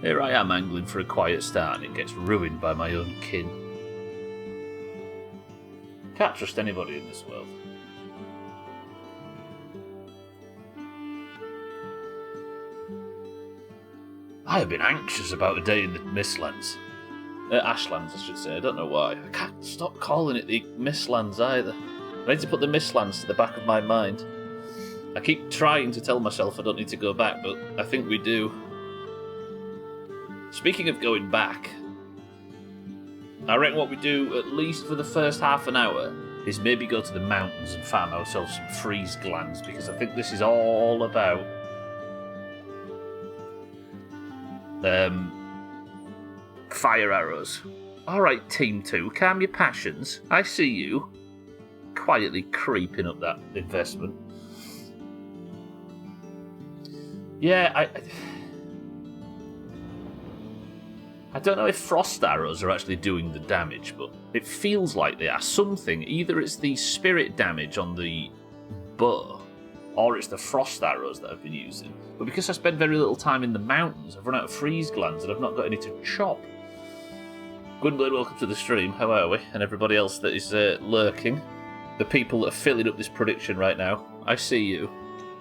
Here I am angling for a quiet start and it gets ruined by my own kin. Can't trust anybody in this world. I have been anxious about a day in the Mistlands. Ashlands, I should say. I don't know why. I can't stop calling it the Mistlands either. I need to put the Mistlands to the back of my mind. I keep trying to tell myself I don't need to go back, but I think we do. Speaking of going back, I reckon what we do, at least for the first half an hour, is maybe go to the mountains and farm ourselves some freeze glands, because I think this is all about fire arrows. Alright, Team 2, calm your passions. I see you. Quietly creeping up that investment. Yeah, I don't know if frost arrows are actually doing the damage, but it feels like they are. Something, either it's the spirit damage on the bow, or it's the frost arrows that I've been using. But because I spend very little time in the mountains, I've run out of freeze glands and I've not got any to chop. Gwynblade, welcome to the stream. How are we? And everybody else that is lurking. The people that are filling up this prediction right now. I see you.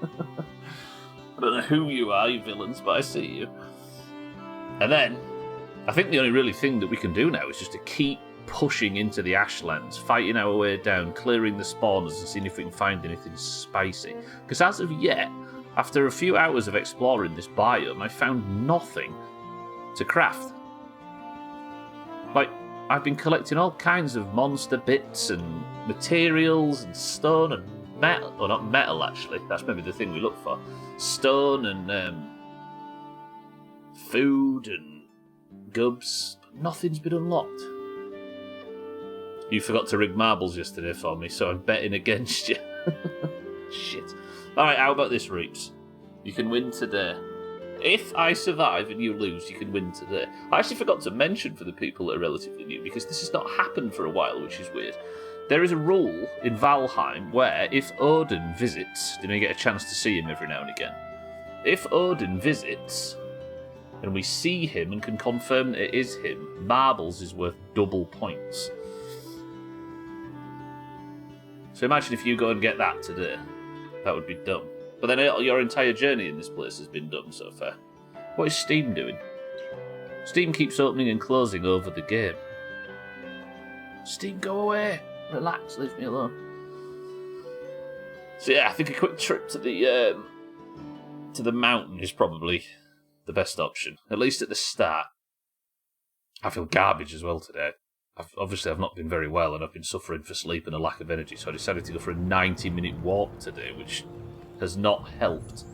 I don't know who you are, you villains, but I see you. And then, I think the only really thing that we can do now is just to keep pushing into the Ashlands, fighting our way down, clearing the spawners and seeing if we can find anything spicy. Because as of yet, after a few hours of exploring this biome, I found nothing to craft. Like, I've been collecting all kinds of monster bits and materials and stone and metal. Well, not metal, actually. That's maybe the thing we look for. Stone and food and gubs. But nothing's been unlocked. You forgot to rig marbles yesterday for me, so I'm betting against you. Shit. Alright, how about this, Reaps? You can win today. If I survive and you lose, you can win today. I actually forgot to mention for the people that are relatively new, because this has not happened for a while, which is weird. There is a rule in Valheim where if Odin visits, then you get a chance to see him every now and again. If Odin visits, and we see him and can confirm that it is him, marbles is worth double points. So imagine if you go and get that today. That would be dumb. But then your entire journey in this place has been done so far. What is Steam doing? Steam keeps opening and closing over the game. Steam, go away. Relax, leave me alone. So yeah, I think a quick trip to the mountain is probably the best option. At least at the start. I feel garbage as well today. I've not been very well and I've been suffering for sleep and a lack of energy, so I decided to go for a 90-minute walk today, which has not helped.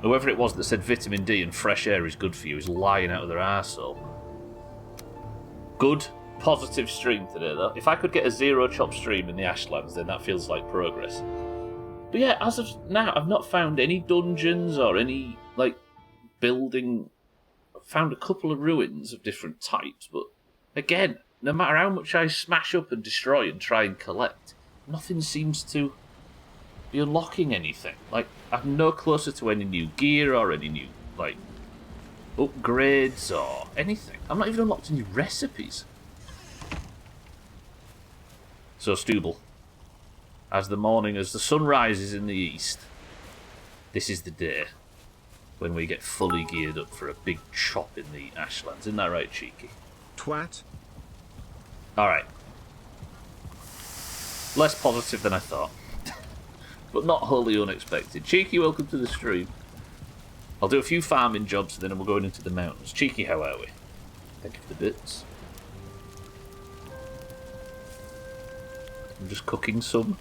Whoever it was that said vitamin D and fresh air is good for you is lying out of their arsehole. Good, positive stream today, though. If I could get a zero-chop stream in the Ashlands, then that feels like progress. But yeah, as of now, I've not found any dungeons or any, building. I've found a couple of ruins of different types, but again, no matter how much I smash up and destroy and try and collect, nothing seems to be unlocking anything. I'm no closer to any new gear or any new, upgrades or anything. I'm not even unlocked any recipes. So, Stubble, as the sun rises in the east, this is the day when we get fully geared up for a big chop in the Ashlands. Isn't that right, Cheeky? Twat. Alright. Less positive than I thought. But not wholly unexpected. Cheeky, welcome to the stream. I'll do a few farming jobs and then we're going into the mountains. Cheeky, how are we? Thank you for the bits. I'm just cooking some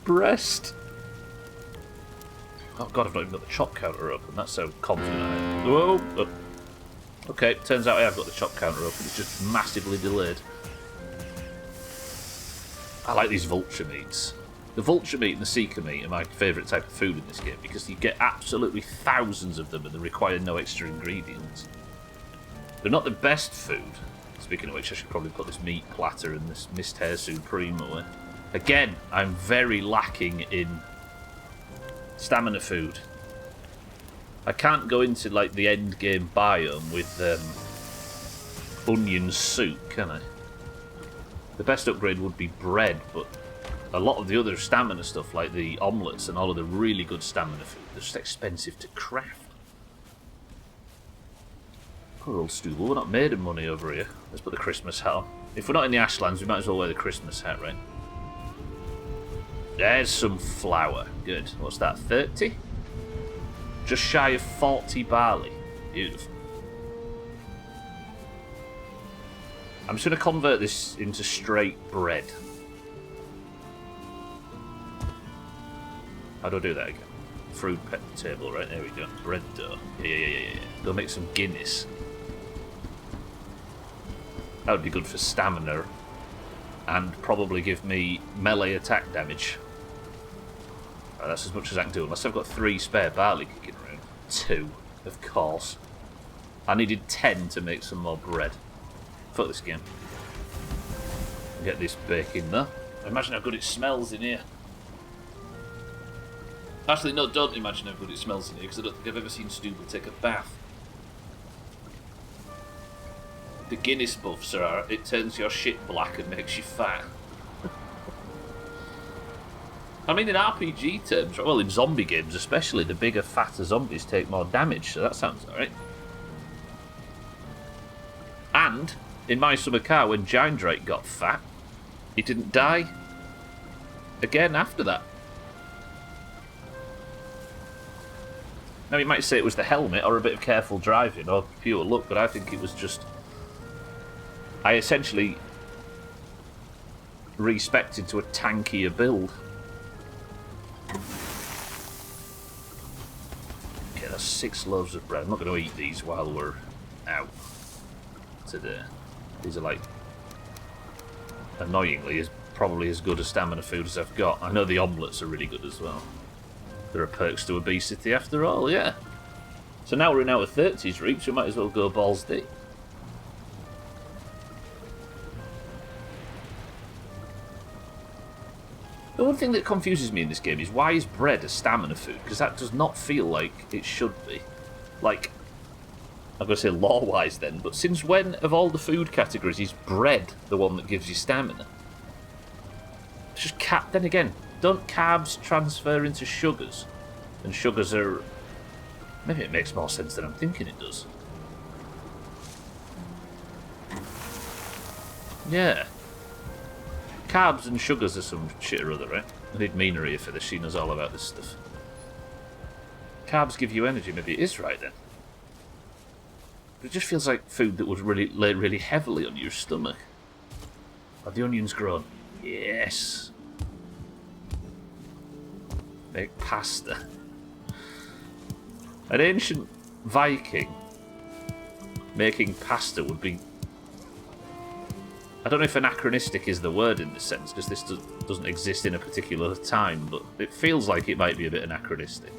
breast. Oh god, I've not even got the chop counter open. That's so confident I am. Whoa! Oh. Okay, turns out I have got the chop counter open. It's just massively delayed. I like these vulture meats. The vulture meat and the seeker meat are my favourite type of food in this game because you get absolutely thousands of them and they require no extra ingredients. They're not the best food. Speaking of which, I should probably put this meat platter and this mist hair supreme away. Again, I'm very lacking in stamina food. I can't go into like the end game biome with onion soup, can I? The best upgrade would be bread, but a lot of the other stamina stuff, like the omelettes and all of the really good stamina food, they're just expensive to craft. Poor old Stu, we're not made of money over here. Let's put the Christmas hat on. If we're not in the Ashlands, we might as well wear the Christmas hat, right? There's some flour. Good. What's that, 30? Just shy of 40 barley. Beautiful. I'm just going to convert this into straight bread. How do I do that again? Fruit pet table, right? There we go. Bread dough. Yeah. Go make some Guinness. That would be good for stamina. And probably give me melee attack damage. Right, that's as much as I can do. Unless I've got 3 spare barley kicking around. 2, of course. I needed 10 to make some more bread. Fuck this game. Get this bacon there. Imagine how good it smells in here. Actually, no, don't imagine how good it smells in here, because I don't think I've ever seen Stu take a bath. The Guinness buffs are, it turns your shit black and makes you fat. I mean, in RPG terms, well, in zombie games especially, the bigger, fatter zombies take more damage, so that sounds alright. And, in my summer car, when Giant Drake got fat, he didn't die again after that. Now, you might say it was the helmet, or a bit of careful driving, or pure luck, but I think it was just... I essentially respected to a tankier build. Okay, that's 6 loaves of bread. I'm not going to eat these while we're out today. These are like, annoyingly, probably as good a stamina food as I've got. I know the omelettes are really good as well. There are perks to obesity after all, yeah. So now we're in our 30s reach, we might as well go balls deep. The one thing that confuses me in this game is why is bread a stamina food? Because that does not feel like it should be. Like, I'm going to say lore-wise then, but since when, of all the food categories, is bread the one that gives you stamina? It's just then again, don't carbs transfer into sugars? And sugars are... Maybe it makes more sense than I'm thinking it does. Yeah. Carbs and sugars are some shit or other, right? I need Mina here for this, she knows all about this stuff. Carbs give you energy, maybe it is right then. But it just feels like food that would really lay really heavily on your stomach. Are the onions grown? Yes. Make pasta. An ancient Viking making pasta would be... I don't know if anachronistic is the word in this sense, because this doesn't exist in a particular time, but it feels like it might be a bit anachronistic.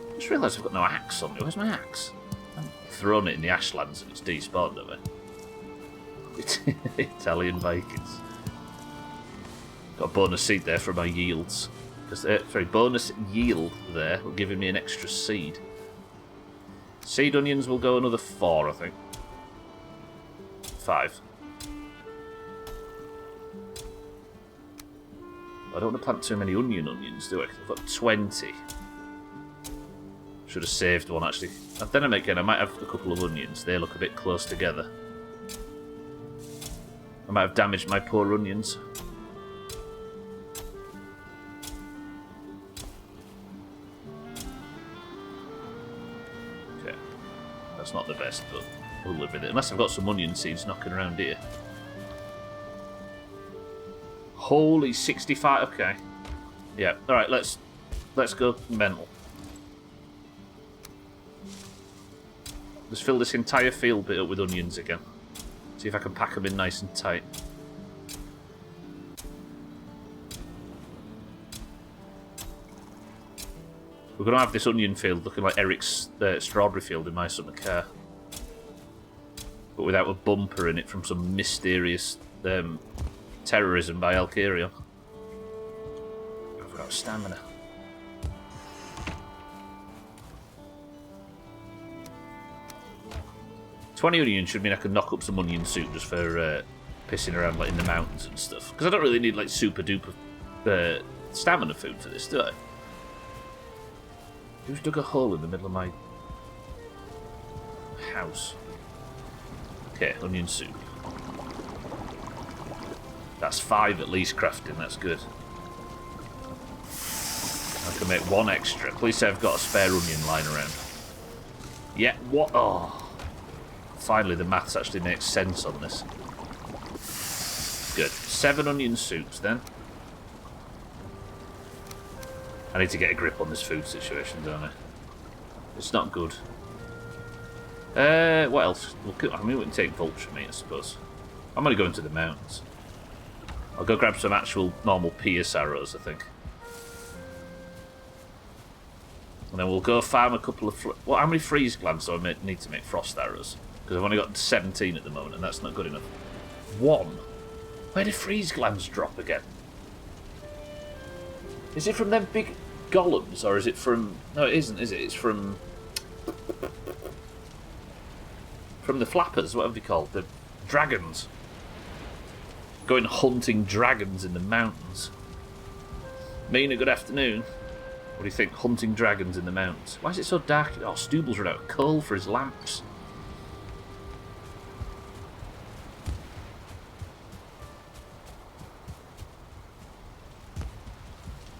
I just realised I've got no axe on me. Where's my axe? I've thrown it in the Ashlands and it's despawned, have I? Italian Vikings. Got a bonus seed there for my yields. Sorry, bonus yield there, giving me an extra seed. Seed onions will go another 4, I think. 5. I don't want to plant too many onions, do I? 'Cause I've got 20. Should have saved one, actually. And then again, I might have a couple of onions. They look a bit close together. I might have damaged my poor onions. Okay. That's not the best, but we'll live with it. Unless I've got some onion seeds knocking around here. Holy 65, okay. Yeah, alright, let's go mental. Let's fill this entire field bit up with onions again. See if I can pack them in nice and tight. We're going to have this onion field looking like Eric's strawberry field in my summer car. But without a bumper in it from some mysterious terrorism by Alkarion. I've got stamina. 20 onions should mean I can knock up some onion soup just for pissing around like in the mountains and stuff. Because I don't really need like super duper stamina food for this, do I? Who's dug a hole in the middle of my house? Okay, onion soup. That's 5 at least crafting, that's good. I can make 1 extra. Please say I've got a spare onion lying around. Yeah, what? Oh. Finally, the maths actually makes sense on this. Good. 7 onion soups, then. I need to get a grip on this food situation, don't I? It's not good. What else? I mean, we can take vulture meat, I suppose. I'm going to go into the mountains. I'll go grab some actual normal pierce arrows, I think. And then we'll go farm a couple of... how many freeze glands do I need to make frost arrows? Because I've only got 17 at the moment, and that's not good enough. 1. Where did freeze glands drop again? Is it from them big golems, or is it from... No, it isn't, is it? It's from... From the flappers, what have they called? The dragons. Going hunting dragons in the mountains. Mina, good afternoon. What do you think? Hunting dragons in the mountains. Why is it so dark? Oh, Stuble's run out of coal for his lamps.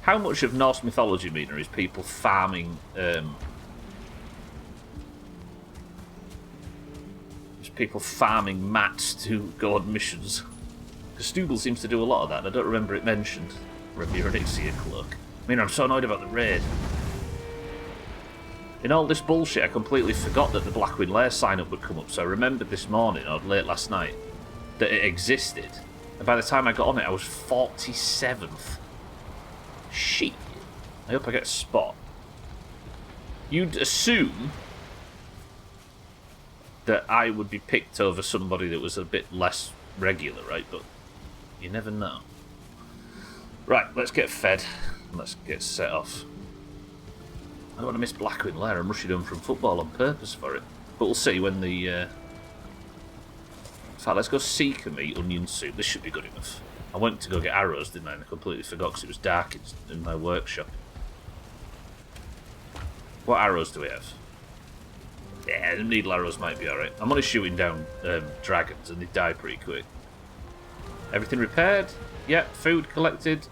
How much of Norse mythology, Mina, is people farming... is people farming mats to go on missions? Because Stubble seems to do a lot of that, and I don't remember it mentioned. Remember your Onyxia cloak. I mean, I'm so annoyed about the raid. In all this bullshit, I completely forgot that the Blackwing Lair sign-up would come up, so I remembered this morning, or late last night, that it existed. And by the time I got on it, I was 47th. Shit. I hope I get a spot. You'd assume that I would be picked over somebody that was a bit less regular, right? But you never know. Right, let's get fed. Let's get set off. I don't want to miss Blackwing Lair. I'm rushing home from football on purpose for it. But we'll see when the... In fact, let's go seeker meat, onion soup. This should be good enough. I went to go get arrows, didn't I? And I completely forgot because it was dark in my workshop. What arrows do we have? Yeah, the needle arrows might be alright. I'm only shooting down dragons and they die pretty quick. Everything repaired? Yep, food collected.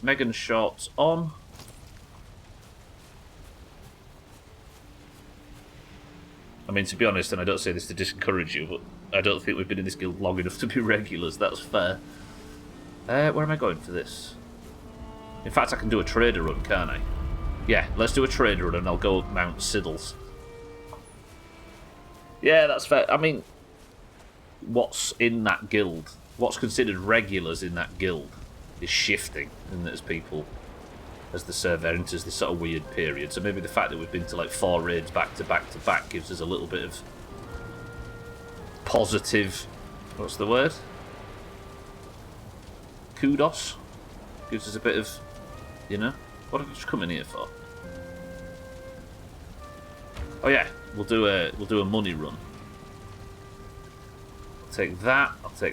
Megan's shorts on. I mean, to be honest, and I don't say this to discourage you, but I don't think we've been in this guild long enough to be regulars, that's fair. Where am I going for this? In fact, I can do a trader run, can't I? Yeah, let's do a trader run and I'll go Mount Siddles. Yeah, that's fair. I mean, what's in that guild, what's considered regulars in that guild is shifting, and as the server enters this sort of weird period. So maybe the fact that we've been to like 4 raids back to back to back gives us a little bit of positive, what's the word? Kudos? Gives us a bit of, you know, what have we just come in here for? Oh yeah, we'll do a money run. I'll take that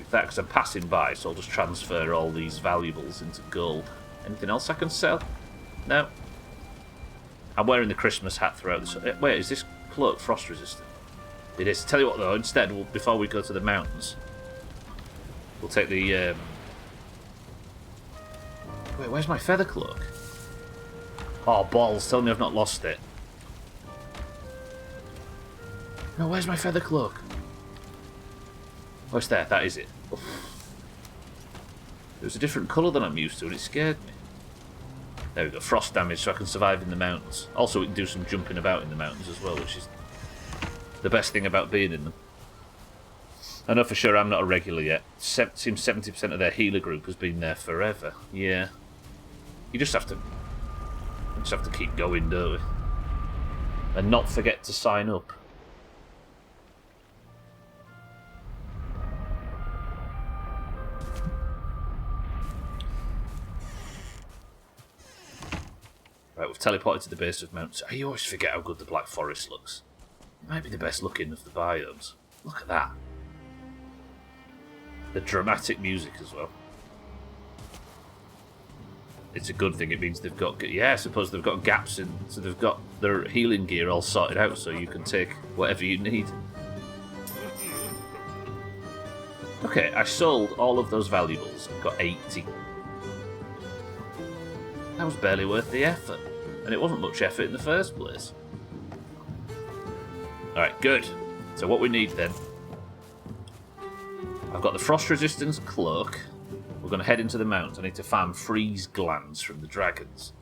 because I'm passing by, so I'll just transfer all these valuables into gold. Anything else I can sell? No. I'm wearing the Christmas hat throughout this. Wait, is this cloak frost resistant? It is. Tell you what though, instead, before we go to the mountains, we'll take the... Wait, where's my feather cloak? Oh, balls, tell me I've not lost it. No, where's my feather cloak? Oh, it's there, that is it. Oof. It was a different colour than I'm used to and it scared me. There we go, frost damage so I can survive in the mountains. Also, we can do some jumping about in the mountains as well, which is the best thing about being in them. I know for sure I'm not a regular yet. Seems 70% of their healer group has been there forever. Yeah. You just have to keep going, don't we? And not forget to sign up. Right, we've teleported to the base of Mount... You always forget how good the Black Forest looks. Might be the best looking of the biomes. Look at that. The dramatic music as well. It's a good thing. It means they've got... Yeah, I suppose they've got gaps in... So they've got their healing gear all sorted out so you can take whatever you need. Okay, I sold all of those valuables. I've got 80. That was barely worth the effort. And it wasn't much effort in the first place. Alright, good. So what we need then... I've got the frost resistance cloak. We're going to head into the mountains. I need to farm freeze glands from the dragons.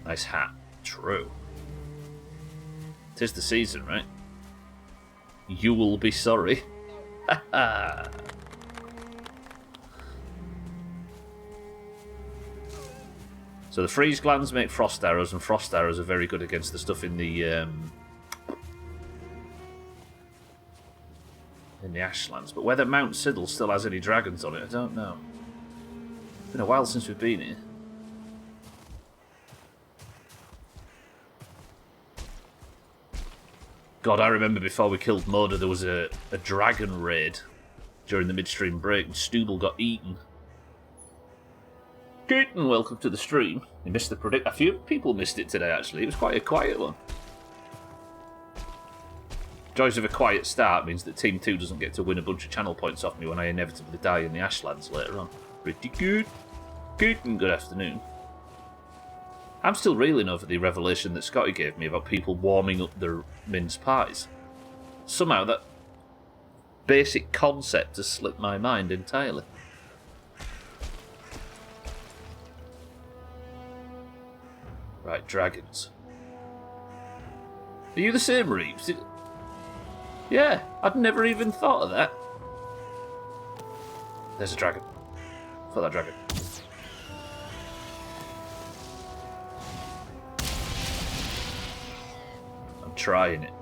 Nice hat. True. 'Tis the season, right? You will be sorry. So the freeze glands make frost arrows, and frost arrows are very good against the stuff in the Ashlands. But whether Mount Siddle still has any dragons on it, I don't know. It's been a while since we've been here. God, I remember before we killed Moda, there was a dragon raid during the midstream break, and Stubble got eaten. Keaton, welcome to the stream. You missed the predict. A few people missed it today, actually. It was quite a quiet one. Joys of a quiet start means that Team 2 doesn't get to win a bunch of channel points off me when I inevitably die in the Ashlands later on. Pretty good. Keaton, good afternoon. I'm still reeling over the revelation that Scotty gave me about people warming up their mince pies. Somehow that basic concept has slipped my mind entirely. Right, dragons. Are you the same, Reeves? Yeah, I'd never even thought of that. There's a dragon. For that dragon. I'm trying it.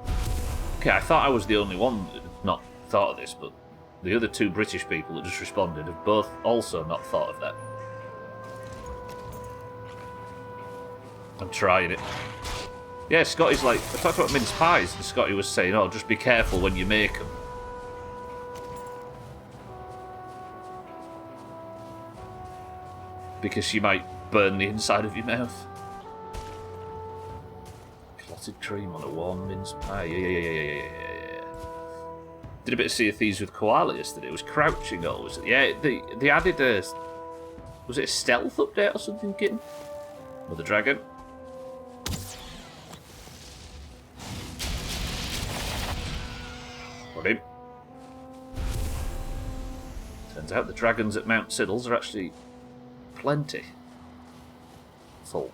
Okay, I thought I was the only one that had not thought of this, but the other two British people that just responded have both also not thought of that. I'm trying it. Yeah, Scotty's like... I talked about mince pies, and Scotty was saying, oh, just be careful when you make them. Because you might burn the inside of your mouth. Clotted cream on a warm mince pie. Yeah. Did a bit of Sea of Thieves with Koala yesterday. It was crouching always. Yeah, they added a... Was it a stealth update or something, kitten? Mother dragon. Got him. Turns out the dragons at Mount Siddles are actually plenty. Full.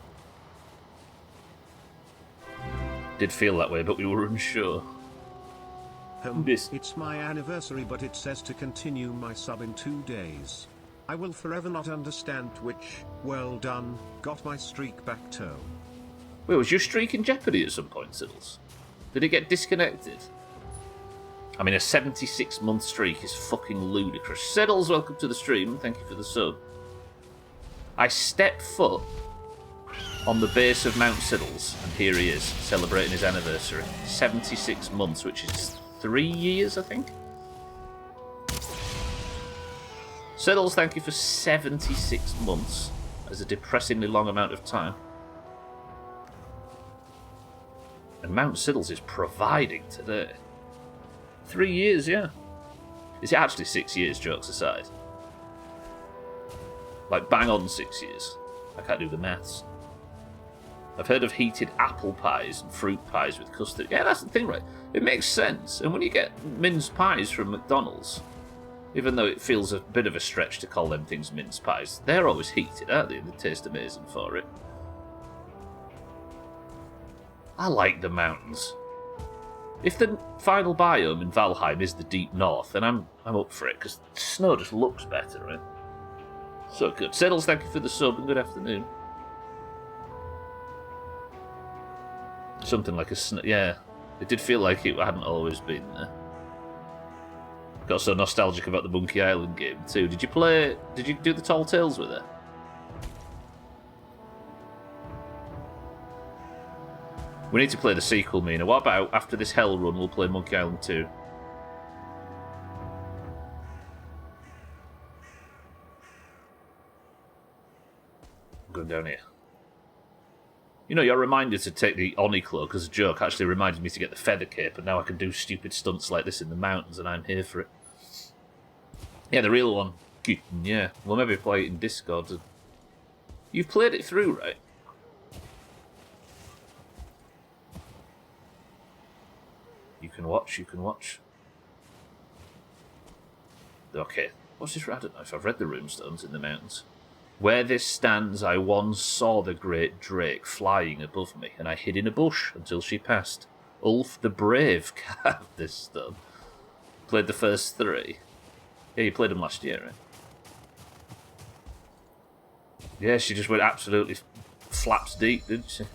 Did feel that way, but we were unsure. It's my anniversary, but it says to continue my sub in 2 days. I will forever not understand Twitch. Well done, got my streak back toe. Wait, was your streak in jeopardy at some point, Siddles? Did it get disconnected? I mean, a 76-month streak is fucking ludicrous. Siddles, welcome to the stream. Thank you for the sub. I step foot on the base of Mount Siddles, and here he is, celebrating his anniversary. 76 months, which is 3 years, I think? Siddles, thank you for 76 months. That's a depressingly long amount of time. And Mount Siddles is providing today. 3 years, yeah. Is it actually 6 years, jokes aside? Like, bang on 6 years. I can't do the maths. I've heard of heated apple pies and fruit pies with custard. Yeah, that's the thing, right? It makes sense. And when you get mince pies from McDonald's, even though it feels a bit of a stretch to call them things mince pies, they're always heated, aren't they? They taste amazing for it. I like the mountains. If the final biome in Valheim is the deep north, then I'm up for it, because snow just looks better, right? So good. Siddles, thank you for the sub, and good afternoon. Something like a snow... Yeah, it did feel like it hadn't always been there. Got so nostalgic about the Monkey Island game, too. Did you do the Tall Tales with it? We need to play the sequel, Mina. What about after this hell run, we'll play Monkey Island 2? I'm going down here. You know, your reminder to take the Oni cloak as a joke actually reminded me to get the feather cape, and now I can do stupid stunts like this in the mountains, and I'm here for it. Yeah, the real one. Yeah, we'll maybe play it in Discord. You've played it through, right? You can watch, you can watch. Okay, what's this? I don't know if I've read the runestones in the mountains. Where this stands, I once saw the great drake flying above me, and I hid in a bush until she passed. Ulf the Brave carved this stone. Played the first 3. Yeah, you played them last year, right? Yeah, she just went absolutely flaps deep, didn't she?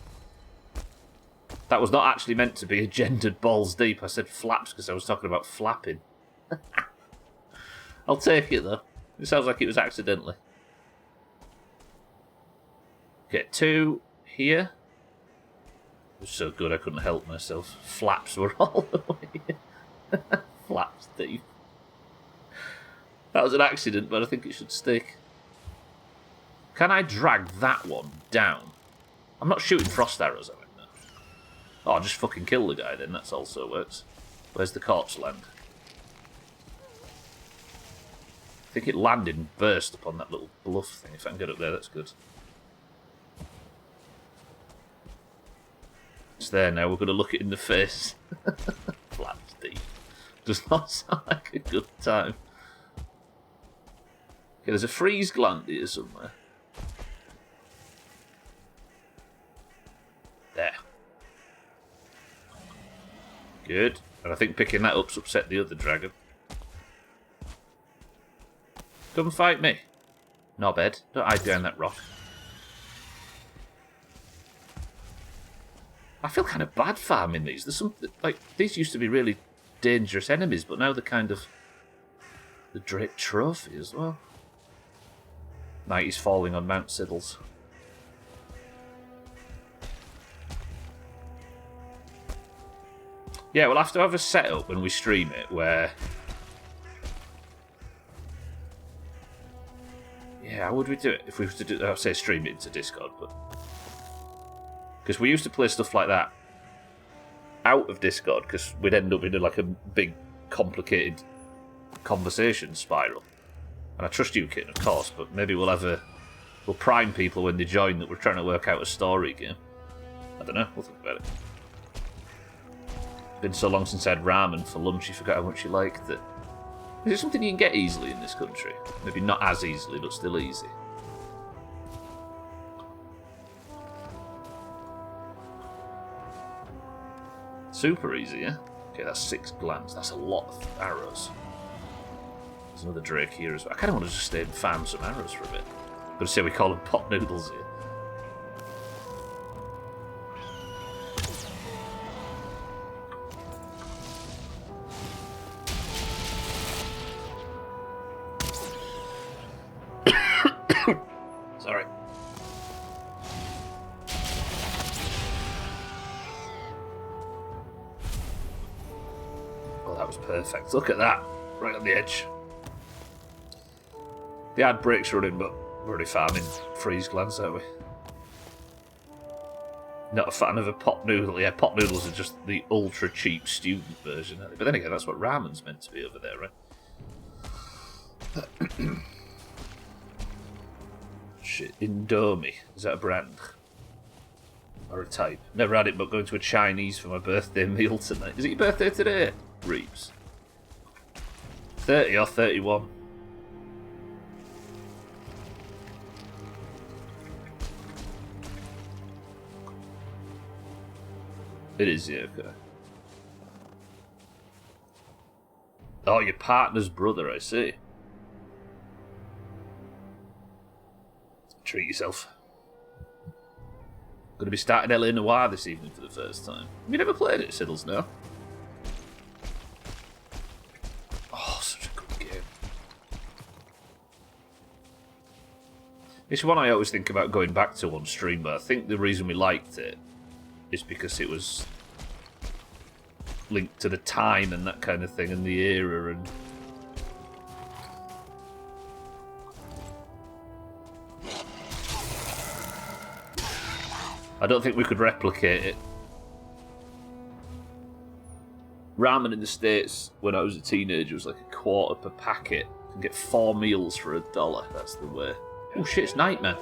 That was not actually meant to be a gendered balls deep. I said flaps because I was talking about flapping. I'll take it, though. It sounds like it was accidentally. Okay, 2 here. It was so good I couldn't help myself. Flaps were all the way. Flaps deep. That was an accident, but I think it should stick. Can I drag that one down? I'm not shooting frost arrows at it now. Oh, I'll just fucking kill the guy then, that's also works. Where's the corpse land? I think it landed and burst upon that little bluff thing. If I can get up there, that's good. It's there now, we're going to look it in the face. Flaps deep. Does not sound like a good time. Okay, there's a freeze gland here somewhere. There. Good. And I think picking that up's upset the other dragon. Come fight me. Knobhead. Don't hide behind that rock. I feel kind of bad farming these. There's some, like, these used to be really dangerous enemies, but now they're kind of the Drake Trophy as well. Night is falling on Mount Siddles. Yeah, we'll have to have a setup when we stream it where... Yeah, how would we do it? If we were to do, I'll say stream it into Discord, but... Because we used to play stuff like that out of Discord, because we'd end up in like a big, complicated conversation spiral. And I trust you, Kit, of course, but maybe we'll have a... We'll prime people when they join that we're trying to work out a story game. I don't know, we'll think about it. Been so long since I had ramen for lunch, you forgot how much you liked it. Is it something you can get easily in this country? Maybe not as easily, but still easy. Super easy, yeah? Okay, that's 6 glands. That's a lot of arrows. There's another drake here as well. I kind of want to just stay and farm some arrows for a bit. I'm going to say we call them pot noodles here. Sorry. Oh, that was perfect. Look at that. Right on the edge. The ad breaks running, but we're already farming freeze glands, aren't we? Not a fan of a pot noodle. Yeah, pot noodles are just the ultra cheap student version, aren't they? But then again, that's what ramen's meant to be over there, right? Shit, Indomie. Is that a brand? Or a type? Never had it, but going to a Chinese for my birthday meal tonight. Is it your birthday today, Reeves? 30 or 31? It is, yeah, okay. Oh, your partner's brother, I see. Treat yourself. Going to be starting LA Noire this evening for the first time. Have you never played it, Siddles, no? Oh, such a good game. It's one I always think about going back to on stream, but I think the reason we liked it is because it was linked to the time and that kind of thing, and the era, and I don't think we could replicate it. Ramen in the States, when I was a teenager, was like a quarter per packet. You can get 4 meals for $1. That's the way. Oh shit, it's Nightman.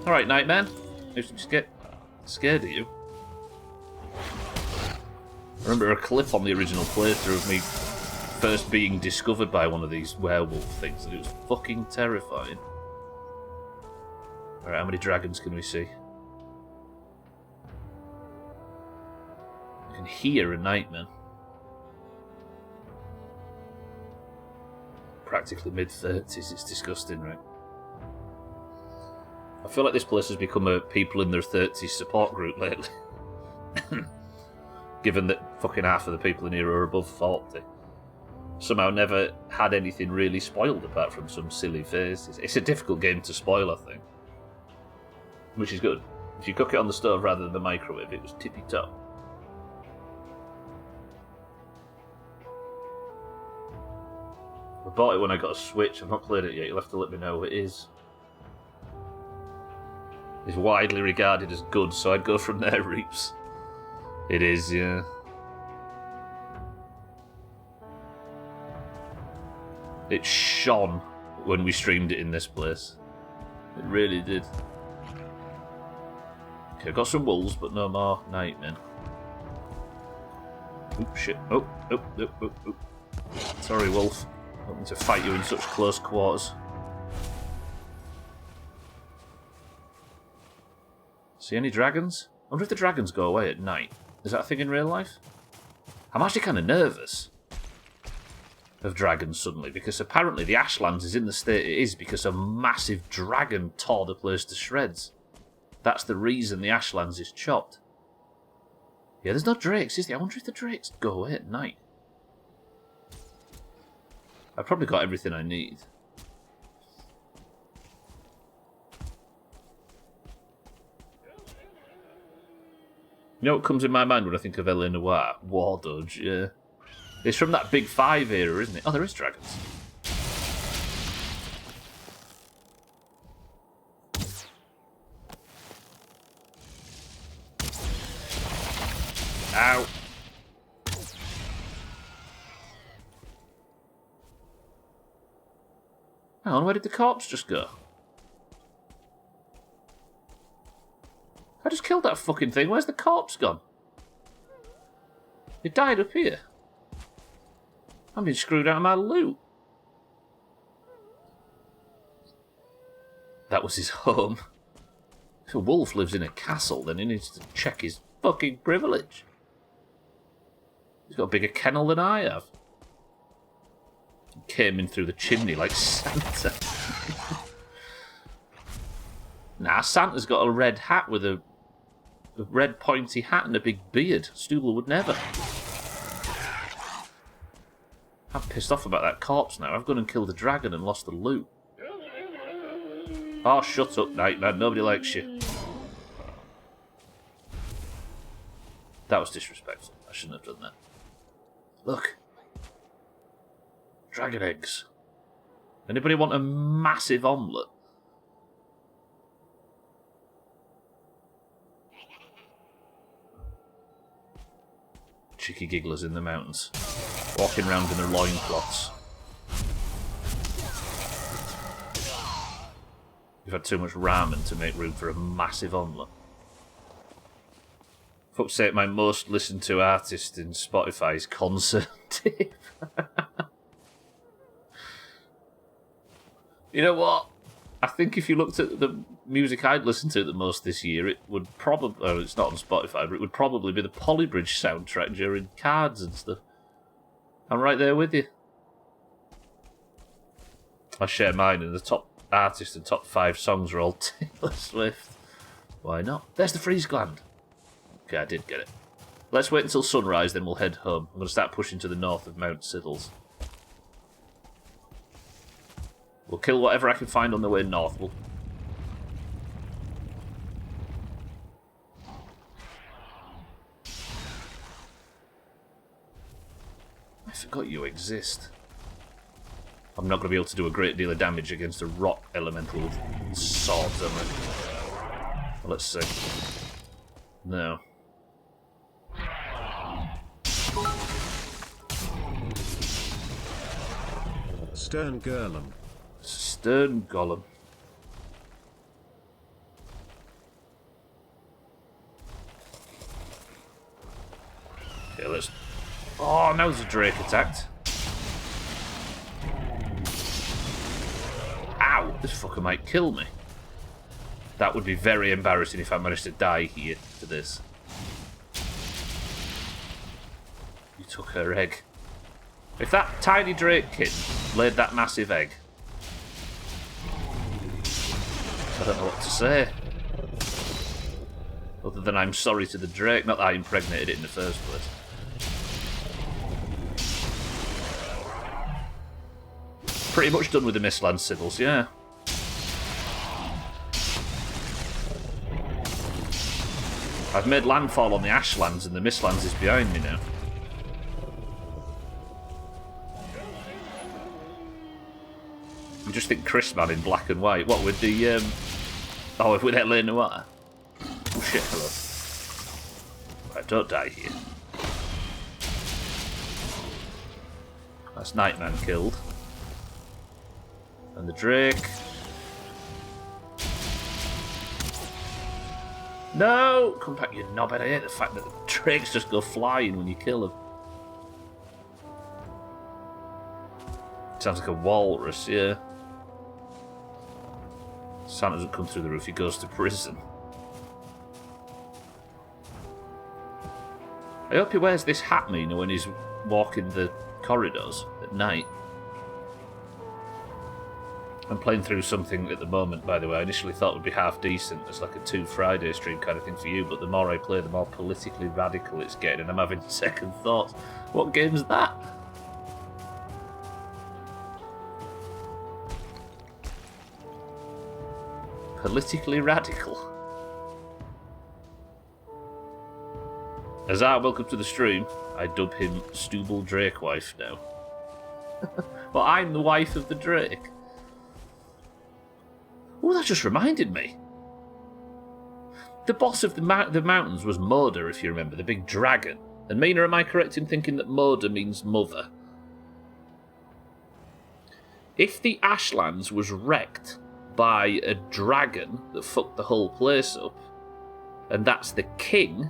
Alright, Nightman. I just get scared of you. I remember a clip on the original playthrough of me first being discovered by one of these werewolf things, and it was fucking terrifying. Alright, how many dragons can we see? I can hear a Nightman. Practically mid-30s, it's disgusting, right? I feel like this place has become a people in their 30s support group lately. Given that fucking half of the people in here are above 40. Somehow never had anything really spoiled apart from some silly faces. It's a difficult game to spoil, I think. Which is good. If you cook it on the stove rather than the microwave, it was tippy-top. I bought it when I got a Switch. I've not played it yet. You'll have to let me know what it is. It's widely regarded as good, so I'd go from there, Reaps. It is, yeah. It shone when we streamed it in this place. It really did. Okay, I got some wolves, but no more nightmen. Oop, shit. Oh. Sorry, wolf. I don't mean to fight you in such close quarters. See any dragons? I wonder if the dragons go away at night. Is that a thing in real life? I'm actually kind of nervous of dragons suddenly, because apparently the Ashlands is in the state it is because a massive dragon tore the place to shreds. That's the reason the Ashlands is chopped. Yeah, there's no drakes, is there? I wonder if the drakes go away at night. I've probably got everything I need. You know what comes in my mind when I think of L.A. Noire? War Dodge, yeah. It's from that Big Five era, isn't it? Oh, there is dragons. Ow. Hang on, where did the corpse just go? I just killed that fucking thing. Where's the corpse gone? It died up here. I'm being screwed out of my loot. That was his home. If a wolf lives in a castle, then he needs to check his fucking privilege. He's got a bigger kennel than I have. He came in through the chimney like Santa. Nah, Santa's got a red hat with a red pointy hat and a big beard. Stubble would never. I'm pissed off about that corpse now. I've gone and killed a dragon and lost the loot. Oh, shut up, Nightman. Nobody likes you. That was disrespectful. I shouldn't have done that. Look. Dragon eggs. Anybody want a massive omelette? Cheeky gigglers in the mountains. Walking around in their loincloths. We've had too much ramen to make room for a massive omelette. Fuck's sake, my most listened to artist in Spotify is Concert Tip. You know what? I think if you looked at the music I'd listened to the most this year, it would probably... Oh, it's not on Spotify, but it would probably be the Polybridge soundtrack during cards and stuff. I'm right there with you. I share mine, and the top artist and top 5 songs are all Taylor Swift. Why not? There's the freeze gland. Okay, I did get it. Let's wait until sunrise, then we'll head home. I'm going to start pushing to the north of Mount Siddles. We'll kill whatever I can find on the way north. forgot you exist. I'm not going to be able to do a great deal of damage against a rock elemental with swords, am I? Well, let's see. No. Stern Golem. Stern Golem. Okay, let's... Oh, now there's a Drake attacked. Ow! This fucker might kill me. That would be very embarrassing if I managed to die here to this. You took her egg. If that tiny Drakekin laid that massive egg, I don't know what to say. Other than I'm sorry to the Drake, not that I impregnated it in the first place. Pretty much done with the Mistland Sigils, yeah. I've made landfall on the Ashlands and the Mistlands is behind me now. You just think Chrisman in black and white. What, with the, oh, with that Lane Noir? Oh shit, hello. Right, don't die here. That's Nightman killed. And the Drake. No! Come back, you knobhead. I hate the fact that the Drakes just go flying when you kill them. Sounds like a walrus, yeah. Santa doesn't come through the roof, he goes to prison. I hope he wears this hat, Mina, when he's walking the corridors at night. I'm playing through something at the moment, by the way. I initially thought it would be half decent as like a 2 Friday stream kind of thing for you, but the more I play, the more politically radical it's getting, and I'm having second thoughts. What game's that? Politically radical. Azar, welcome to the stream. I dub him Stubble Drake wife now. Well, I'm the wife of the Drake. Oh, that just reminded me. The boss of the mountains was Moda, if you remember, the big dragon. And Mina, am I correct in thinking that Moda means mother? If the Ashlands was wrecked by a dragon that fucked the whole place up, and that's the king,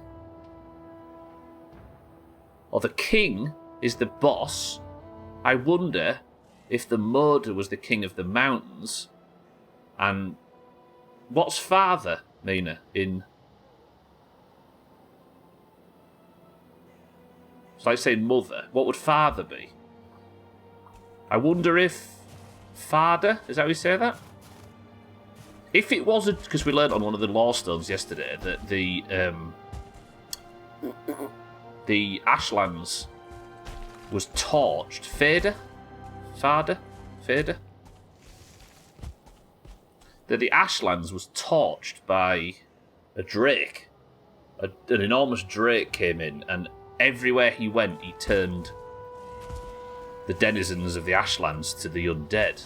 or the king is the boss, I wonder if the Moda was the king of the mountains, and what's father, Mina, in... It's like saying mother. What would father be? I wonder if... Father? Is that how you say that? If it wasn't... Because we learned on one of the lore stones yesterday that the Ashlands was torched. Fader? Father? Fader? That the Ashlands was torched by a drake. An enormous drake came in, and everywhere he went, he turned the denizens of the Ashlands to the undead.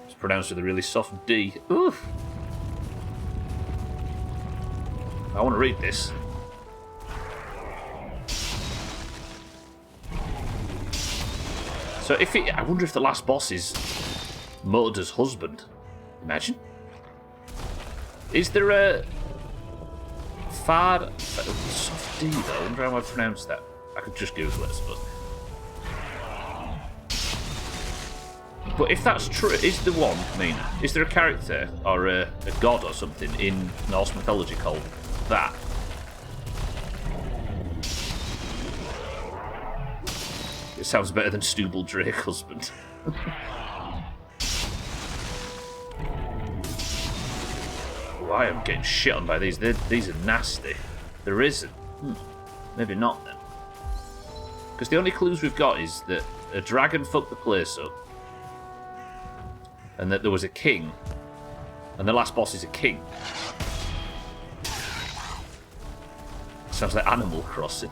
It's pronounced with a really soft D. Oof. I want to read this. So if it... I wonder if the last boss is Moda's husband. Imagine. Is there a... Soft D, though. I wonder how I pronounce that. I could just Google it, I suppose. But if that's true, is the one, Mina, is there a character or a god or something in Norse mythology called that? It sounds better than Stubble Drake husband. Oh, I am getting shit on by these. These are nasty. There isn't. Maybe not then. Because the only clues we've got is that a dragon fucked the place up, and that there was a king, and the last boss is a king. Sounds like Animal Crossing.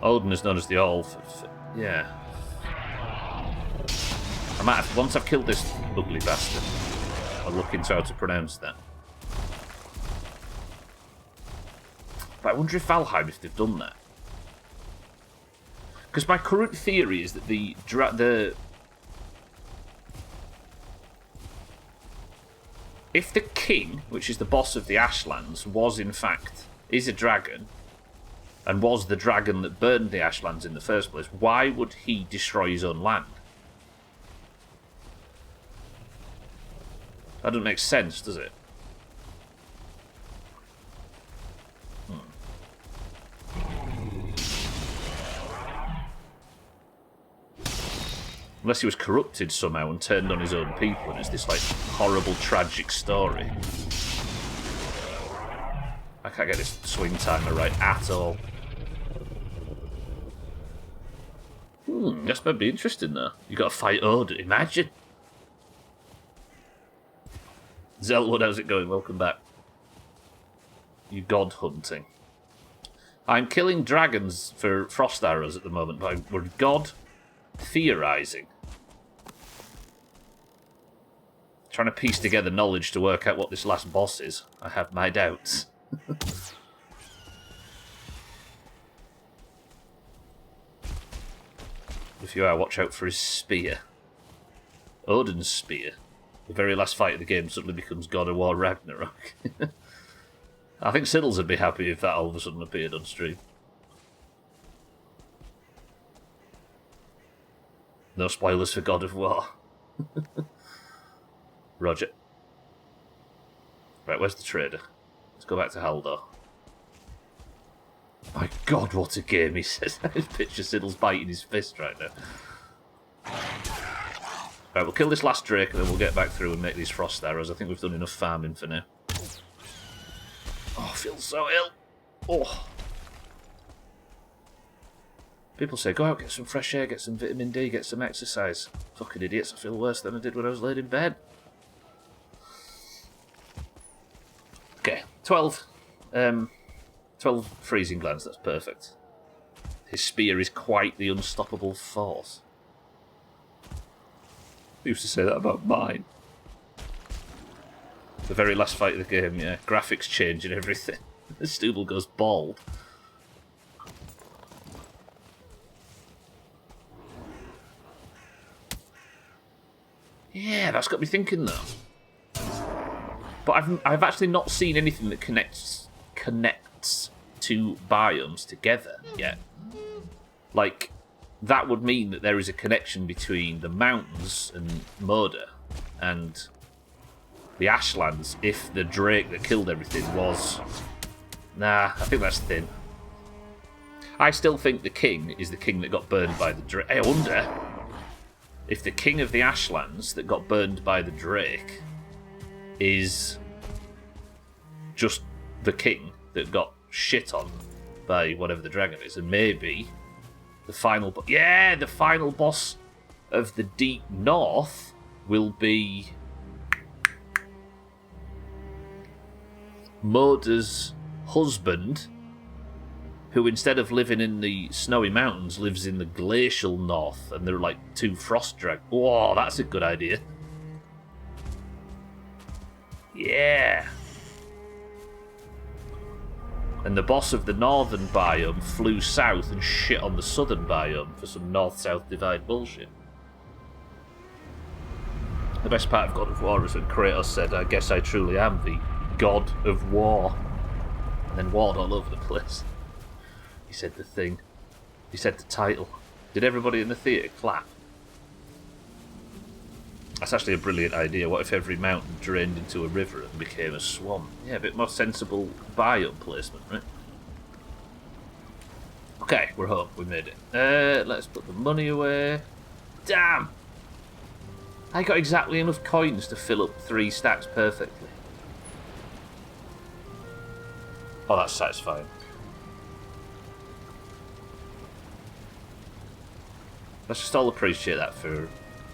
Odin is known as the All. Yeah. I might have, once I've killed this ugly bastard, I'll look into how to pronounce that. But I wonder if Valheim, if they've done that. Because my current theory is that if the king, which is the boss of the Ashlands, is a dragon, and was the dragon that burned the Ashlands in the first place, why would he destroy his own land? That doesn't make sense, does it? Unless he was corrupted somehow and turned on his own people, and it's this, like, horrible, tragic story. I can't get this swing timer right at all. That's might be interesting, though. You got to fight Odin. Imagine. Zelwood, how's it going? Welcome back. You god hunting. I'm killing dragons for frost arrows at the moment, but we're god theorizing. Trying to piece together knowledge to work out what this last boss is. I have my doubts. If you are, watch out for his spear. Odin's spear. The very last fight of the game suddenly becomes God of War Ragnarok. I think Siddles would be happy if that all of a sudden appeared on stream. No spoilers for God of War. Roger. Right, where's the trader? Let's go back to Haldor. My god, what a game, he says. I just picture Siddles biting his fist right now. Right, we'll kill this last Drake and then we'll get back through and make these frost arrows. I think we've done enough farming for now. Oh, I feel so ill. Oh. People say, go out, get some fresh air, get some vitamin D, get some exercise. Fucking idiots, I feel worse than I did when I was laid in bed. Okay, 12. 12 freezing glands, that's perfect. His spear is quite the unstoppable force. I used to say that about mine. The very last fight of the game, yeah. Graphics change and everything. Stubble goes bald. Yeah, that's got me thinking though. But I've actually not seen anything that connects two biomes together yet. Like, that would mean that there is a connection between the mountains and Moda and the Ashlands if the Drake that killed everything was... Nah, I think that's thin. I still think the king is the king that got burned by the Drake. I wonder if the king of the Ashlands that got burned by the Drake is just the king that got shit on by whatever the dragon is, and maybe the final the final boss of the Deep North will be Moda's husband, who instead of living in the snowy mountains lives in the glacial north, and they're like two frost dragons. Whoa, that's a good idea. Yeah. And the boss of the northern biome flew south and shit on the southern biome for some north-south divide bullshit. The best part of God of War is when Kratos said, I guess I truly am the God of War. And then warred all over the place. He said the thing. He said the title. Did everybody in the theatre clap? That's actually a brilliant idea. What if every mountain drained into a river and became a swamp? Yeah, a bit more sensible biome placement, right? Okay, we're home. We made it. Let's put the money away. Damn! I got exactly enough coins to fill up 3 stacks perfectly. Oh, that's satisfying. Let's just all appreciate that for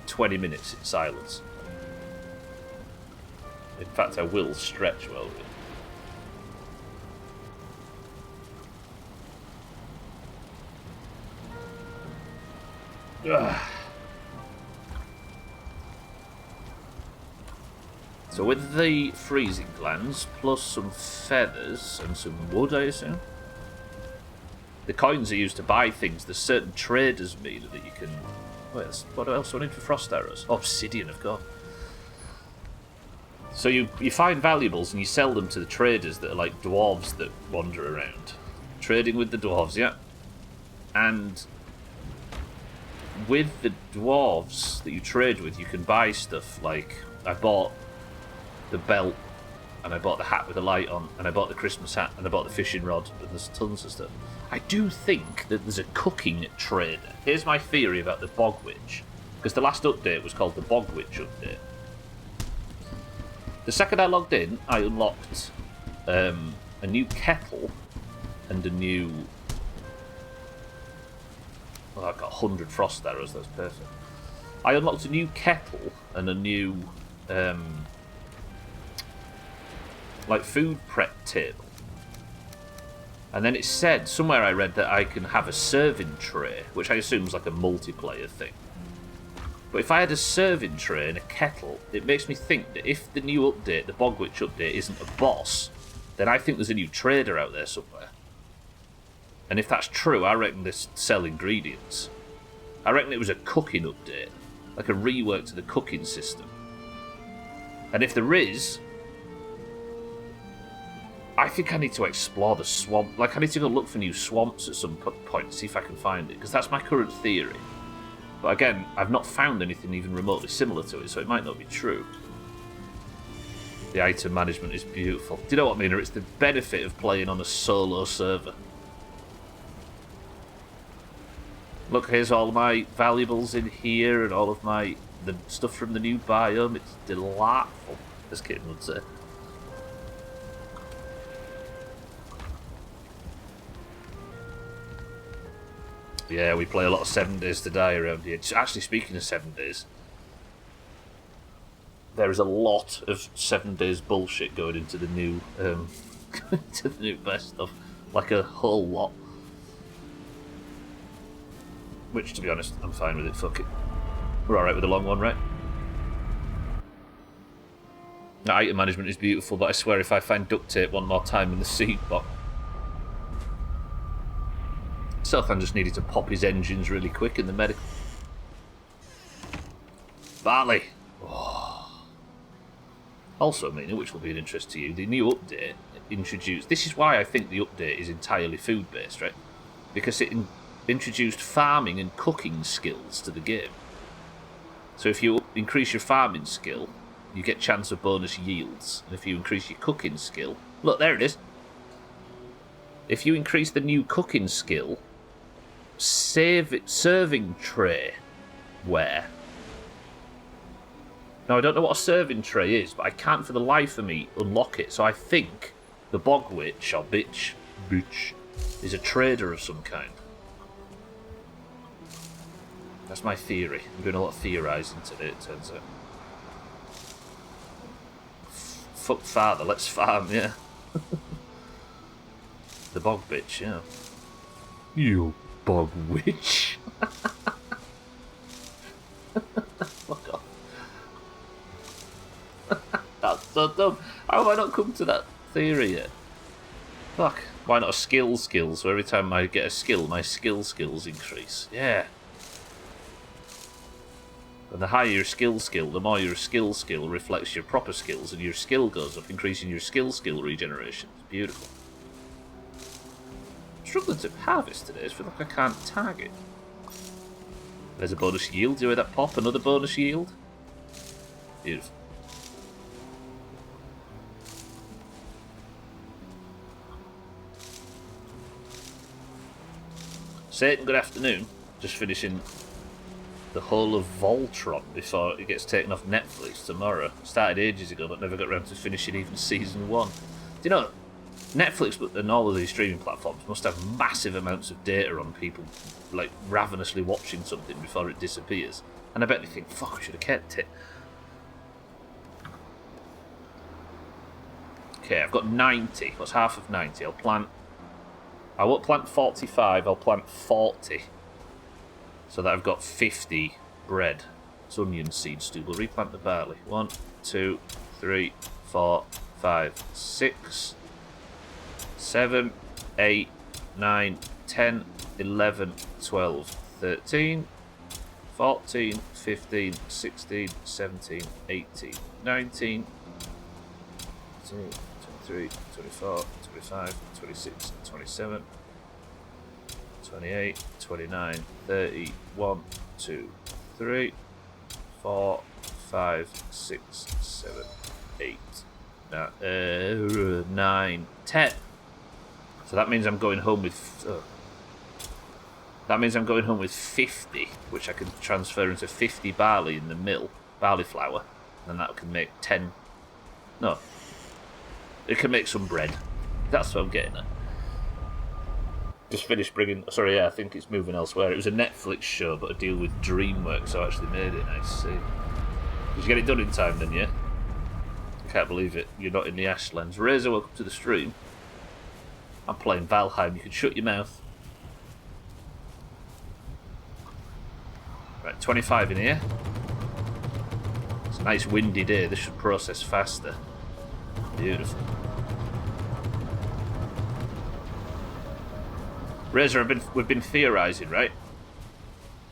20 minutes in silence. In fact, I will stretch well with it. Ugh. So with the freezing glands, plus some feathers and some wood, I assume. The coins are used to buy things. There's certain traders made that you can... Wait, what else do I need for frost arrows? Oh, obsidian, of course. So you find valuables and you sell them to the traders that are like dwarves that wander around. Trading with the dwarves, yeah. And with the dwarves that you trade with, you can buy stuff like... I bought the belt, and I bought the hat with the light on, and I bought the Christmas hat, and I bought the fishing rod, and there's tons of stuff. I do think that there's a cooking trader. Here's my theory about the Bog Witch, because the last update was called the Bog Witch update. The second I logged in, I unlocked a new kettle and a new... Well, I've got 100 frost arrows, that's perfect. I unlocked a new kettle and a new... like food prep table, and then it said somewhere I read that I can have a serving tray, which I assume is like a multiplayer thing. But if I had a serving tray and a kettle, it makes me think that if the new update, the Bog Witch update, isn't a boss, then I think there's a new trader out there somewhere. And if that's true, I reckon they sell ingredients. I reckon it was a cooking update, like a rework to the cooking system. And if there is, I think I need to explore the swamp. Like, I need to go look for new swamps at some point, see if I can find it, because that's my current theory. But again, I've not found anything even remotely similar to it, so it might not be true. The item management is beautiful. Do you know what, Mina? It's the benefit of playing on a solo server. Look, here's all my valuables in here, and all of the stuff from the new biome. It's delightful, as Kitten would say. Yeah, we play a lot of 7 Days to Die around here. Actually, speaking of 7 days, there is a lot of 7 days bullshit going into the new, to the new best stuff. Like a whole lot. Which, to be honest, I'm fine with it. Fuck it. We're alright with the long one, right? The item management is beautiful, but I swear if I find duct tape one more time in the seed box, Sothan just needed to pop his engines really quick in the medical. Barley. Oh. Also, Mina, which will be an interest to you, the new update introduced... This is why I think the update is entirely food-based, right? Because it introduced farming and cooking skills to the game. So if you increase your farming skill, you get chance of bonus yields. And if you increase your cooking skill... Look, there it is. If you increase the new cooking skill... serving tray ware. Now, I don't know what a serving tray is, but I can't for the life of me unlock it. So I think the Bog Witch, or bitch, is a trader of some kind. That's my theory. I'm doing a lot of theorising today, it turns out. Fuck father, let's farm, yeah. The Bog Bitch, yeah. You Bog Witch. Fuck off. That's so dumb. How have I not come to that theory yet? Fuck. Why not a skill? So every time I get a skill, my skills increase. Yeah. And the higher your skill, the more your skill reflects your proper skills, and your skill goes up, increasing your skill regeneration. It's beautiful. Struggling to harvest today. I feel like I can't target. There's a bonus yield. Do you hear that pop? Another bonus yield. Beautiful. Satan, good afternoon. Just finishing the whole of Voltron before it gets taken off Netflix tomorrow. Started ages ago, but never got around to finishing even season 1. Do you know, Netflix and all of these streaming platforms must have massive amounts of data on people, like, ravenously watching something before it disappears. And I bet they think, fuck, I should have kept it. Okay, I've got 90. What's half of 90? I won't plant 45, I'll plant 40. So that I've got 50 bread. It's onion seed stew. We'll replant the barley. 1, 2, 3, 4, 5, 6, 7, 8, 9, 10, 11, 12, 13, 14, 15, 16, 17, 18, 19, 23, 24, 25, 26, 27, 28, 29, 30, 1, 2, 3, 4, 5, 6, 7, 8, 9, 10. So that means I'm going home with... that means I'm going home with 50, which I can transfer into 50 barley in the mill, barley flour, and that can make 10... No. It can make some bread. That's what I'm getting at. Just finished bringing... Sorry, yeah, I think it's moving elsewhere. It was a Netflix show, but a deal with DreamWorks, so I actually made it. Nice to see. Did you get it done in time then, yeah? I can't believe it. You're not in the Ashlands. Razor, welcome to the stream. I'm playing Valheim. You can shut your mouth. Right, 25 in here. It's a nice windy day. This should process faster. Beautiful. Razor, we've been theorising, right?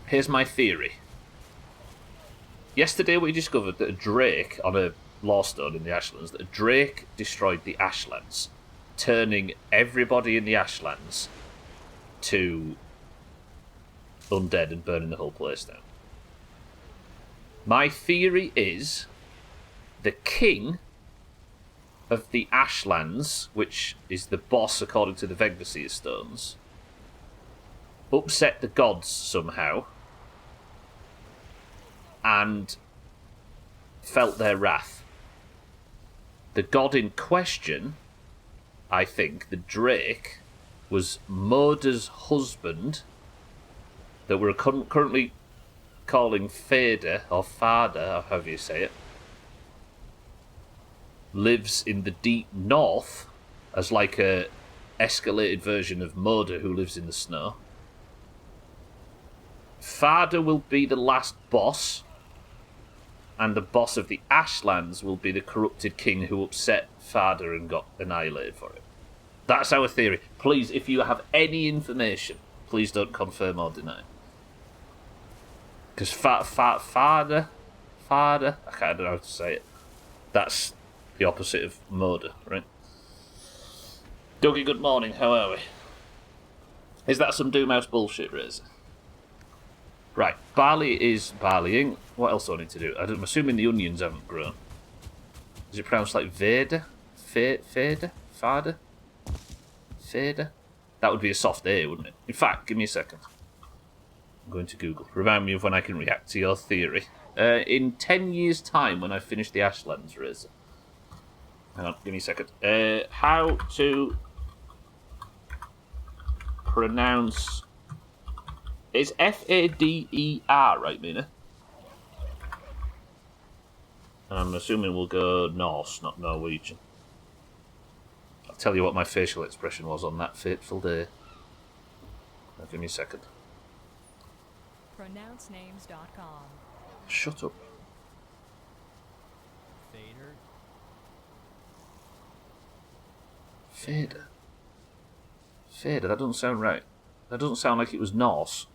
Here's my theory. Yesterday we discovered that a drake on a lawstone in the Ashlands, that a drake destroyed the Ashlands, turning everybody in the Ashlands to undead and burning the whole place down. My theory is the king of the Ashlands, which is the boss according to the Vegnaseer stones, upset the gods somehow and felt their wrath. The god in question, I think, the drake, was Moda's husband, that we're currently calling Fader, or Farder, or however you say it, lives in the deep north as like a escalated version of Moda who lives in the snow. Farder will be the last boss, and the boss of the Ashlands will be the corrupted king who upset Farder and got annihilated for it. That's our theory. Please, if you have any information, please don't confirm or deny. Because Farder, I don't know how to say it. That's the opposite of Moda, right? Dougie, good morning. How are we? Is that some Doomhaus bullshit, Razor? Right, barley is barleying. What else do I need to do? I'm assuming the onions haven't grown. Is it pronounced like Vader? Fader? Farder? Fader? That would be a soft A, wouldn't it? In fact, give me a second. I'm going to Google. Remind me of when I can react to your theory. In 10 years' time, when I finish the Ashlands, Razor. Hang on, give me a second. How to pronounce... It's Fader, right, Mina? I'm assuming we'll go Norse, not Norwegian. I'll tell you what my facial expression was on that fateful day. Now, give me a second. PronounceNames.com. Shut up. Fader, that doesn't sound right. That doesn't sound like it was Norse.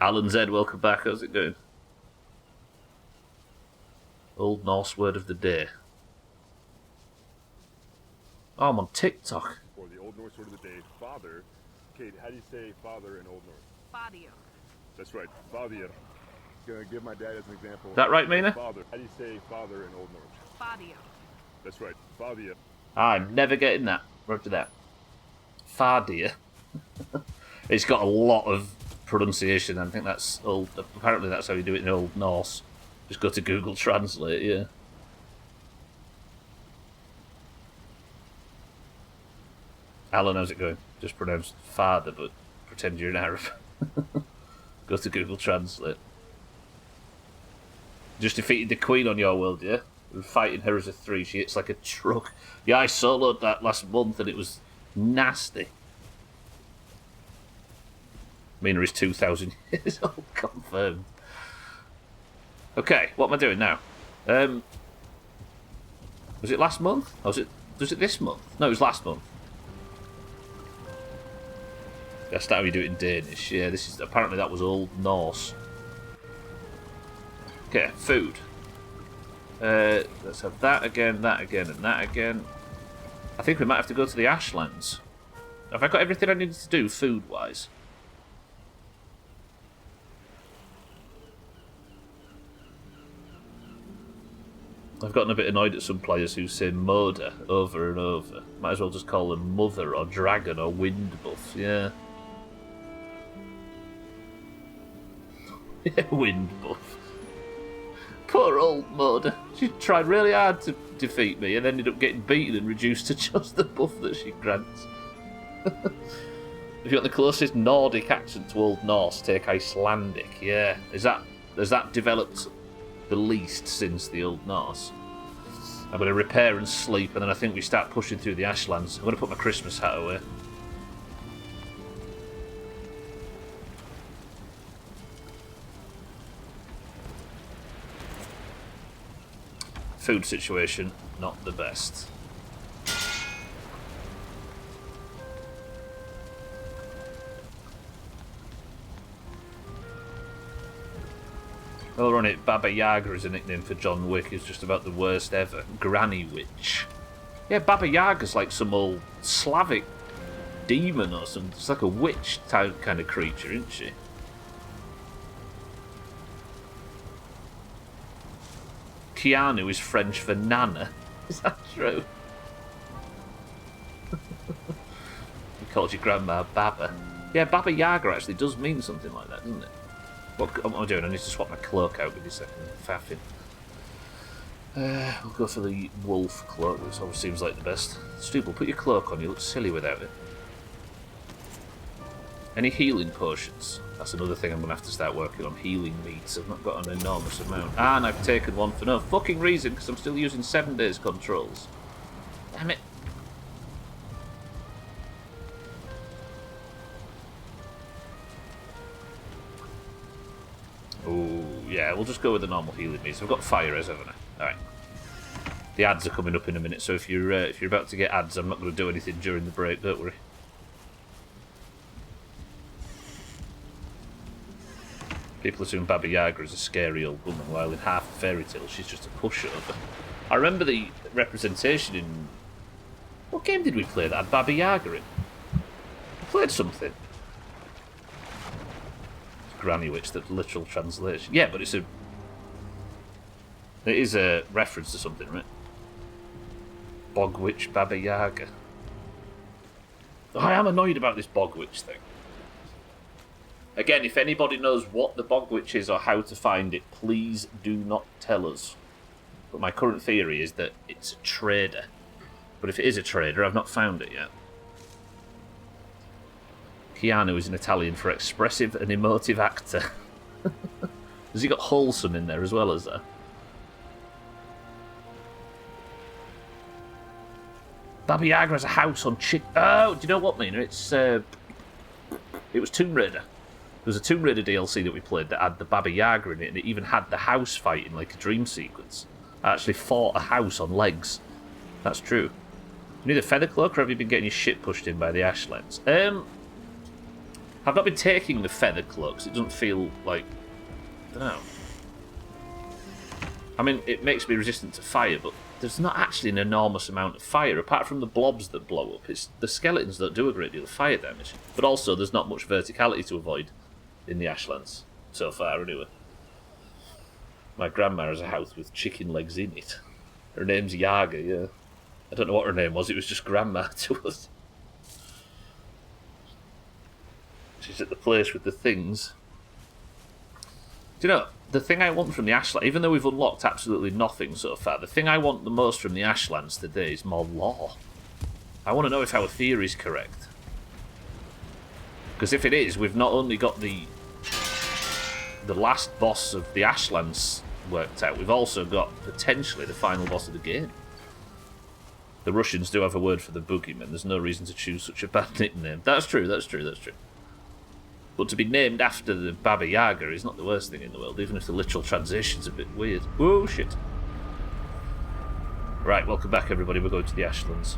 Alan Z, welcome back. How's it going? Old Norse word of the day. Oh, I'm on TikTok. Or the Old Norse word of the day, father. Kate, how do you say father in Old Norse? Fadir. That's right, fadir. Gonna give my dad as an example. Is that right, Mina? Father. How do you say father in Old Norse? Fadir. That's right, fadir. I'm never getting that. Roger that. Fardir. It's got a lot of pronunciation. I think that's old. Apparently, that's how you do it in Old Norse. Just go to Google Translate. Yeah. Alan, how's it going? Just pronounce father, but pretend you're an Arab. Go to Google Translate. Just defeated the Queen on your world, yeah? We're fighting her as a 3. She hits like a truck. Yeah, I soloed that last month and it was nasty. Mina is 2,000 years old, confirmed. Okay, what am I doing now? Was it last month? Or was it this month? No, it was last month. That's how you do it in Danish. Yeah, this is apparently that was Old Norse. Okay, food. Let's have that again, and that again. I think we might have to go to the Ashlands. Have I got everything I needed to do food-wise? I've gotten a bit annoyed at some players who say Moda over and over. Might as well just call them Mother or Dragon or Wind Buff, yeah. Yeah, Wind Buff. Poor old Moda. She tried really hard to defeat me and ended up getting beaten and reduced to just the buff that she grants. If you want the closest Nordic accent to Old Norse, take Icelandic, yeah. Has that developed the least since the Old Norse? I'm going to repair and sleep, and then I think we start pushing through the Ashlands. I'm going to put my Christmas hat away. Food situation, not the best. While we're on it, Baba Yaga is a nickname for John Wick, who's just about the worst ever. Granny Witch. Yeah, Baba Yaga's like some old Slavic demon or something. It's like a witch type kind of creature, isn't she? Keanu is French for Nana. Is that true? He calls your grandma Baba. Yeah, Baba Yaga actually does mean something like that, doesn't it? What am I doing? I need to swap my cloak out with a second. Faffing. We'll go for the wolf cloak, which always seems like the best. Stupid, put your cloak on, you look silly without it. Any healing potions? That's another thing I'm going to have to start working on. Healing meats. I've not got an enormous amount. And I've taken one for no fucking reason, because I'm still using 7 days controls. Damn it. Oh, yeah, we'll just go with the normal healing meats. I've got fire res, haven't I? Alright. The ads are coming up in a minute, so if you're about to get ads, I'm not going to do anything during the break, don't worry. People assume Baba Yaga is a scary old woman, while in half a fairy tale she's just a pushover. I remember the representation in... What game did we play that had Baba Yaga in? We played something. Granny Witch, the literal translation. Yeah, but it's a... It is a reference to something, right? Bog Witch Baba Yaga. I am annoyed about this Bog Witch thing. Again, if anybody knows what the Bog Witch is or how to find it, please do not tell us. But my current theory is that it's a trader. But if it is a trader, I've not found it yet. Keanu is an Italian for expressive and emotive actor. Has he got wholesome in there as well as that? Baba Yaga has a house on Chick... Oh, do you know what, Mina? It's... It was Tomb Raider. There was a Tomb Raider DLC that we played that had the Baba Yaga in it, and it even had the house fight in like a dream sequence. I actually fought a house on legs. That's true. You need a feather cloak, or have you been getting your shit pushed in by the Ashlands? I've not been taking the feather cloaks. It doesn't feel like... I don't know. I mean, it makes me resistant to fire, but there's not actually an enormous amount of fire, apart from the blobs that blow up. It's the skeletons that do a great deal of fire damage. But also, there's not much verticality to avoid in the Ashlands, so far anyway. My grandma has a house with chicken legs in it. Her name's Yaga, yeah. I don't know what her name was, it was just grandma to us. She's at the place with the things. Do you know, the thing I want from the Ashlands, even though we've unlocked absolutely nothing so far, the thing I want the most from the Ashlands today is more lore. I want to know if our theory is correct. Because if it is, we've not only got the last boss of the Ashlands worked out. We've also got potentially the final boss of the game. The Russians do have a word for the boogeyman. There's no reason to choose such a bad nickname. That's true, that's true, that's true. But to be named after the Baba Yaga is not the worst thing in the world, even if the literal translation's a bit weird. Whoa, shit. Right, welcome back everybody, we're going to the Ashlands.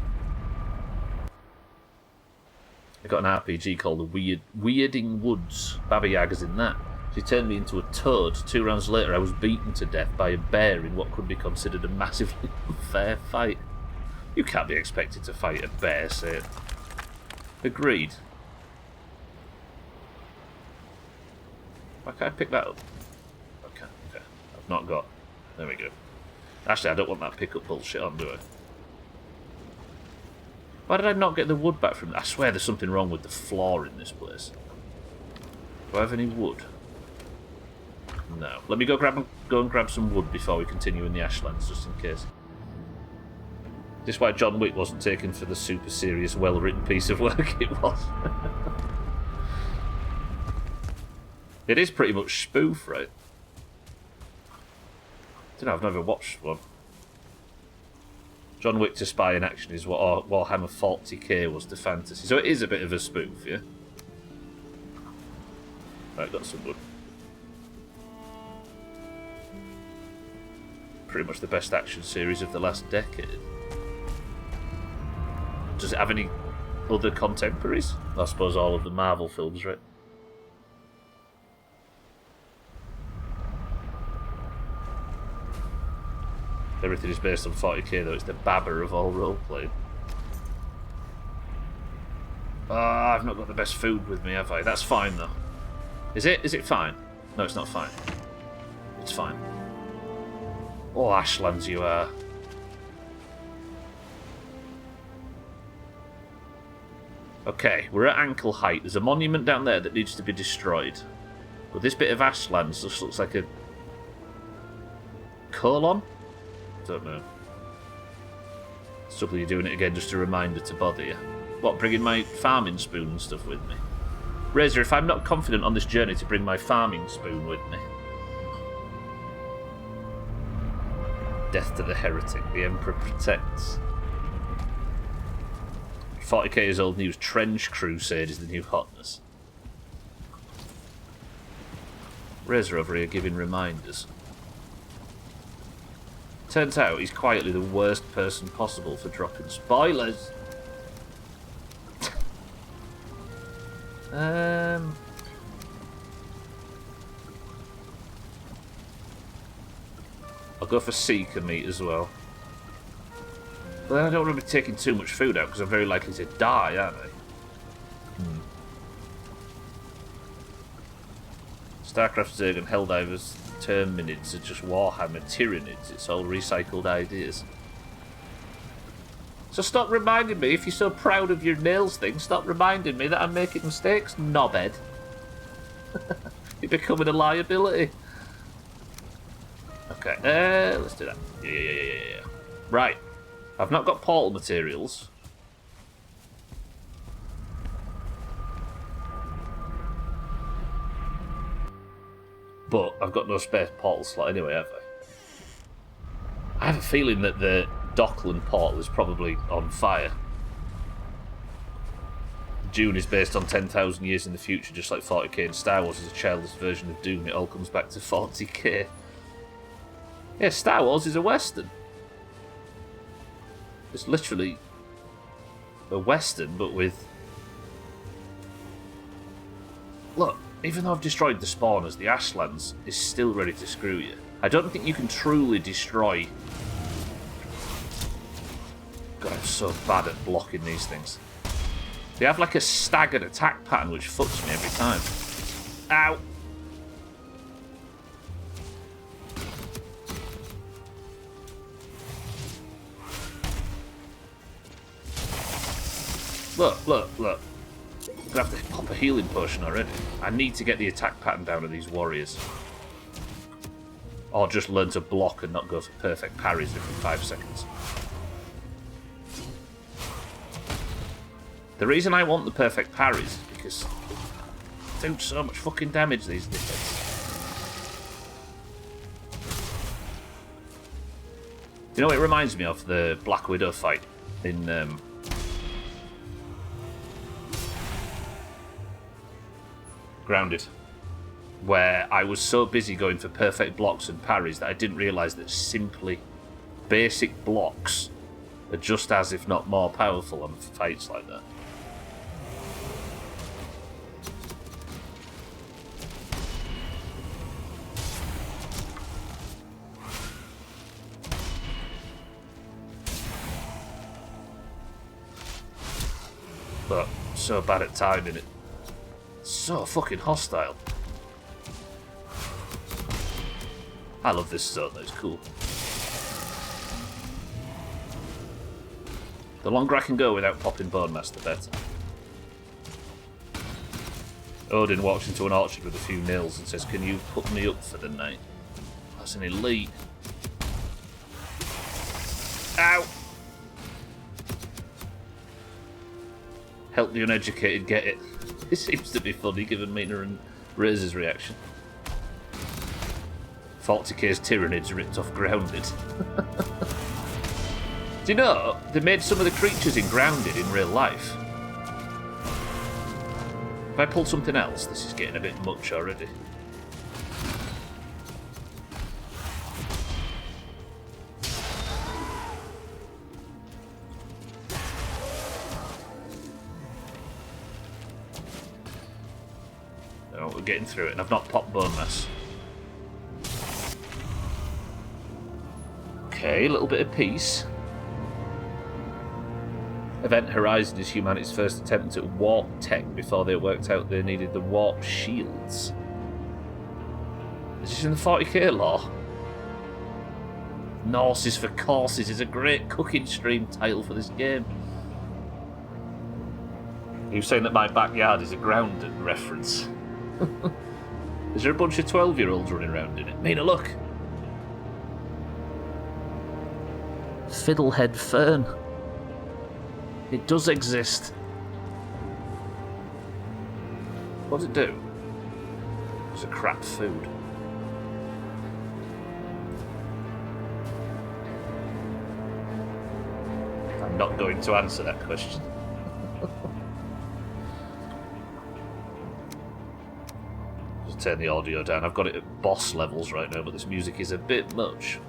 I got an RPG called Weirding Woods. Baba Yaga's in that. She turned me into a toad. 2 rounds later I was beaten to death by a bear in what could be considered a massively unfair fight. You can't be expected to fight a bear, say it. Agreed. Why can't I pick that up? Okay. I've not got... There we go. Actually, I don't want that pickup bullshit on, do I? Why did I not get the wood back from... I swear there's something wrong with the floor in this place. Do I have any wood? No. Let me go and grab some wood before we continue in the Ashlands, just in case. This is why John Wick wasn't taken for the super serious, well-written piece of work it was. It is pretty much spoof, right? I don't know, I've never watched one. John Wick to spy in action is what Warhammer 40k was to fantasy. So it is a bit of a spoof, yeah? Right, got some wood. Pretty much the best action series of the last decade. Does it have any other contemporaries? I suppose all of the Marvel films, right? Everything is based on 40k though, it's the babber of all roleplay. Ah, I've not got the best food with me, have I? That's fine though. Is it? Is it fine? No, it's not fine. It's fine. Oh, Ashlands you are. Okay, we're at ankle height. There's a monument down there that needs to be destroyed. But this bit of Ashlands just looks like a... colon? Don't know. Suppose you're doing it again, just a reminder to bother you. What, bringing my farming spoon and stuff with me? Razor, if I'm not confident on this journey to bring my farming spoon with me. Death to the heretic, the Emperor protects. 40k is old news. Trench Crusade is the new hotness. Razor over here giving reminders. Turns out he's quietly the worst person possible for dropping spoilers. I'll go for Seeker meat as well. But then I don't want to be taking too much food out because I'm very likely to die, aren't I? StarCraft Zerg and Helldivers Terminids are just Warhammer Tyranids. It's all recycled ideas. So stop reminding me, if you're so proud of your nails thing, stop reminding me that I'm making mistakes, knobhead. You're becoming a liability. Okay, let's do that. Yeah. Right. I've not got portal materials. But I've got no spare portal slot anyway, have I? I have a feeling that the Dockland portal is probably on fire. Dune is based on 10,000 years in the future, just like 40k, and Star Wars is a childish version of Doom. It all comes back to 40k. Yeah, Star Wars is a Western. It's literally a Western, but with... Look, even though I've destroyed the spawners, the Ashlands is still ready to screw you. I don't think you can truly destroy... God, I'm so bad at blocking these things. They have like a staggered attack pattern which fucks me every time. Ow! Look. I'm gonna have to pop a healing potion already. I need to get the attack pattern down of these warriors. Or just learn to block and not go for perfect parries every 5 seconds. The reason I want the perfect parries is because they do so much fucking damage, these dickheads. You know, it reminds me of the Black Widow fight in Grounded, where I was so busy going for perfect blocks and parries that I didn't realise that simply basic blocks are just as, if not more, powerful on fights like that. But so bad at timing it. So fucking hostile. I love this zone though, it's cool. The longer I can go without popping Bone Mass, the better. Odin walks into an orchard with a few nails and says, "Can you put me up for the night?" That's an elite. Ow! Help the uneducated get it. It seems to be funny given Mina and Razor's reaction. 40k's Tyranids ripped off Grounded. Do you know, they made some of the creatures in Grounded in real life. If I pull something else, this is getting a bit much already. No, we're getting through it, and I've not popped Bone Mass. Okay, a little bit of peace. Event Horizon is humanity's first attempt at warp tech before they worked out they needed the warp shields. Is this in the 40k lore? Norses for Courses is a great cooking stream title for this game. Are you saying that my backyard is a Grounded reference? Is there a bunch of 12-year-olds running around in it? Mina, look! Fiddlehead Fern. It does exist. What does it do? It's a crap food. I'm not going to answer that question. Just turn the audio down. I've got it at boss levels right now, but this music is a bit much.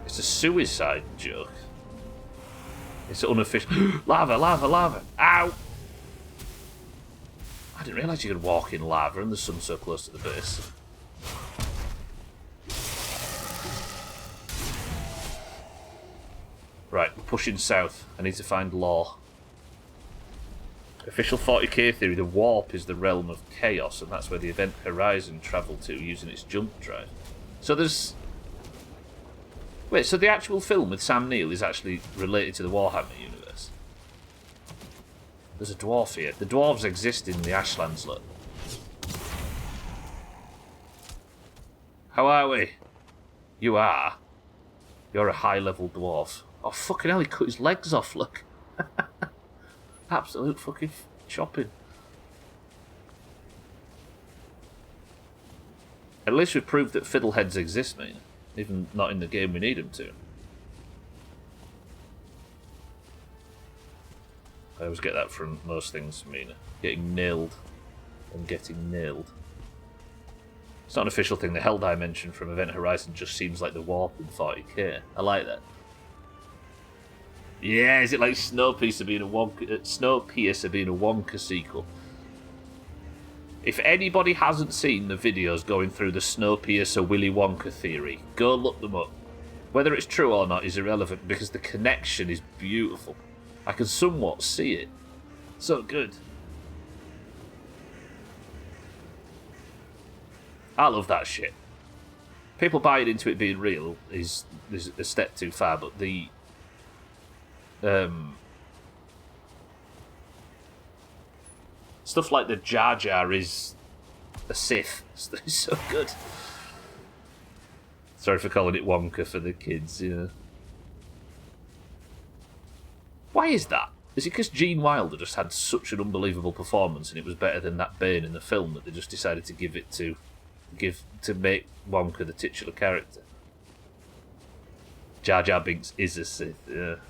It's a suicide joke. It's unofficial. Lava, lava, lava. Ow! I didn't realise you could walk in lava and the sun's so close to the base. Right, we're pushing south. I need to find lore. Official 40k theory, the warp is the realm of chaos, and that's where the Event Horizon travelled to using its jump drive. So there's... Wait, so the actual film with Sam Neill is actually related to the Warhammer universe? There's a dwarf here. The dwarves exist in the Ashlands, look. How are we? You are? You're a high-level dwarf. Oh, fucking hell, he cut his legs off, look. Absolute fucking chopping. At least we've proved that fiddleheads exist, mate. Even not in the game we need them to. I always get that from most things, Mina. Getting nailed and getting nailed. It's not an official thing. The Hell Dimension from Event Horizon just seems like the warp in 40k. I like that. Yeah, is it like Snowpiercer being a Wonka sequel? If anybody hasn't seen the videos going through the Snowpiercer Willy Wonka theory, go look them up. Whether it's true or not is irrelevant because the connection is beautiful. I can somewhat see it. So good. I love that shit. People buying into it being real is a step too far, but the stuff like the Jar Jar is a Sith. It's so good. Sorry for calling it Wonka for the kids, you know. Why is that? Is it because Gene Wilder just had such an unbelievable performance and it was better than that Bane in the film that they just decided to give it to make Wonka the titular character? Jar Jar Binks is a Sith.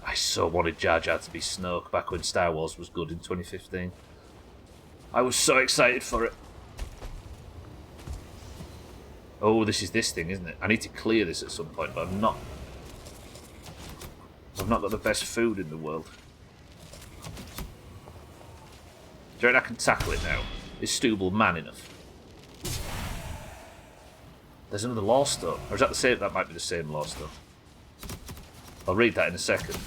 I so wanted Jar Jar to be Snoke back when Star Wars was good in 2015. I was so excited for it. Oh, this is this thing, isn't it? I need to clear this at some point, but I've not got the best food in the world. Do you reckon I can tackle it now? Is Stubble man enough? There's another Law Stone. Or is that the same? That might be the same Law Stone. I'll read that in a second.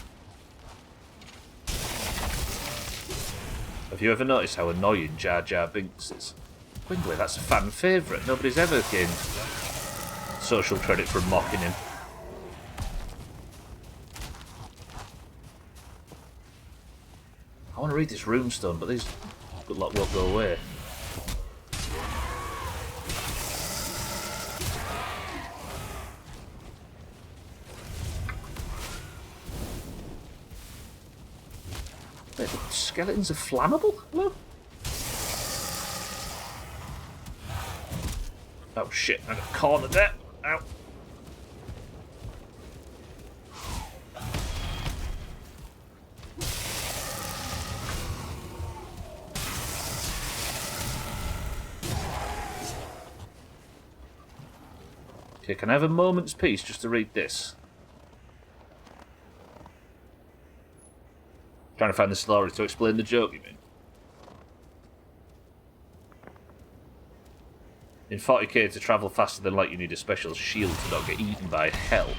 Have you ever noticed how annoying Jar Jar Binks is? Windley, that's a fan favourite. Nobody's ever gained social credit for mocking him. I want to read this runestone, but these good luck won't go away. Wait, the skeletons are flammable? Hello? Oh shit, I got cornered there. Ow. Okay, can I have a moment's peace just to read this? Trying to find the story to explain the joke, you mean? In 40k, to travel faster than light, you need a special shield to not get eaten by hell,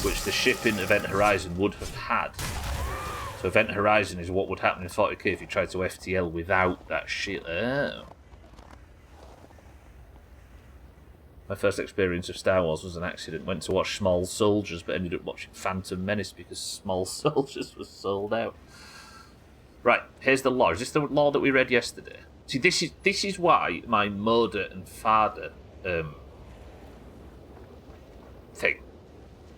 which the ship in Event Horizon would have had. So Event Horizon is what would happen in 40k if you tried to FTL without that shield. Oh. My first experience of Star Wars was an accident. Went to watch Small Soldiers, but ended up watching Phantom Menace because Small Soldiers was sold out. Right, here's the law. Is this the law that we read yesterday? See, this is why my mother and father thing.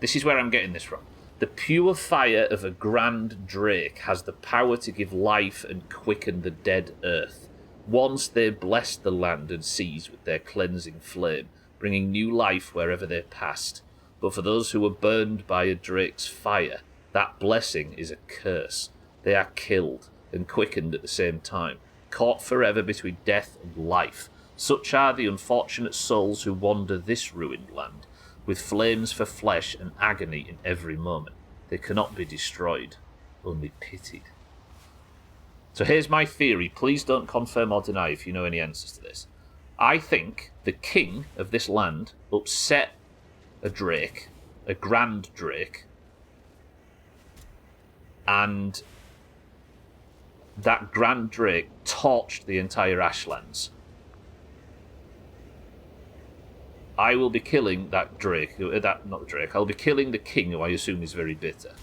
This is where I'm getting this from. The pure fire of a grand drake has the power to give life and quicken the dead earth. Once they bless the land and seas with their cleansing flame, bringing new life wherever they passed. But for those who were burned by a drake's fire, that blessing is a curse. They are killed and quickened at the same time, caught forever between death and life. Such are the unfortunate souls who wander this ruined land, with flames for flesh and agony in every moment. They cannot be destroyed, only pitied. So here's my theory. Please don't confirm or deny if you know any answers to this. I think the king of this land upset a drake, a grand drake, and that grand drake torched the entire Ashlands. I will be killing that drake, not the drake, I'll be killing the king, who I assume is very bitter.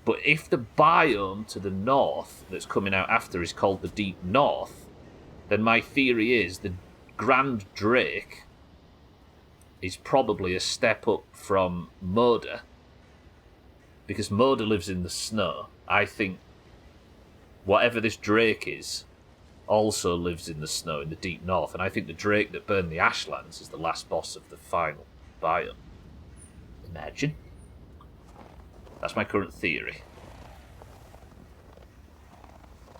But if the biome to the north that's coming out after is called the Deep North, then my theory is the Grand Drake is probably a step up from Moda, because Moda lives in the snow. I think whatever this Drake is also lives in the snow in the Deep North, and I think the Drake that burned the Ashlands is the last boss of the final biome. Imagine. That's my current theory.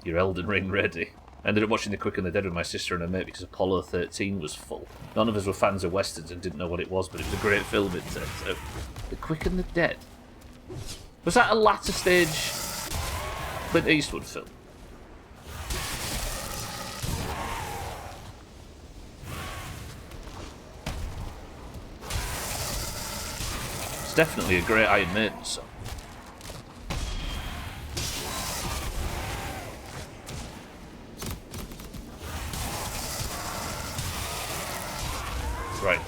Your Elden Ring ready. I ended up watching The Quick and the Dead with my sister and her mate because Apollo 13 was full. None of us were fans of Westerns and didn't know what it was, but it was a great film, it turns out. The Quick and the Dead. Was that a latter stage Clint Eastwood film? It's definitely a great Iron Maiden song. Right.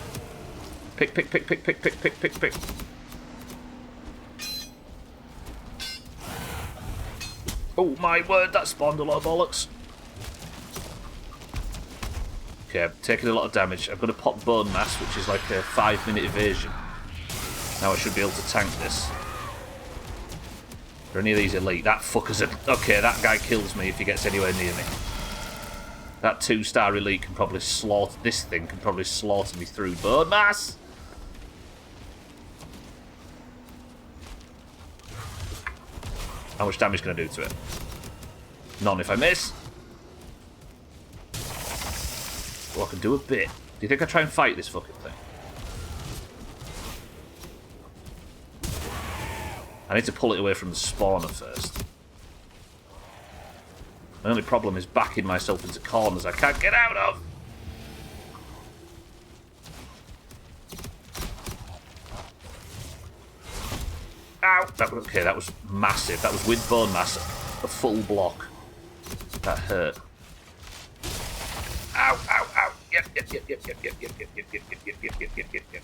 Pick. Oh my word, that spawned a lot of bollocks. Okay, I'm taking a lot of damage. I'm going to pop Bone Mass, which is like a 5-minute evasion. Now I should be able to tank this. Are any of these elite? That fucker's a... Okay, that guy kills me if he gets anywhere near me. That 2-star elite can probably slaughter... This thing can probably slaughter me through Bone Mass. How much damage can I do to it? None if I miss. Well, I can do a bit. Do you think I try and fight this fucking thing? I need to pull it away from the spawner first. The only problem is backing myself into corners I can't get out of. Ow! Okay, that was massive. That was with bone mass, a full block. That hurt. Ow! Ow! Ow! Yep! Yep! Yep! Yep! Yep! Yep! Yep! Yep! Yep! Yep! Yep! Yep! Yep! Yep! Yep! Yep!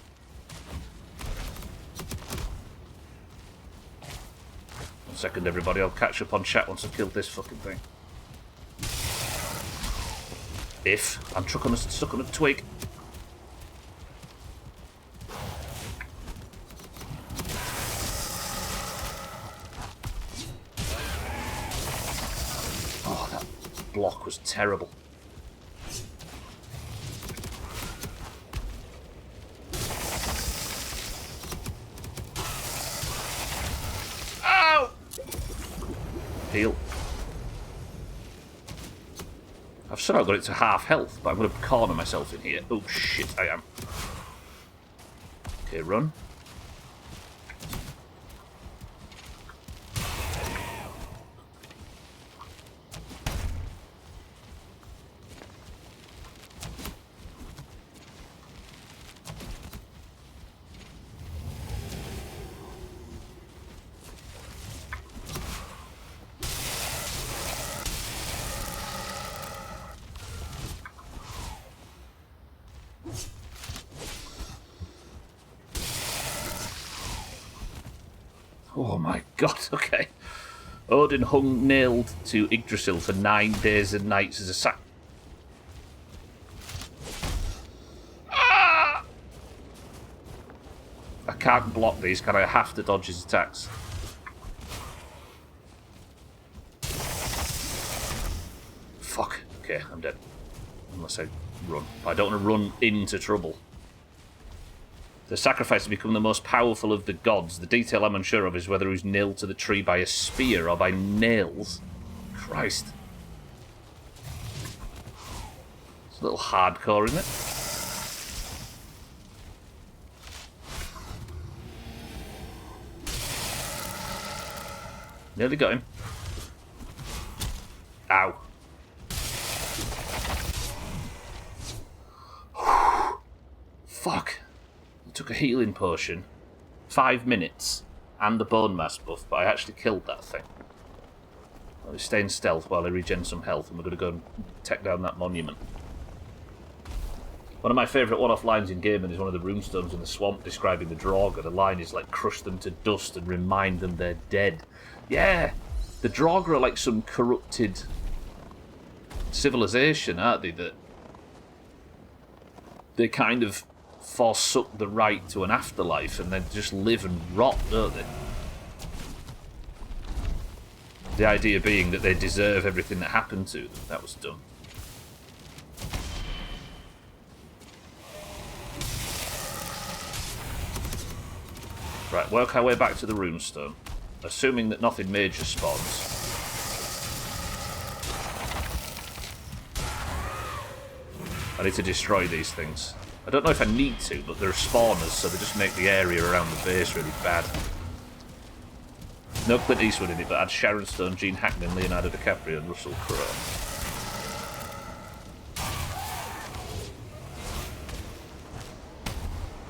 1 second, everybody. I'll catch up on chat once I've killed this fucking thing. If I'm stuck on a twig. Oh, that block was terrible. Ow! Heal. I've somehow got it to half health, but I'm going to corner myself in here. Oh shit, I am. Okay, run. Oh my god, okay. Odin hung nailed to Yggdrasil for 9 days and nights as a sack. Ah! I can't block these, can I? I have to dodge his attacks. Fuck. Okay, I'm dead. Unless I run. I don't want to run into trouble. The sacrifice to become the most powerful of the gods. The detail I'm unsure of is whether he was nailed to the tree by a spear or by nails. Christ. It's a little hardcore, isn't it? Nearly got him. Ow. Fuck. Took a healing potion, 5 minutes, and the bone mass buff, but I actually killed that thing. I'll stay in stealth while I regen some health, and we're going to go and take down that monument. One of my favourite one-off lines in gaming is one of the runestones in the swamp describing the Draugr. The line is like, crush them to dust and remind them they're dead. Yeah! The Draugr are like some corrupted civilization, aren't they? That they kind of forsook the right to an afterlife and then just live and rot, don't they? The idea being that they deserve everything that happened to them. That was dumb. Right, work our way back to the runestone. Assuming that nothing major spawns. I need to destroy these things. I don't know if I need to, but they're spawners, so they just make the area around the base really bad. No Clint Eastwood in it, but add Sharon Stone, Gene Hackman, Leonardo DiCaprio, and Russell Crowe.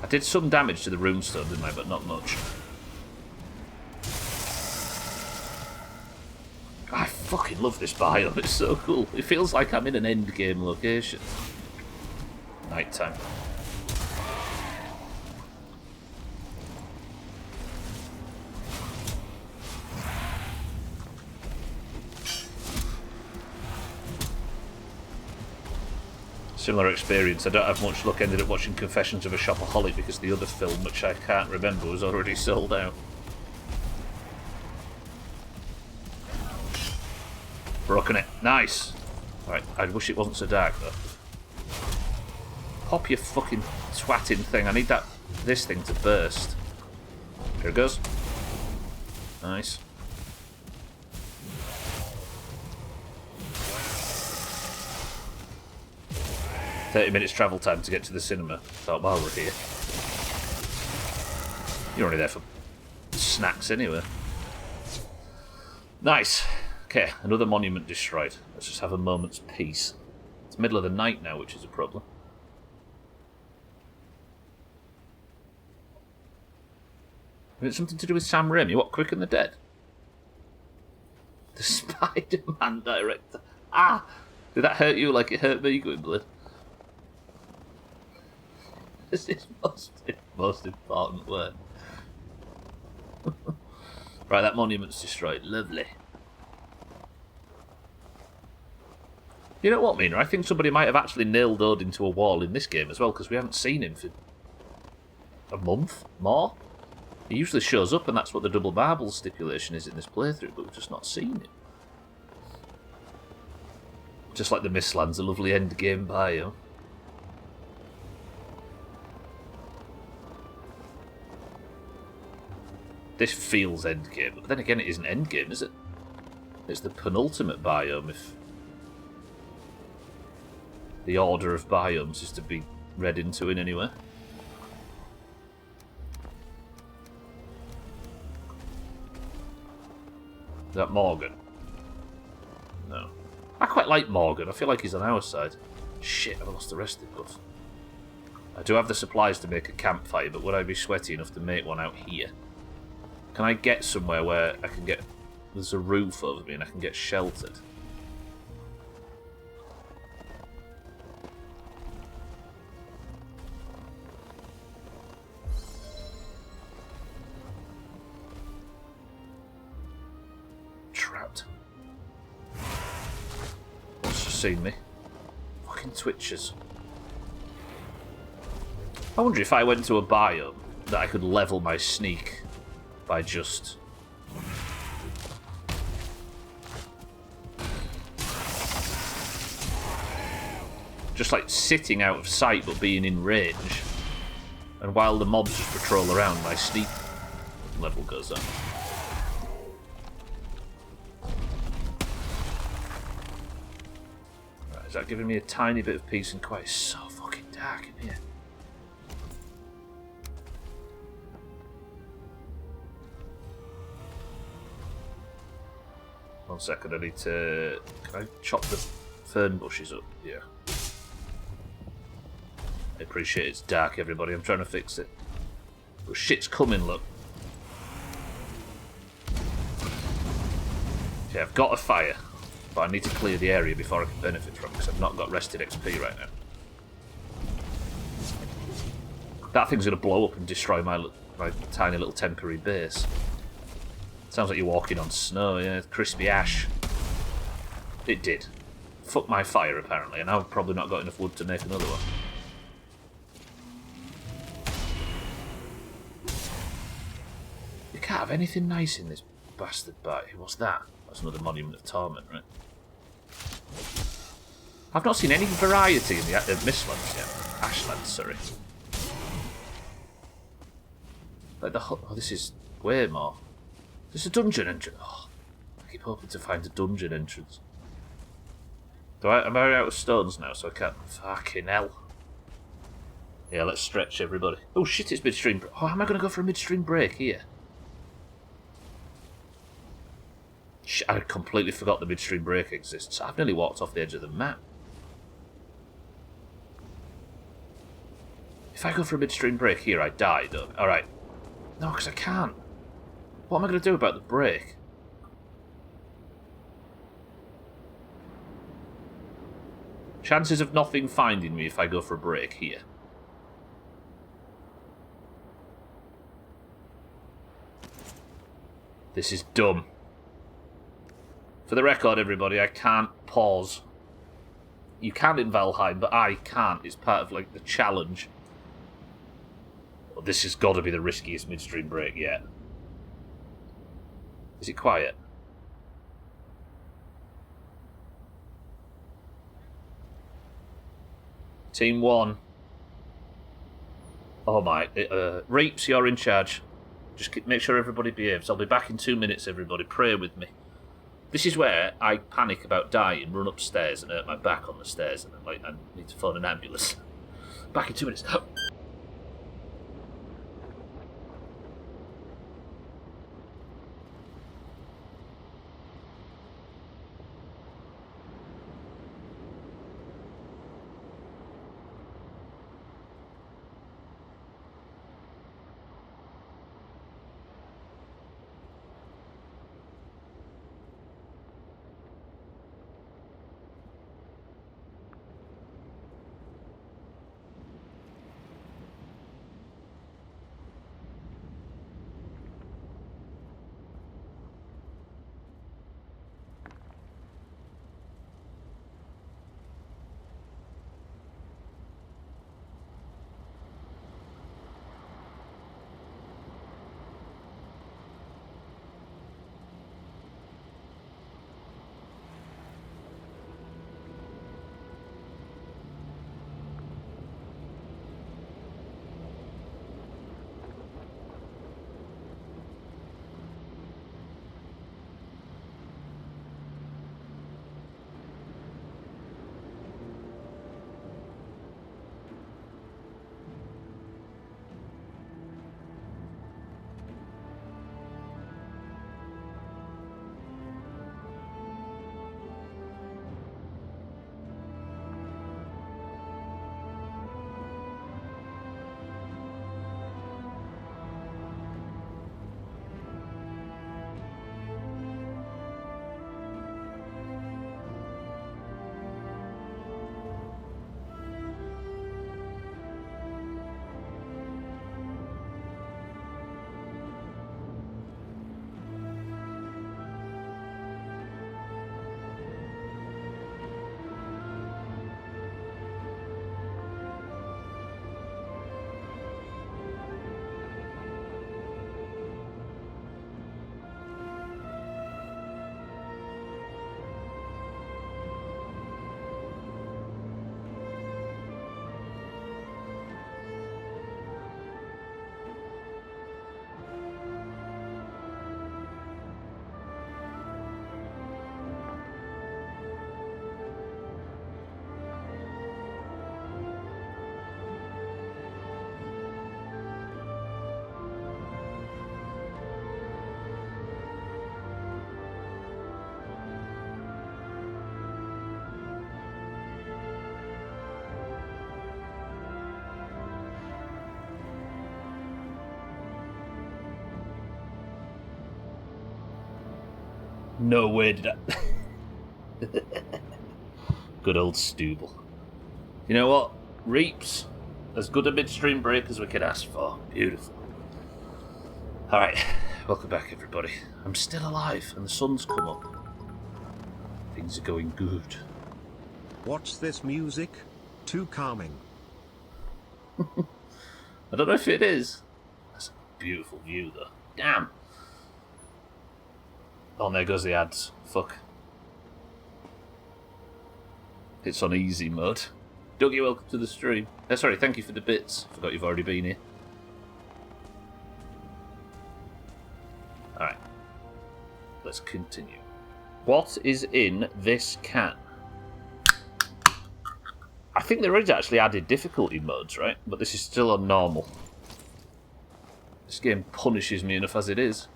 I did some damage to the runestone, didn't I? But not much. I fucking love this biome, it's so cool. It feels like I'm in an endgame location. Night time. Similar experience. I don't have much luck. Ended up watching Confessions of a Shopaholic because the other film, which I can't remember, was already sold out. Broken it. Nice. Right, I wish it wasn't so dark though. Pop your fucking twatting thing. I need this thing to burst. Here it goes. Nice. 30 minutes travel time to get to the cinema. Thought, while we're here. You're only there for snacks anyway. Nice. Okay, another monument destroyed. Let's just have a moment's peace. It's middle of the night now, which is a problem. Is it something to do with Sam Raimi? What, Quick and the Dead? The Spider-Man director. Ah! Did that hurt you like it hurt me, Gwynblade? This is most important word. Right, that monument's destroyed. Lovely. You know what, Mina? I think somebody might have actually nailed Odin to a wall in this game as well, because we haven't seen him for a month more. He usually shows up, and that's what the double marble stipulation is in this playthrough, but we've just not seen him. Just like the Mistlands, a lovely endgame biome. This feels endgame, but then again it isn't endgame, is it? It's the penultimate biome if the order of biomes is to be read into in any way. Is that Morgan? No. I quite like Morgan. I feel like he's on our side. Shit, I've lost the rest of the buff. I do have the supplies to make a campfire, but would I be sweaty enough to make one out here? Can I get somewhere where I can get... There's a roof over me and I can get sheltered? Trapped. What's just seen me? Fucking twitches. I wonder if I went to a biome that I could level my sneak by just... just like sitting out of sight but being in range. And while the mobs just patrol around, my sneak level goes up. Right, is that giving me a tiny bit of peace and quiet? It's so fucking dark in here. One second, I need to... Can I chop the fern bushes up? Yeah. I appreciate it's dark, everybody. I'm trying to fix it. But shit's coming, look. Okay, I've got a fire. But I need to clear the area before I can benefit from it, because I've not got rested XP right now. That thing's going to blow up and destroy my tiny little temporary base. Sounds like you're walking on snow, yeah. Crispy ash. It did. Fuck my fire, apparently, and I've probably not got enough wood to make another one. You can't have anything nice in this bastard bite. What's that? That's another Monument of Torment, right? I've not seen any variety in the Mistlands yet. Ashlands, sorry. Like the... Oh, this is way more... There's a dungeon entrance. Oh, I keep hoping to find a dungeon entrance. Am I out of stones now, so I can't... Fucking hell. Yeah, let's stretch, everybody. Oh shit, it's midstream. Oh, am I going to go for a midstream break here? Shit, I completely forgot the midstream break exists. I've nearly walked off the edge of the map. If I go for a midstream break here, I die, don't I? Alright. No, because I can't. What am I going to do about the break? Chances of nothing finding me if I go for a break here. This is dumb. For the record, everybody, I can't pause. You can in Valheim, but I can't. It's part of, like, the challenge. Well, this has got to be the riskiest midstream break yet. Is it quiet? Team 1. Oh my. Reaps, you're in charge. Just make sure everybody behaves. I'll be back in 2 minutes, everybody. Pray with me. This is where I panic about dying, run upstairs and hurt my back on the stairs, and I need to phone an ambulance. Back in 2 minutes. No way did I... Good old Stooble. You know what? Reaps. As good a midstream break as we could ask for. Beautiful. Alright, welcome back everybody. I'm still alive and the sun's come up. Things are going good. What's this music? Too calming. I don't know if it is. That's a beautiful view though. Damn. Oh, and there goes the ads. Fuck. It's on easy mode. Dougie, welcome to the stream. Sorry, thank you for the bits. Forgot you've already been here. Alright. Let's continue. What is in this can? I think there is actually added difficulty modes, right? But this is still on normal. This game punishes me enough as it is.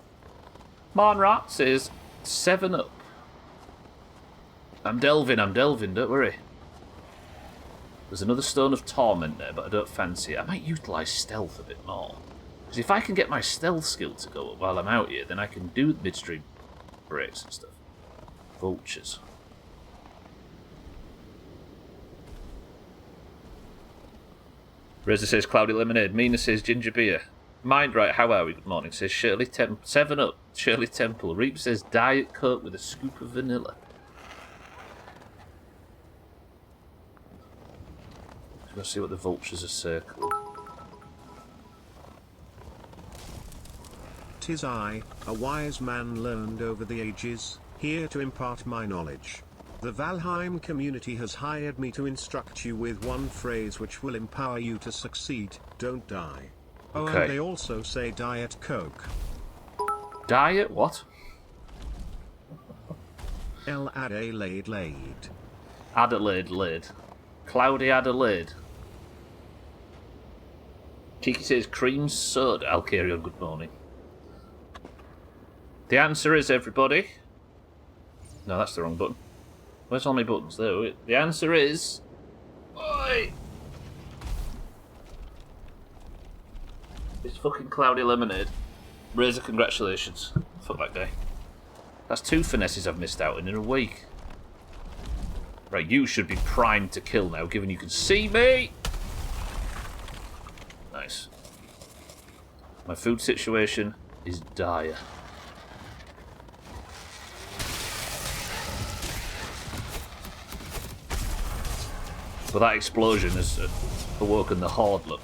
Monrat says 7 up. I'm delving, don't worry. There's another Stone of Torment there, but I don't fancy it. I might utilise stealth a bit more. Because if I can get my stealth skill to go up while I'm out here, then I can do midstream breaks and stuff. Vultures. Reza says Cloudy Lemonade. Mina says Ginger Beer. Mind right, how are we? Good morning. Says Shirley 7 up. Shirley Temple. Reap says Diet Coke with a scoop of vanilla. Let's see what the vultures are circling. 'Tis I, a wise man learned over the ages, here to impart my knowledge. The Valheim community has hired me to instruct you with one phrase which will empower you to succeed: don't die. Oh, okay. And they also say Diet Coke. Diet what? L Adelaide laid. Adelaide laid. Cloudy Adelaide. Cheeky says cream soda. I'll carry on. Good morning. The answer is, everybody. No, that's the wrong button. Where's all my buttons? There. The answer is. Oi! It's fucking cloudy lemonade. Razor, congratulations. Fuck that guy. That's 2 finesses I've missed out in a week. Right, you should be primed to kill now, given you can see me. Nice. My food situation is dire. But that explosion has awoken the horde, look.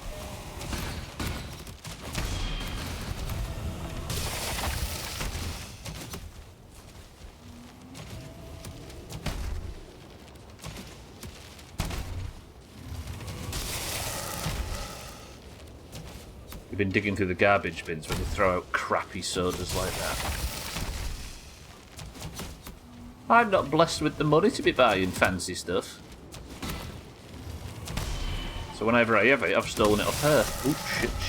We've been digging through the garbage bins when they throw out crappy sodas like that. I'm not blessed with the money to be buying fancy stuff. So whenever I have it, I've stolen it off her. Ooh,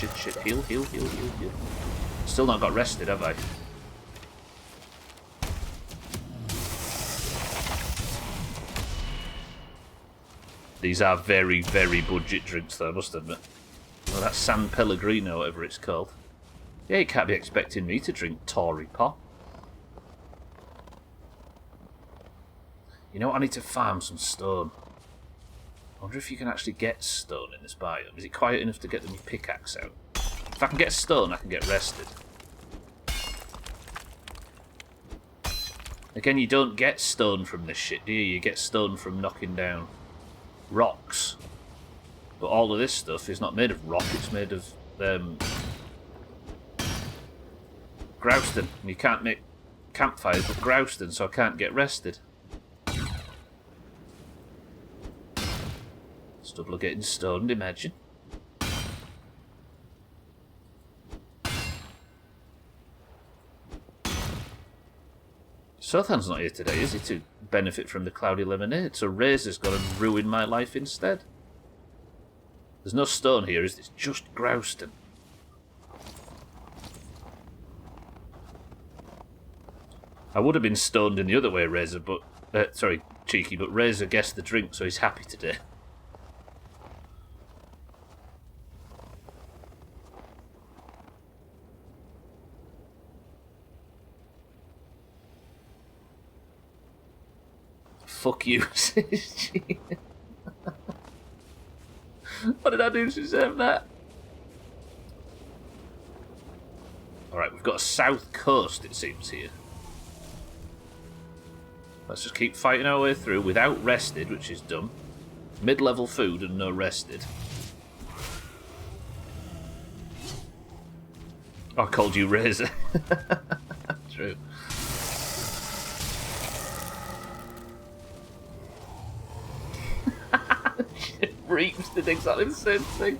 shit. Heal. Still not got rested, have I? These are very, very budget drinks, though, I must admit. Well, that's San Pellegrino, whatever it's called. Yeah, you can't be expecting me to drink Tory Pop. You know what? I need to farm some stone. I wonder if you can actually get stone in this biome. Is it quiet enough to get the pickaxe out? If I can get stone, I can get rested. Again, you don't get stone from this shit, do you? You get stone from knocking down rocks. But all of this stuff is not made of rock, it's made of grouston. And you can't make campfires with grouston, so I can't get rested. Stubble getting stoned, imagine. Sothan's not here today, is he, to benefit from the cloudy lemonade? So Razor's gonna ruin my life instead. There's no stone here, is there? It's just grouston. I would have been stoned in the other way, Razor, but... sorry, Cheeky, but Razor guessed the drink, so he's happy today. Fuck you, says she. What did I do to deserve that? Alright, we've got a south coast, it seems, here. Let's just keep fighting our way through without rested, which is dumb. Mid-level food and no rested. I called you Razor. True. Reeps did exactly the same thing.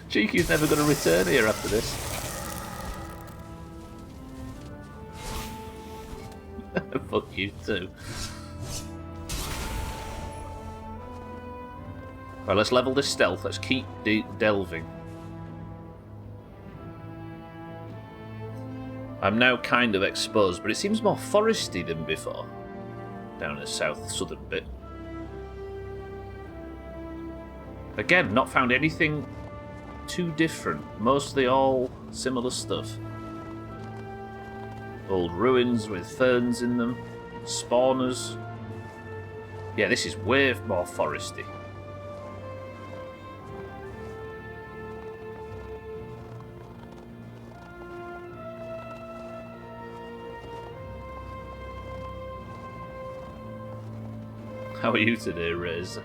Cheeky's never going to return here after this. Fuck you too. Right, let's level this stealth. Let's keep delving. I'm now kind of exposed, but it seems more foresty than before. Down in the southern bit. Again, not found anything too different. Mostly all similar stuff. Old ruins with ferns in them. Spawners. Yeah, this is way more foresty. How are you today, Riz?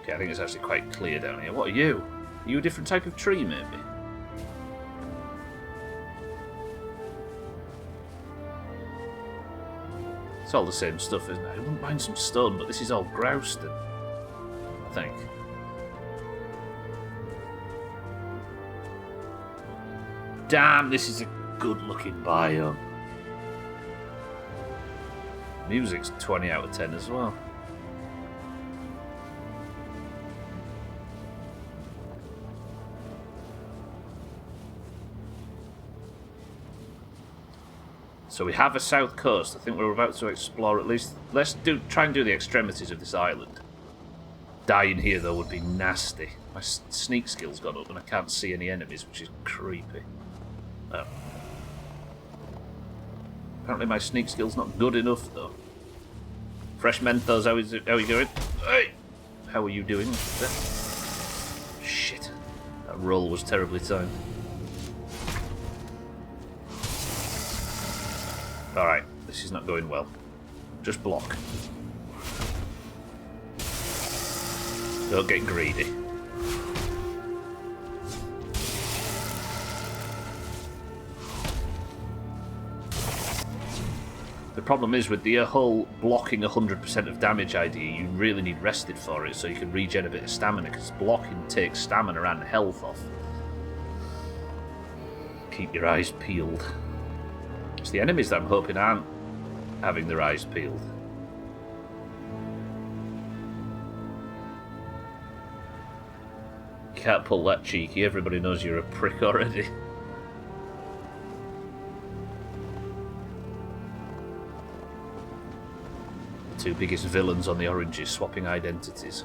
Okay, I think it's actually quite clear down here. What are you? Are you a different type of tree, maybe? It's all the same stuff, isn't it? I wouldn't mind some stone, but this is all grouston, I think. Damn, this is a good-looking biome. Music's 20 out of 10 as well. So we have a south coast. I think we're about to explore at least. Let's try and do the extremities of this island. Dying here though would be nasty. My sneak skill's gone up and I can't see any enemies, which is creepy. Oh. Apparently my sneak skill's not good enough though. Fresh Mentos, how are you going? Hey! How are you doing? Shit. That roll was terribly timed. Alright, this is not going well. Just block. Don't get greedy. The problem is with the whole blocking 100% of damage idea, you really need rested for it so you can regen a bit of stamina, because blocking takes stamina and health off. Keep your eyes peeled. It's the enemies that I'm hoping aren't having their eyes peeled. Can't pull that cheeky, everybody knows you're a prick already. The two biggest villains on the oranges swapping identities.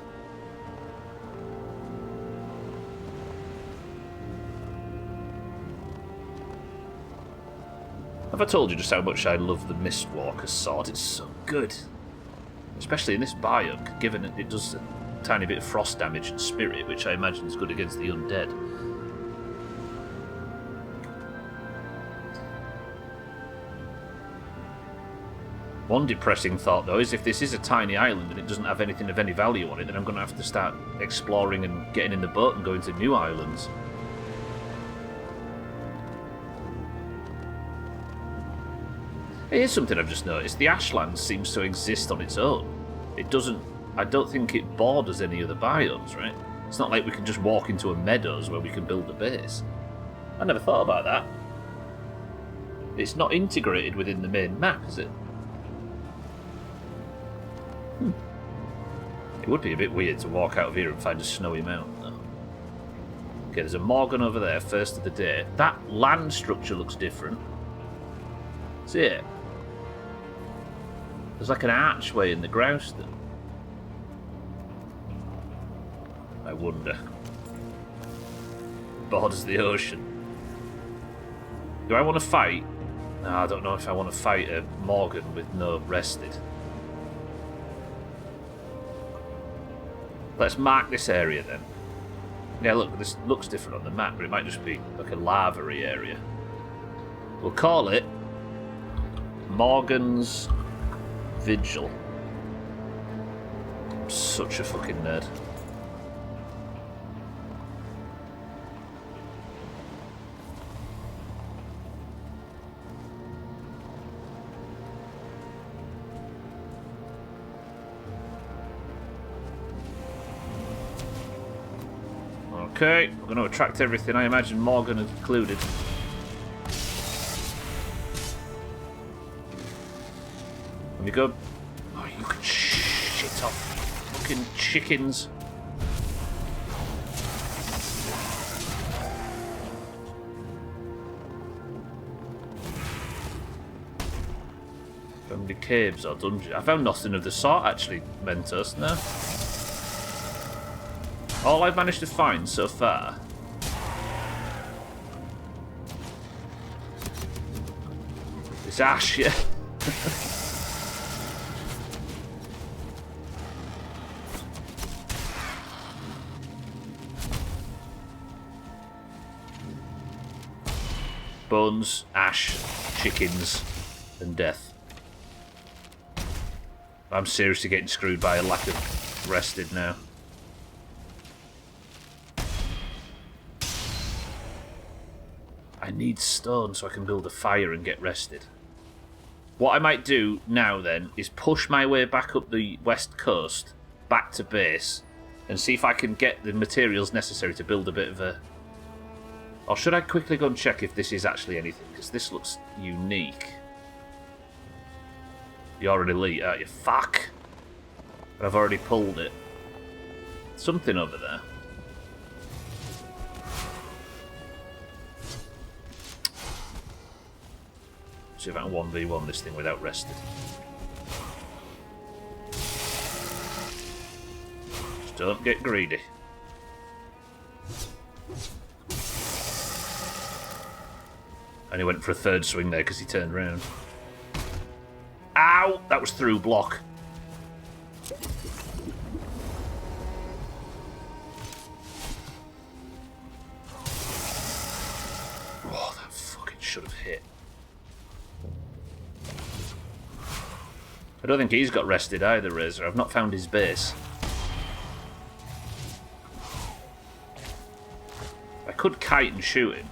Have I told you just how much I love the Mistwalker's sword? It's so good. Especially in this biome, given it does a tiny bit of frost damage and spirit, which I imagine is good against the undead. One depressing thought, though, is if this is a tiny island and it doesn't have anything of any value on it, then I'm going to have to start exploring and getting in the boat and going to new islands. Here's something I've just noticed. The Ashland seems to exist on its own. It doesn't... I don't think it borders any other biomes, right? It's not like we can just walk into a meadows where we can build a base. I never thought about that. It's not integrated within the main map, is it? It would be a bit weird to walk out of here and find a snowy mountain, though. Okay, there's a Morgan over there, first of the day. That land structure looks different. See it? There's like an archway in the grouse there. I wonder. Borders the ocean. Do I want to fight? No, I don't know if I want to fight a Morgan with no rested. Let's mark this area then. Yeah, look, this looks different on the map, but it might just be like a lava-y area. We'll call it Morgan's Vigil. I'm such a fucking nerd. Okay, we're going to attract everything. I imagine Morgan is included. Let me go. Oh, you can shit off, fucking chickens. How many caves or dungeons? I found nothing of the sort actually, Mentos, no. All I've managed to find so far is ash, yeah. Bones, ash, chickens, and death. I'm seriously getting screwed by a lack of rested now. I need stone so I can build a fire and get rested. What I might do now then is push my way back up the west coast, back to base, and see if I can get the materials necessary to build a bit of a... Or should I quickly go and check if this is actually anything? Because this looks unique. You're an elite, aren't you? Fuck! I've already pulled it. Something over there. See if I can 1v1 this thing without resting. Just don't get greedy. And he went for a third swing there because he turned around. Ow! That was through block. Oh, that fucking should have hit. I don't think he's got rested either, Razor. I've not found his base. I could kite and shoot him.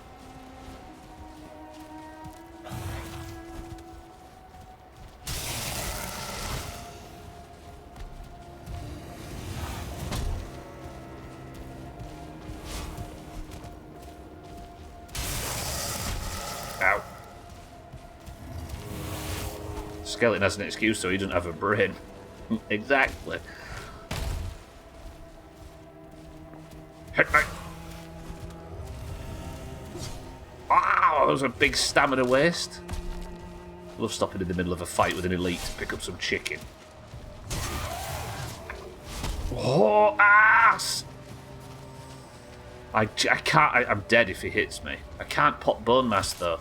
Ow. Skeleton has an excuse, so he doesn't have a brain. Exactly. Wow, that was a big stamina waste. Love stopping in the middle of a fight with an elite to pick up some chicken. Oh, ass! I can't. I'm dead if he hits me. I can't pop Bone Mass though.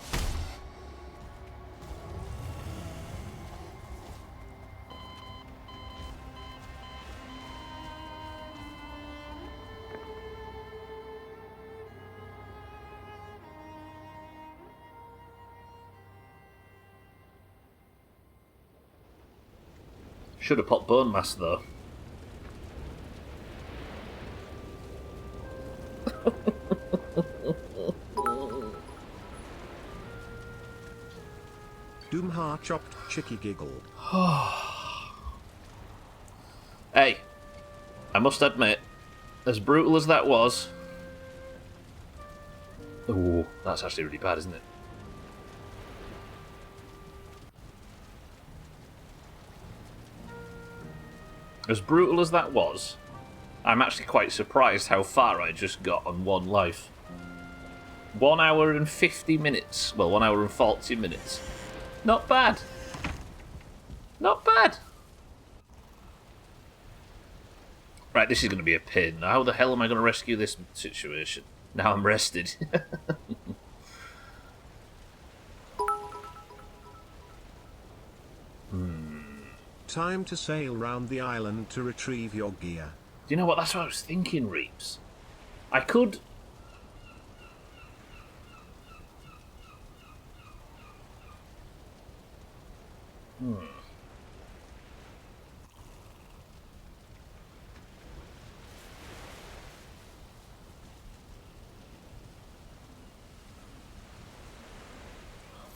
Should have popped Bone Mass though. Doomhaus chopped chicky giggled. Hey, I must admit, as brutal as that was... Ooh, that's actually really bad, isn't it? As brutal as that was, I'm actually quite surprised how far I just got on one life. 1 hour and 50 minutes. Well, 1 hour and 40 minutes. Not bad. Not bad. Right, this is going to be a pain. Now, how the hell am I going to rescue this situation? Now I'm rested. Time to sail round the island to retrieve your gear. Do you know what? That's what I was thinking, Reeps. I could...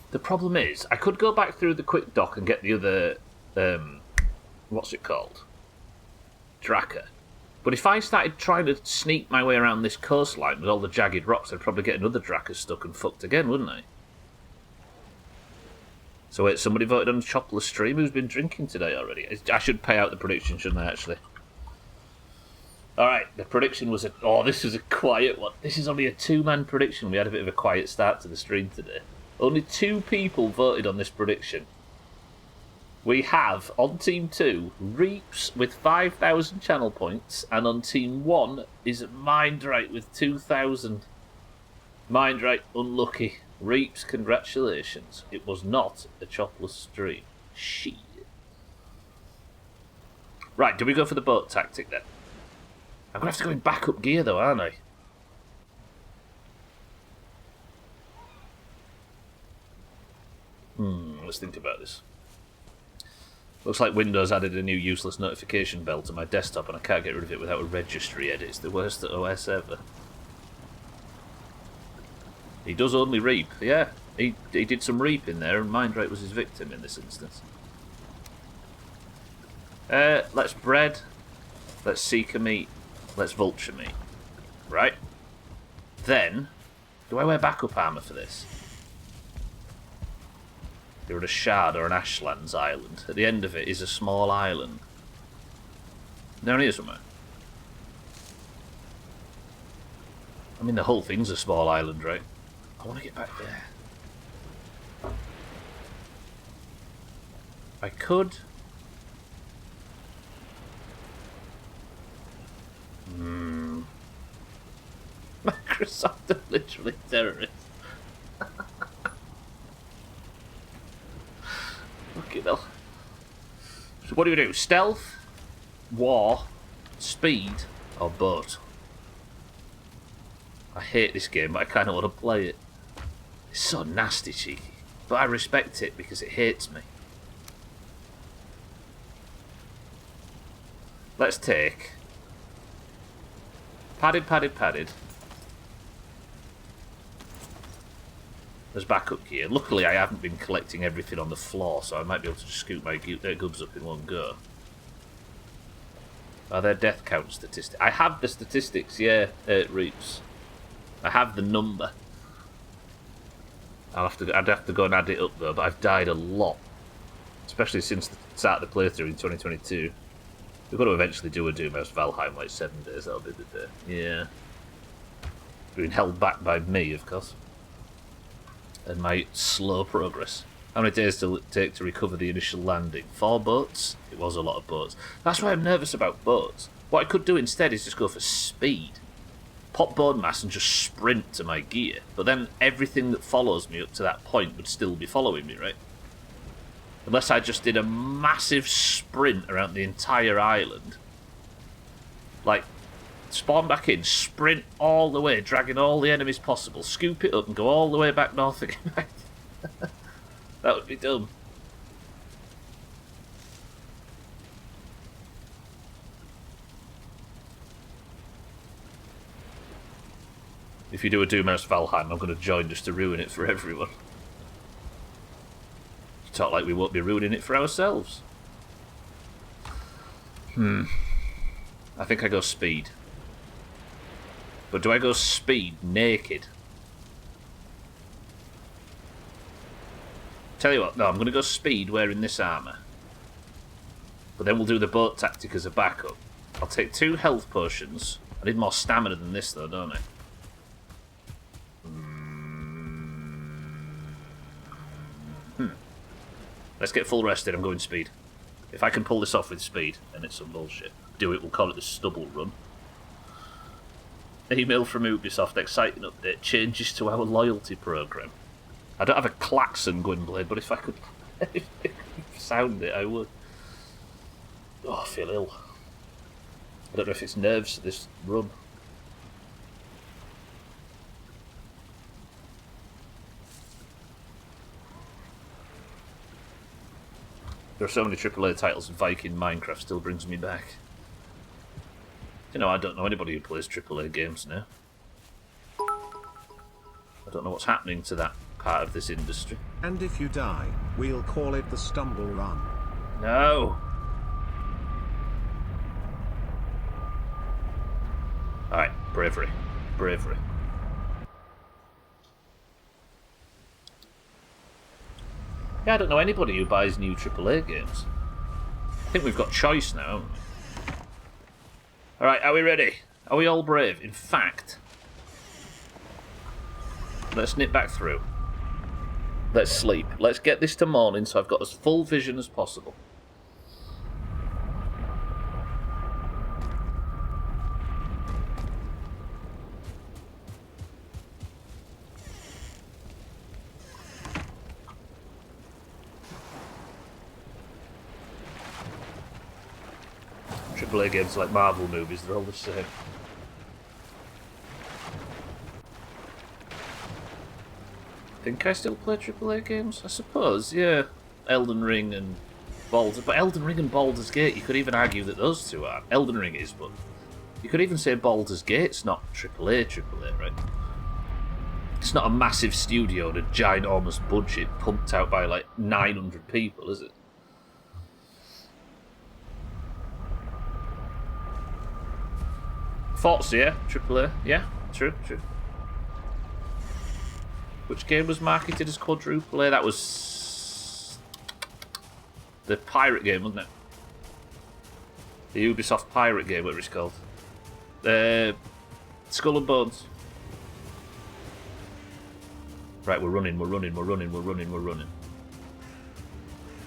The problem is, I could go back through the quick dock and get the other... what's it called? Drakkar. But if I started trying to sneak my way around this coastline with all the jagged rocks, I'd probably get another Drakkar stuck and fucked again, wouldn't I? So wait, somebody voted on Chocolate Stream who's been drinking today already. I should pay out the prediction, shouldn't I, actually? Alright, the prediction was a... Oh, this was a quiet one. This is only a two-man prediction. We had a bit of a quiet start to the stream today. Only 2 people voted on this prediction. We have, on Team 2, Reeps with 5,000 channel points, and on Team 1 is Mindright with 2,000. Mindright, unlucky. Reeps, congratulations. It was not a chopless stream. Shit. Right, do we go for the boat tactic then? I'm going to have to go in backup gear though, aren't I? Let's think about this. Looks like Windows added a new useless notification bell to my desktop and I can't get rid of it without a registry edit. It's the worst OS ever. He does only reap. Yeah, he did some reap in there and Mindright was his victim in this instance. Let's bread. Let's seeker meat. Let's vulture meat. Right. Then, do I wear backup armour for this? You're at a Shard or an Ashlands island. At the end of it is a small island. Down here somewhere. I mean, the whole thing's a small island, right? I want to get back there. I could... Microsoft are literally terrorists. Fucking hell. So what do we do? Stealth, war, speed, or boat? I hate this game, but I kind of want to play it. It's so nasty, cheeky. But I respect it because it hates me. Let's take... Padded, padded, padded. There's backup gear. Luckily, I haven't been collecting everything on the floor, so I might be able to just scoop my goods up in one go. Are there death count statistics? I have the statistics, yeah, Reaps. I have the number. I'd have to go and add it up, though, but I've died a lot. Especially since the start of the playthrough in 2022. We've got to eventually do a Doomhaus Valheim, like 7 days, that'll be the day. Yeah. Being held back by me, of course. And my slow progress. How many days did it take to recover the initial landing? 4 boats? It was a lot of boats. That's why I'm nervous about boats. What I could do instead is just go for speed. Pop bone mass and just sprint to my gear. But then everything that follows me up to that point would still be following me, right? Unless I just did a massive sprint around the entire island. Like, spawn back in, sprint all the way, dragging all the enemies possible, scoop it up and go all the way back north again. That would be dumb. If you do a Doomhaus Valheim, I'm going to join just to ruin it for everyone. Talk like we won't be ruining it for ourselves. I think I go speed. But do I go speed naked? Tell you what, no, I'm going to go speed wearing this armour. But then we'll do the boat tactic as a backup. I'll take 2 health potions. I need more stamina than this though, don't I? Let's get full rested, I'm going speed. If I can pull this off with speed, then it's some bullshit. Do it, we'll call it the stubble run. Email from Ubisoft, exciting update, changes to our loyalty programme. I don't have a klaxon, Gwynblade, but if I could sound it, I would. Oh, I feel ill. I don't know if it's nerves, this run. There are so many AAA titles, Viking Minecraft still brings me back. You know, I don't know anybody who plays AAA games now. I don't know what's happening to that part of this industry. And if you die, we'll call it the stumble run. No! Alright, bravery. Bravery. Yeah, I don't know anybody who buys new AAA games. I think we've got choice now, haven't we? Alright, are we ready? Are we all brave? In fact, let's nip back through. Let's sleep. Let's get this to morning so I've got as full vision as possible. AAA games like Marvel movies, they're all the same. Think I still play AAA games? I suppose, yeah. Elden Ring and Baldur's... But Elden Ring and Baldur's Gate, you could even argue that those two are. Elden Ring is, but... You could even say Baldur's Gate's not AAA, right? It's not a massive studio and a ginormous budget pumped out by like 900 people, is it? Forza, yeah, AAA, yeah, true. Which game was marketed as quadruple A? That was The pirate game, wasn't it? The Ubisoft pirate game, whatever it's called. Skull and Bones. Right, we're running.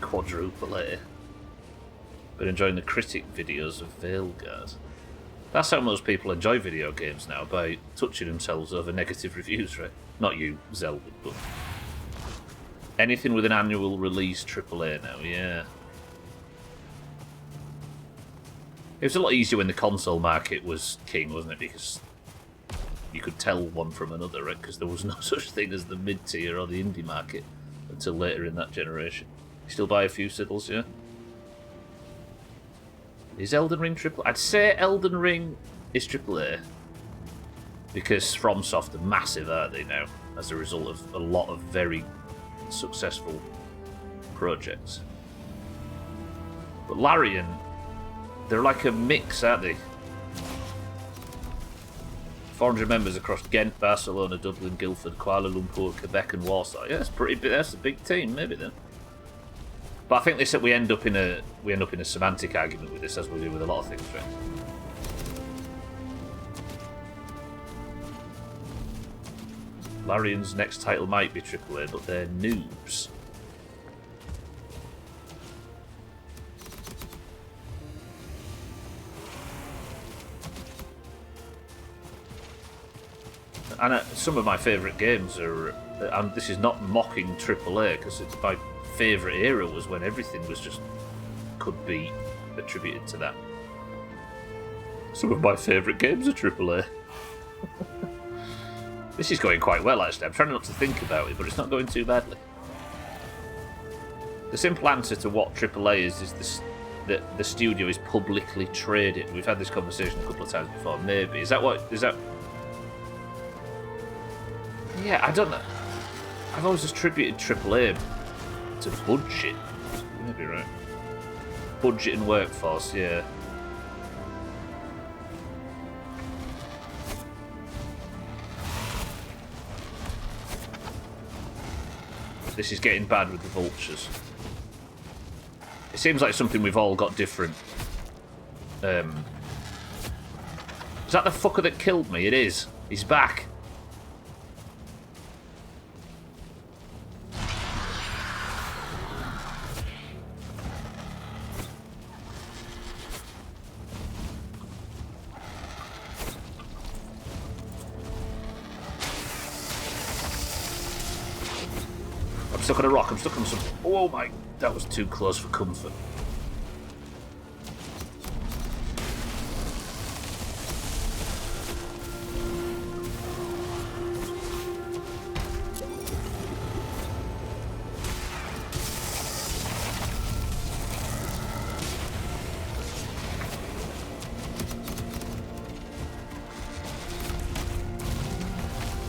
Quadruple A. Been enjoying the critic videos of Veilguard. That's how most people enjoy video games now, by touching themselves over negative reviews, right? Not you, Zelda, but... anything with an annual release AAA now, yeah. It was a lot easier when the console market was king, wasn't it? Because you could tell one from another, right? Because there was no such thing as the mid-tier or the indie market until later in that generation. You still buy a few Siddles, yeah? Is Elden Ring AAA? I'd say Elden Ring is AAA. Because FromSoft are massive, aren't they, now? As a result of a lot of very successful projects. But Larian, they're like a mix, aren't they? 400 members across Ghent, Barcelona, Dublin, Guildford, Kuala Lumpur, Quebec and Warsaw. Yeah, that's pretty big. That's a big team, maybe then. But I think they said we end up in a semantic argument with this, as we do with a lot of things, right? Larian's next title might be AAA, but they're noobs. And some of my favourite games are, and this is not mocking AAA, because my favourite era was when everything was just, could be attributed to that. Some of my favourite games are AAA. This is going quite well, actually. I'm trying not to think about it, but it's not going too badly. The simple answer to what AAA is this, that the studio is publicly traded. We've had this conversation a couple of times before. Maybe. Is that what... is that... Yeah, I don't know. I've always attributed AAA to budget. You may be right. Budget and workforce, yeah. This is getting bad with the vultures. It seems like something we've all got different. Is that the fucker that killed me? It is. He's back. I'm stuck on a rock, I'm stuck on some... Oh my... that was too close for comfort.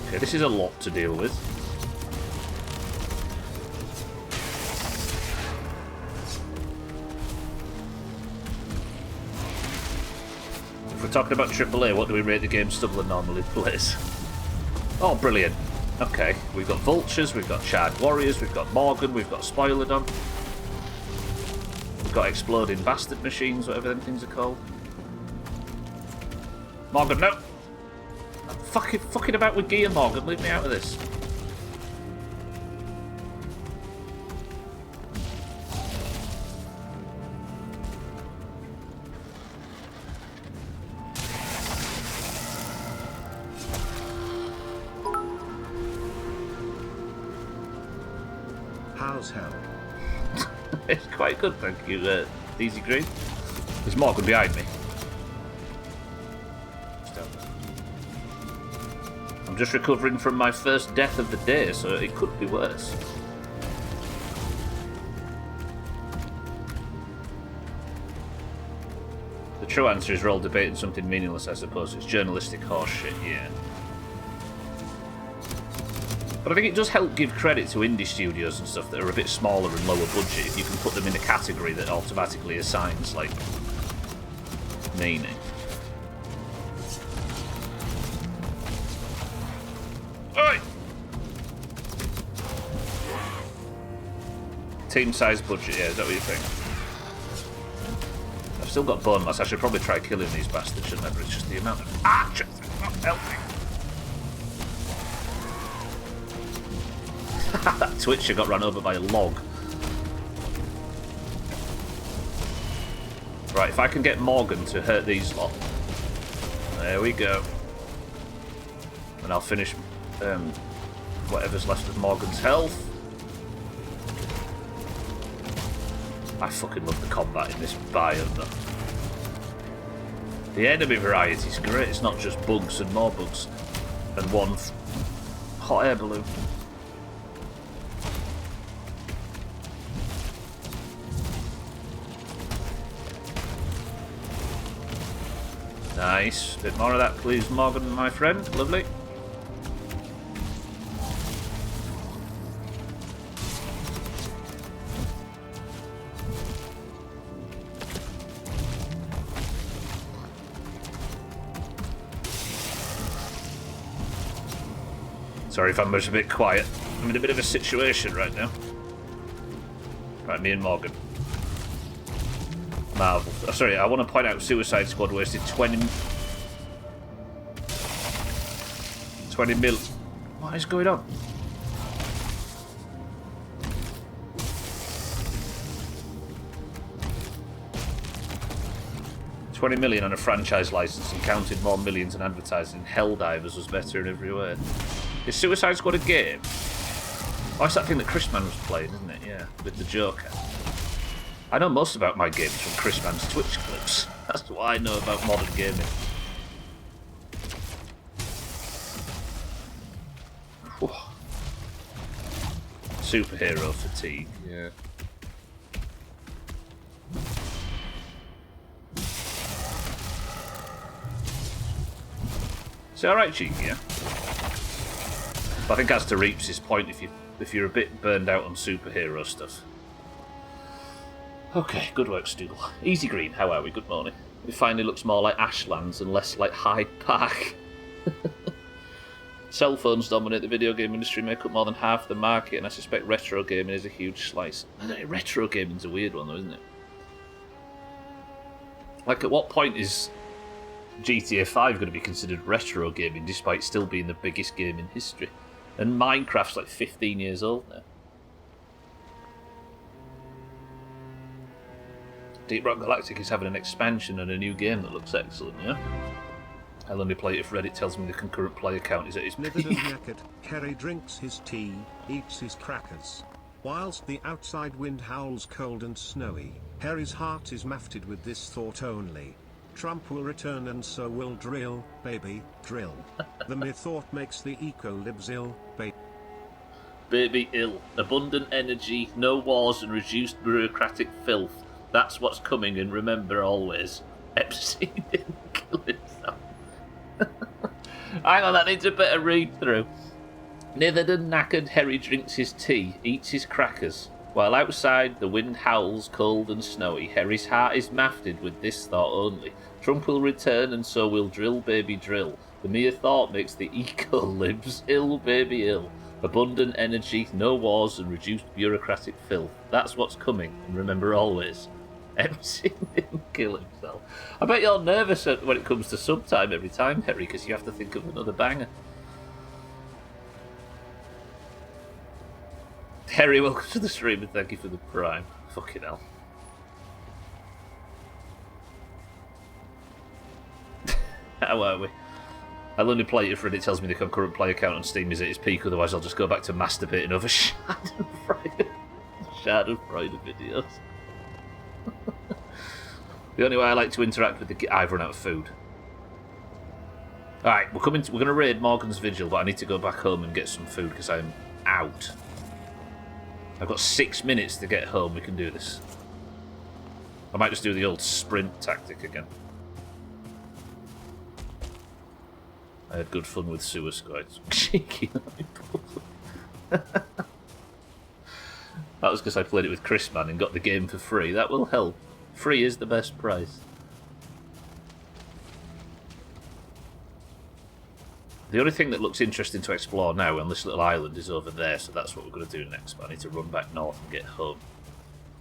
Okay, this is a lot to deal with. Talking about AAA, what do we rate the game Stubbler normally plays? Oh, brilliant. Okay, we've got Vultures, we've got Charred Warriors, we've got Morgan, we've got Spoilerdon. We've got Exploding Bastard Machines, whatever them things are called. Morgan, no! I'm fucking about with gear, Morgan, leave me out of this. How's hell? It's quite good, thank you, Easy Green. There's Morgan behind me. I'm just recovering from my first death of the day, so it could be worse. The true answer is we're all debating something meaningless, I suppose. It's journalistic horseshit, yeah. But I think it does help give credit to indie studios and stuff that are a bit smaller and lower budget if you can put them in a category that automatically assigns, like, meaning. Oi! Team size budget, yeah, is that what you think? still got bone mass. I should probably try killing these bastards, shouldn't I? But it's just the amount of archers is not helping. That Twitcher got run over by a log. Right, if I can get Morgan to hurt these lot. There we go. And I'll finish whatever's left of Morgan's health. I fucking love the combat in this biome though. The enemy variety is great. It's not just bugs and more bugs. And one hot air balloon. Nice. Bit more of that, please, Morgan, my friend. Lovely. Sorry if I'm just a bit quiet. I'm in a bit of a situation right now. Right, me and Morgan. Marvel. Oh, sorry, I want to point out Suicide Squad wasted 20 mil. What is going on? $20 million on a franchise license and counted more millions in advertising. Helldivers was better in every way. Is Suicide Squad a game? Oh, it's that thing that Chris Man was playing, isn't it? Yeah, with the Joker. I know most about my games from Chris Man's Twitch clips. That's what I know about modern gaming. Whew. Superhero fatigue, yeah. Is it alright, Cheeky, yeah? I think that's to Reeps' point if you're a bit burned out on superhero stuff. Okay, good work, Stool. Easy Green, how are we? Good morning. It finally looks more like Ashlands and less like Hyde Park. Cell phones dominate the video game industry, make up more than half the market, and I suspect retro gaming is a huge slice. Retro gaming's a weird one though, isn't it? Like, at what point is GTA 5 going to be considered retro gaming despite still being the biggest game in history? And Minecraft's like 15 years old now. Deep Rock Galactic is having an expansion and a new game that looks excellent, yeah? I'll only play it if Reddit tells me the concurrent player count is at its peak. Knackered, Kerry drinks his tea, eats his crackers. Whilst the outside wind howls cold and snowy, Harry's heart is mafted with this thought only. Trump will return and so will drill, baby, drill. The mere thought makes the eco-libs ill, Baby ill. Abundant energy, no wars and reduced bureaucratic filth. That's what's coming, and remember always, Epstein didn't kill himself. Hang on, that needs a bit of read-through. Nithered and knackered, Harry drinks his tea, eats his crackers. While outside the wind howls cold and snowy, Harry's heart is mafted with this thought only. Trump will return and so will drill, baby, drill. The mere thought makes the eco-libs ill, baby, ill. Abundant energy, no wars and reduced bureaucratic filth. That's what's coming, and remember always, MC didn't kill himself. I bet you're nervous when it comes to subtime every time, Harry, because you have to think of another banger. Harry, welcome to the stream and thank you for the prime. Fucking hell. How are we? I'll only play it if Reddit tells me the concurrent player count on Steam is at its peak, otherwise I'll just go back to masturbating over Schadenfreude videos. The only way I like to interact with the I've run out of food. Alright, we're going to raid Morgan's Vigil, but I need to go back home and get some food because I'm out. I've got 6 minutes to get home, we can do this. I might just do the old sprint tactic again. I had good fun with Sewer Squids. Cheeky. That was because I played it with Chris Man and got the game for free. That will help. Free is the best price. The only thing that looks interesting to explore now on this little island is over there, so that's what we're going to do next. But I need to run back north and get home.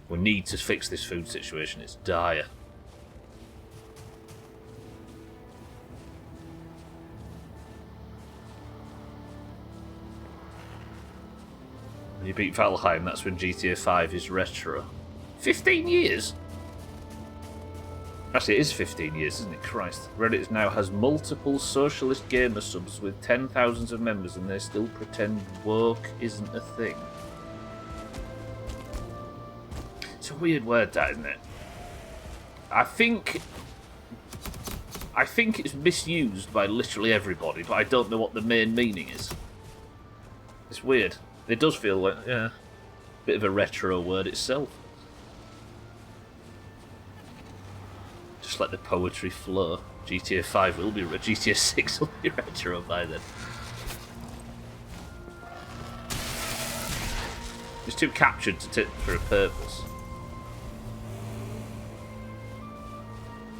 We need to fix this food situation. It's dire. When you beat Valheim, that's when GTA 5 is retro. 15 years? Actually, it is 15 years, isn't it? Christ. Reddit now has multiple socialist gamer subs with 10,000s of members, and they still pretend woke isn't a thing. It's a weird word, that, isn't it? I think it's misused by literally everybody, but I don't know what the main meaning is. It's weird. It does feel like, yeah, a bit of a retro word itself. Just let the poetry flow. GTA 5 will be GTA 6 will be retro by then. It's too captured for a purpose.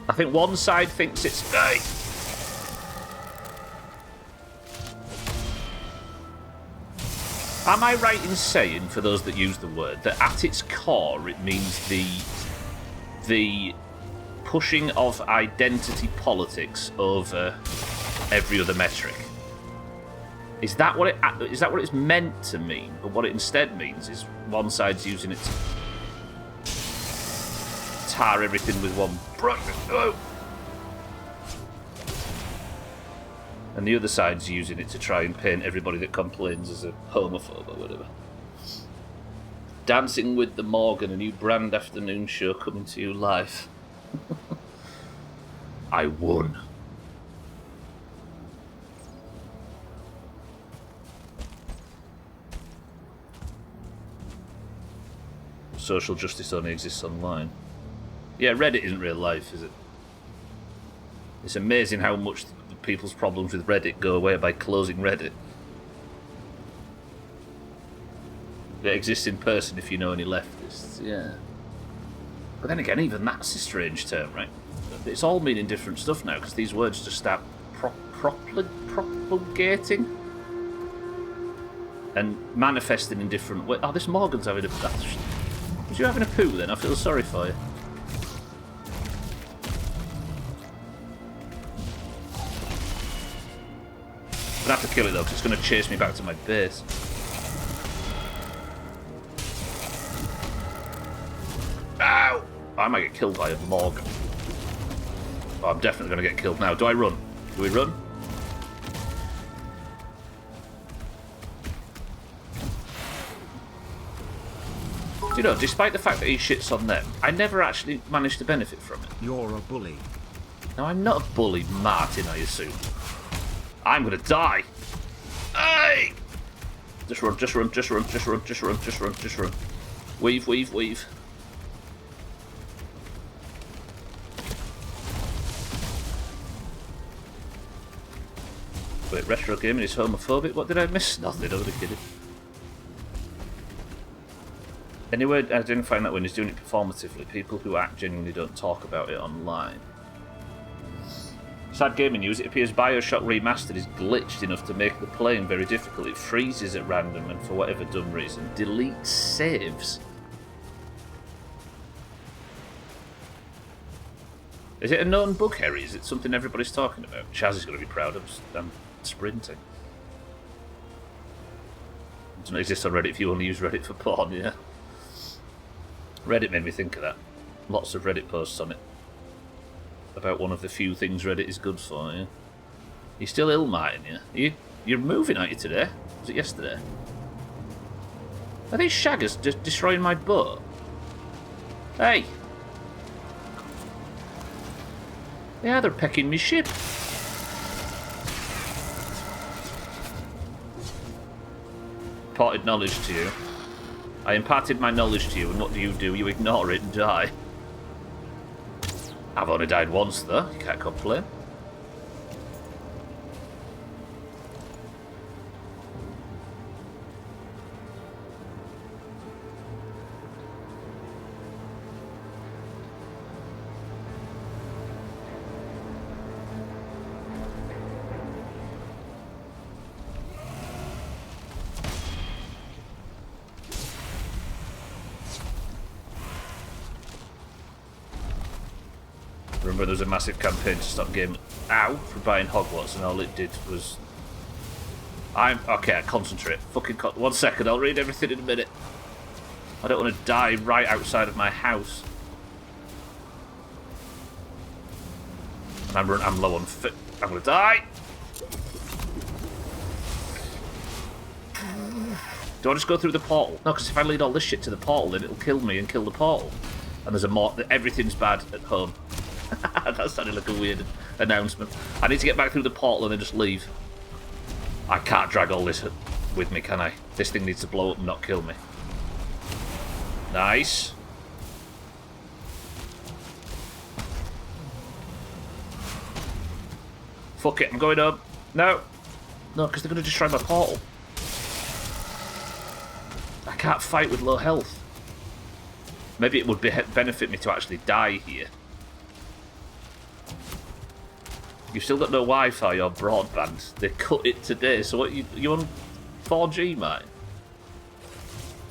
I think one side thinks it's... Hey! Am I right in saying, for those that use the word, that at its core it means the pushing of identity politics over every other metric? Is that what it's meant to mean? But what it instead means is one side's using it to tar everything with one brush, and the other side's using it to try and paint everybody that complains as a homophobe or whatever. Dancing with the Morgan, a new brand afternoon show coming to you live. I won. Social justice only exists online. Yeah, Reddit isn't real life, is it? It's amazing how much the people's problems with Reddit go away by closing Reddit. It exists in person if you know any leftists, yeah. But then again, even that's a strange term, right? It's all meaning different stuff now, because these words just start propagating and manifesting in different ways. Oh, this Morgan's having a... Was you having a poo then? I feel sorry for you. I'm gonna have to kill it though, because it's going to chase me back to my base. Ow! I might get killed by a Morgan. Oh, I'm definitely going to get killed now. Do I run? Do we run? Do you know, despite the fact that he shits on them, I never actually managed to benefit from it. You're a bully. No, I'm not a bully, Martin, I assume. I'm going to die. Hey! Just run, just run, just run, just run, just run, just run, just run. Weave, weave, weave. Wait, retro gaming is homophobic? What did I miss? Nothing, I was kidding. Anyway, identifying that when he's doing it performatively, people who act genuinely don't talk about it online. Sad gaming news, it appears Bioshock Remastered is glitched enough to make the playing very difficult. It freezes at random and for whatever dumb reason deletes saves. Is it a known bug, Harry? Is it something everybody's talking about? Chaz is going to be proud of. I'm sprinting. It doesn't exist on Reddit if you only use Reddit for porn, yeah. Reddit made me think of that. Lots of Reddit posts on it. About one of the few things Reddit is good for, yeah. You're still ill, Martin, yeah? You're moving, aren't you, today? Was it yesterday? Are these shaggers just destroying my boat? Hey! Yeah, they're pecking me ship. Imparted knowledge to you. I imparted my knowledge to you, and what do? You ignore it and die. I've only died once, though. You can't complain. Remember, there was a massive campaign to stop game for buying Hogwarts, and all it did was Okay, concentrate. Fucking 1 second, I'll read everything in a minute. I don't want to die right outside of my house. And I'm low on fit. I'm gonna die. Do I just go through the portal? No, because if I lead all this shit to the portal, then it'll kill me and kill the portal. And there's everything's bad at home. That sounded like a weird announcement. I need to get back through the portal and then just leave. I can't drag all this with me, can I? This thing needs to blow up and not kill me. Nice. Fuck it, I'm going home. No. No, because they're going to destroy my portal. I can't fight with low health. Maybe it would benefit me to actually die here. You've still got no Wi-Fi or broadband. They cut it today. So what, you on 4G, mate?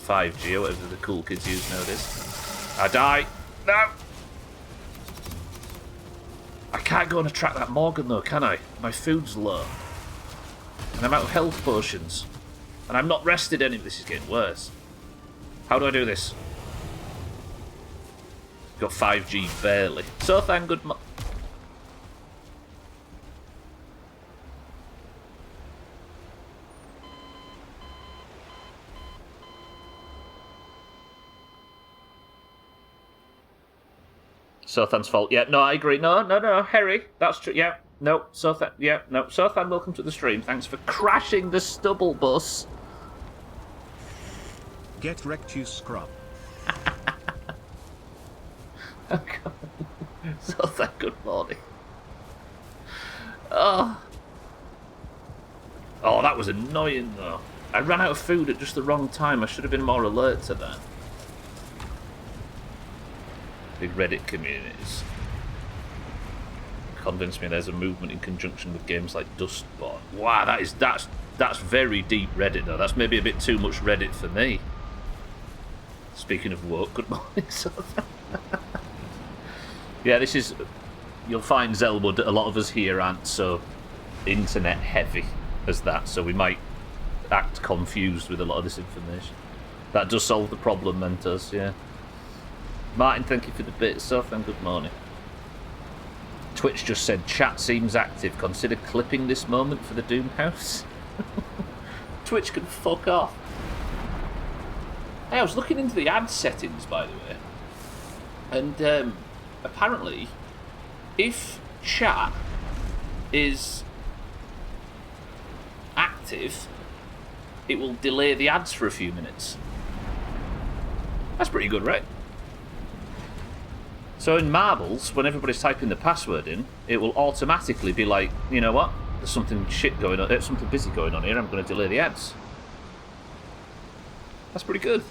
5G or whatever the cool kids use nowadays. I die. No! I can't go and attract that Morgan though, can I? My food's low. And I'm out of health potions. And I'm not rested any. This is getting worse. How do I do this? Got 5G barely. So thank good. Sothan's fault. Yeah, no, I agree. No, Harry, that's true. Yeah, no, Sothan. Yeah, no, Sothan, welcome to the stream. Thanks for crashing the stubble bus. Get wrecked, you scrub. Oh, God. Sothan, good morning. Oh, that was annoying, though. I ran out of food at just the wrong time. I should have been more alert to that. Big Reddit communities convince me there's a movement in conjunction with games like Dustborn. Wow, that's very deep Reddit though. That's maybe a bit too much Reddit for me. Speaking of work, good morning. Yeah, this is. You'll find Zelwood. A lot of us here aren't so internet heavy as that, so we might act confused with a lot of this information. That does solve the problem, Mentos. Yeah. Martin, thank you for the bit. Sothan, good morning. Twitch just said, chat seems active. Consider clipping this moment for the Doomhaus. Twitch can fuck off. Hey, I was looking into the ad settings, by the way. And apparently, if chat is active, it will delay the ads for a few minutes. That's pretty good, right? So in Marbles, when everybody's typing the password in, it will automatically be like, you know what? There's something shit going on. There's something busy going on here. I'm going to delay the ads. That's pretty good.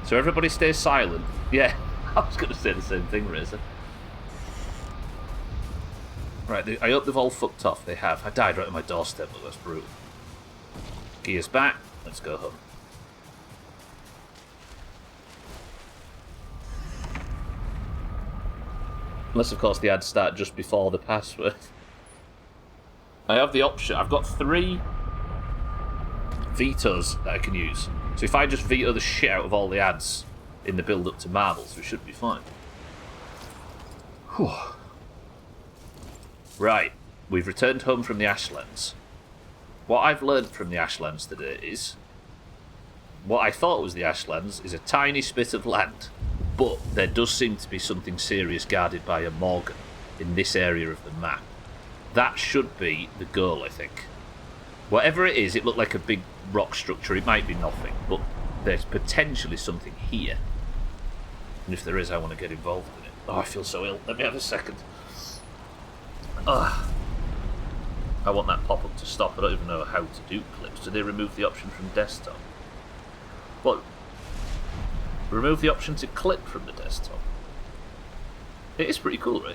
So everybody stays silent. Yeah, I was going to say the same thing, Razor. Right, I hope they've all fucked off. They have. I died right on my doorstep, but that's brutal. Gears back. Let's go home. Unless, of course, the ads start just before the password. I have the option. I've got 3 vetoes that I can use. So if I just veto the shit out of all the ads in the build-up to Marbles, we should be fine. Whew. Right. We've returned home from the Ashlands. What I've learned from the Ashlands today is... what I thought was the Ashlands is a tiny spit of land. But there does seem to be something serious guarded by a Morgan in this area of the map. That should be the goal, I think. Whatever it is, it looked like a big rock structure. It might be nothing, but there's potentially something here. And if there is, I want to get involved in it. Oh, I feel so ill. Let me have a second. Ugh. I want that pop-up to stop. I don't even know how to do clips. Do they remove the option from desktop? What? Remove the option to clip from the desktop. It is pretty cool, right?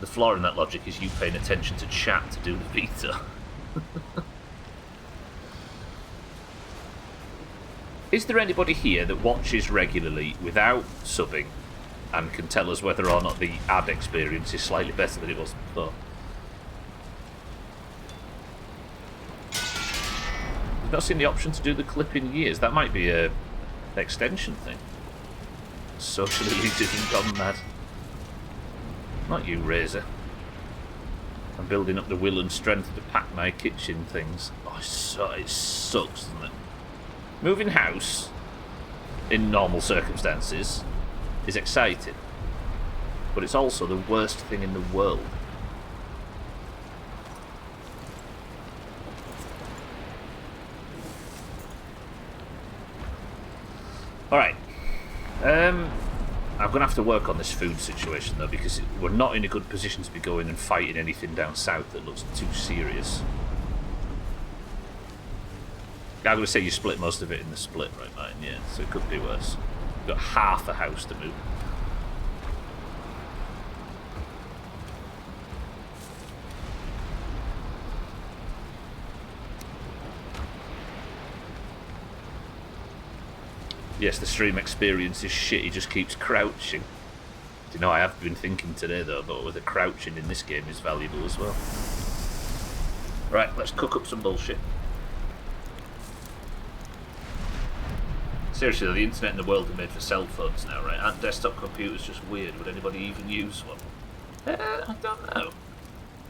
The flaw in that logic is you paying attention to chat to do the beta. Is there anybody here that watches regularly without subbing and can tell us whether or not the ad experience is slightly better than it was before? I've not seen the option to do the clip in years. That might be a extension thing. Socially elitist and gone mad. Not you, Razor. I'm building up the will and strength to pack my kitchen things. Oh, it sucks, doesn't it? Moving house, in normal circumstances, is exciting. But it's also the worst thing in the world. Alright. I'm going to have to work on this food situation, though, because we're not in a good position to be going and fighting anything down south that looks too serious. I'm going to say you split most of it in the split, right, mate? Yeah, so it could be worse. You've got half a house to move. Yes, the stream experience is shit, he just keeps crouching. You know, I have been thinking today, though, but whether crouching in this game is valuable as well. Right, let's cook up some bullshit. Seriously, though, the internet and the world are made for cell phones now, right? Aren't desktop computers just weird? Would anybody even use one? I don't know.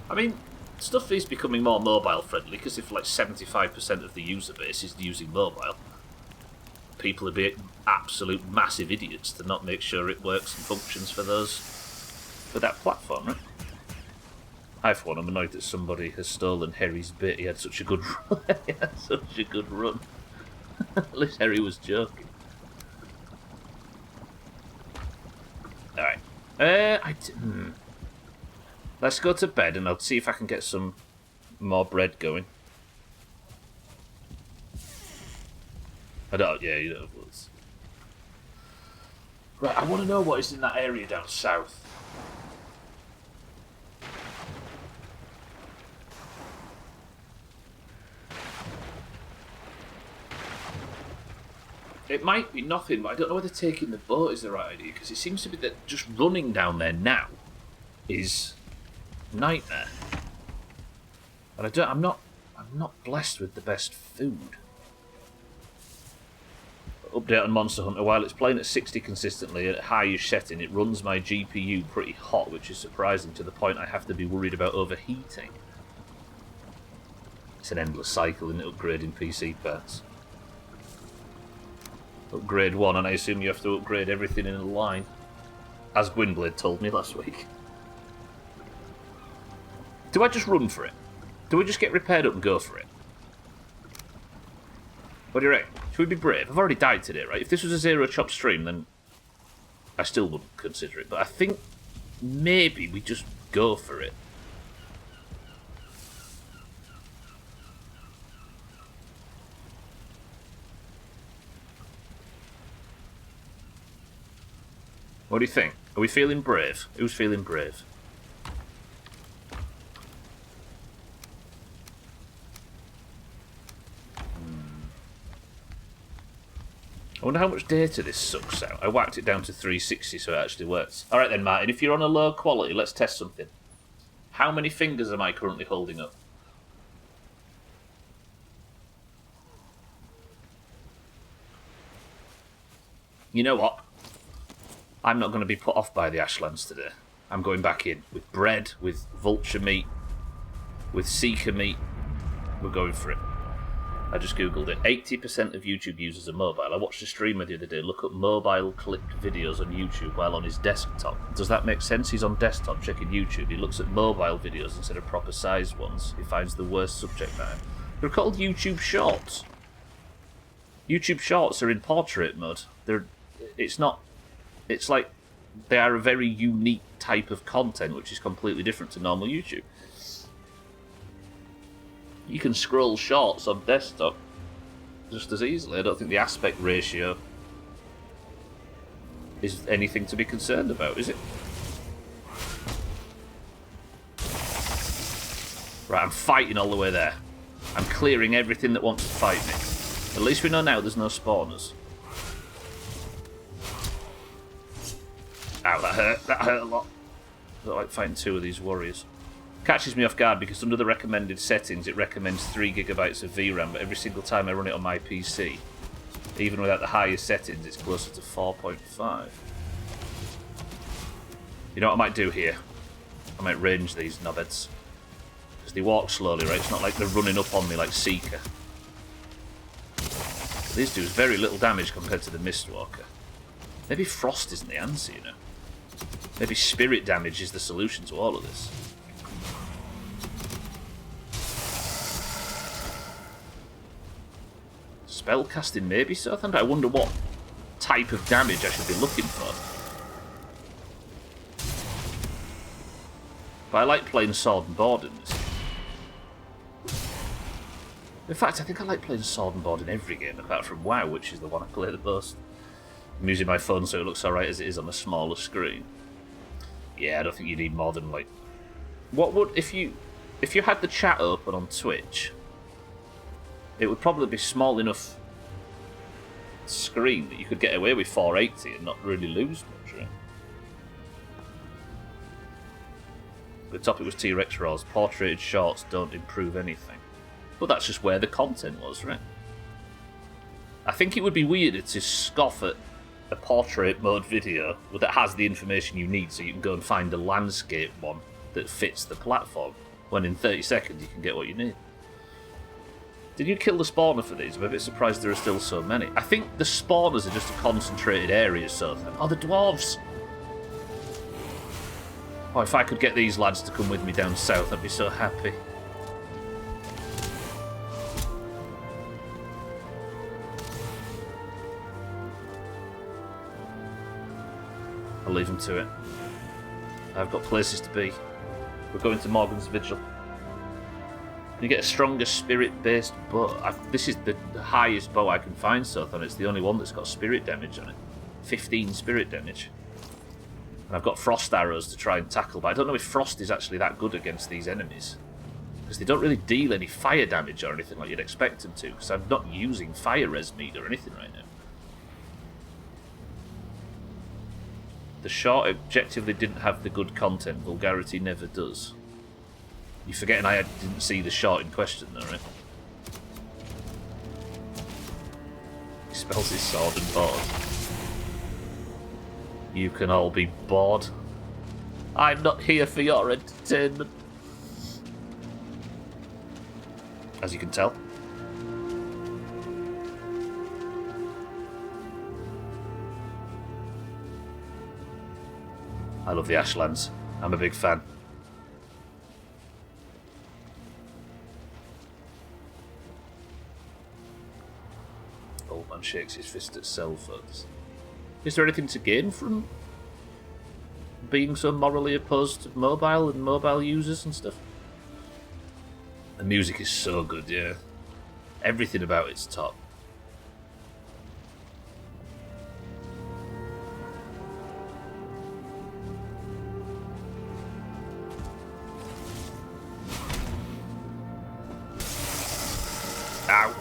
I mean, stuff is becoming more mobile-friendly, because if, like, 75% of the user base is using mobile, people are being absolute massive idiots to not make sure it works and functions for that platform, right? I, for one, am annoyed that somebody has stolen Harry's bit. He had such a good run. He had such a good run. At least Harry was joking. Alright. Let's go to bed and I'll see if I can get some more bread going. Yeah, you know. Right, I want to know what is in that area down south. It might be nothing, but I don't know whether taking the boat is the right idea, because it seems to be that just running down there now is a nightmare. And I'm not blessed with the best food. Update on Monster Hunter. While it's playing at 60 consistently at highish setting, it runs my GPU pretty hot, which is surprising to the point I have to be worried about overheating. It's an endless cycle in upgrading PC parts. Upgrade 1, and I assume you have to upgrade everything in a line, as Gwynblade told me last week. Do I just run for it? Do we just get repaired up and go for it? What do you reckon? Should we be brave? I've already died today, right? If this was a zero-chop stream, then I still wouldn't consider it. But I think maybe we just go for it. What do you think? Are we feeling brave? Who's feeling brave? I wonder how much data this sucks out. I whacked it down to 360 so it actually works. Alright then, Martin, if you're on a low quality, let's test something. How many fingers am I currently holding up? You know what? I'm not going to be put off by the Ashlands today. I'm going back in with bread, with vulture meat, with seeker meat. We're going for it. I just googled it. 80% of YouTube users are mobile. I watched a streamer the other day look up mobile clipped videos on YouTube while on his desktop. Does that make sense? He's on desktop checking YouTube. He looks at mobile videos instead of proper sized ones. He finds the worst subject matter. They're called YouTube Shorts. YouTube Shorts are in portrait mode. It's like they are a very unique type of content which is completely different to normal YouTube. You can scroll shorts on desktop just as easily. I don't think the aspect ratio is anything to be concerned about, is it? Right, I'm fighting all the way there. I'm clearing everything that wants to fight me. At least we know now there's no spawners. Ow, that hurt. That hurt a lot. I don't like fighting two of these warriors. Catches me off guard because under the recommended settings it recommends 3 gigabytes of VRAM, but every single time I run it on my PC, even without the highest settings, it's closer to 4.5. You know what I might do here? I might range these knobheads. Because they walk slowly, right? It's not like they're running up on me like Seeker. These do very little damage compared to the Mistwalker. Maybe Frost isn't the answer, you know. Maybe spirit damage is the solution to all of this. Spellcasting maybe, Southend? I wonder what type of damage I should be looking for. But I like playing Sword and Board in this. In fact, I think I like playing Sword and Board in every game, apart from WoW, which is the one I play the most. I'm using my phone so it looks alright as it is on a smaller screen. Yeah, I don't think you need more than, like... What would... If you had the chat open on Twitch, it would probably be small enough screen that you could get away with 480 and not really lose much, right? The topic was T-Rex Raws. Portraited shorts don't improve anything. But that's just where the content was, right? I think it would be weirder to scoff at a portrait mode video that has the information you need so you can go and find a landscape one that fits the platform, when in 30 seconds you can get what you need. Did you kill the spawner for these? I'm a bit surprised there are still so many. I think the spawners are just a concentrated area, so... Oh, the dwarves! Oh, if I could get these lads to come with me down south, I'd be so happy. I'll leave them to it. I've got places to be. We're going to Morgan's Vigil. You get a stronger spirit-based bow. This is the highest bow I can find, Sothon. It's the only one that's got spirit damage on it. 15 spirit damage. And I've got frost arrows to try and tackle, but I don't know if frost is actually that good against these enemies. Because they don't really deal any fire damage or anything like you'd expect them to, because I'm not using fire res meter or anything right now. The short objectively didn't have the good content. Vulgarity never does. You're forgetting I didn't see the short in question though, right? He spells his sword and board. You can all be bored. I'm not here for your entertainment. As you can tell. I love the Ashlands. I'm a big fan. Old man shakes his fist at cell phones. Is there anything to gain from being so morally opposed to mobile and mobile users and stuff? The music is so good, yeah. Everything about it's top. Ow.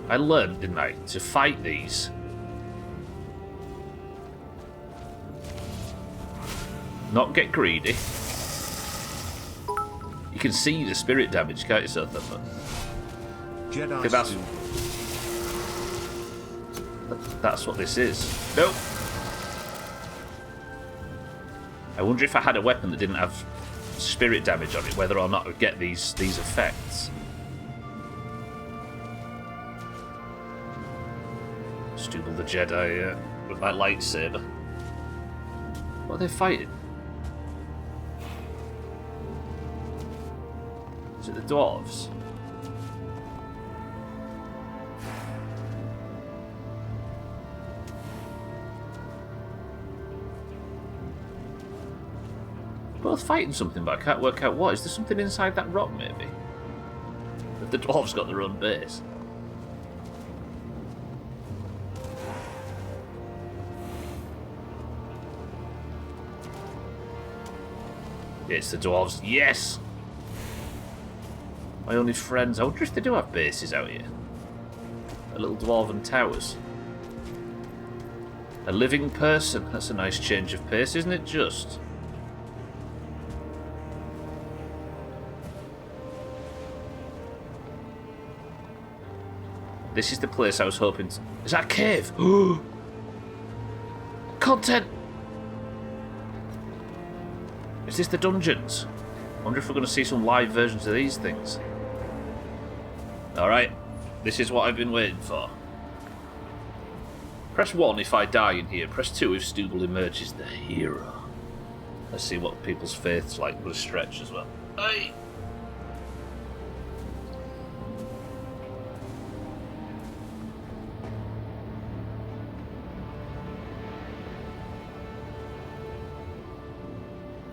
I learned, didn't I, to fight these. Not get greedy. You can see the spirit damage, can't you, Southampton? Jedi that's what this is. Nope. I wonder if I had a weapon that didn't have spirit damage on it, whether or not I would get these effects. Stubble the Jedi with my lightsaber. What are they fighting? Is it the dwarves? Both fighting something, but I can't work out what. Is there something inside that rock, maybe? Have the dwarves got their own base? Yeah, it's the dwarves. Yes! My only friends. I wonder if they do have bases out here. A little dwarven towers. A living person. That's a nice change of pace, isn't it? Just. This is the place I was hoping to... Is that a cave? Content! Is this the dungeons? I wonder if we're going to see some live versions of these things. Alright, this is what I've been waiting for. Press 1 if I die in here. Press 2 if Stubble emerges the hero. Let's see what people's faith's like with a stretch as well. Hey!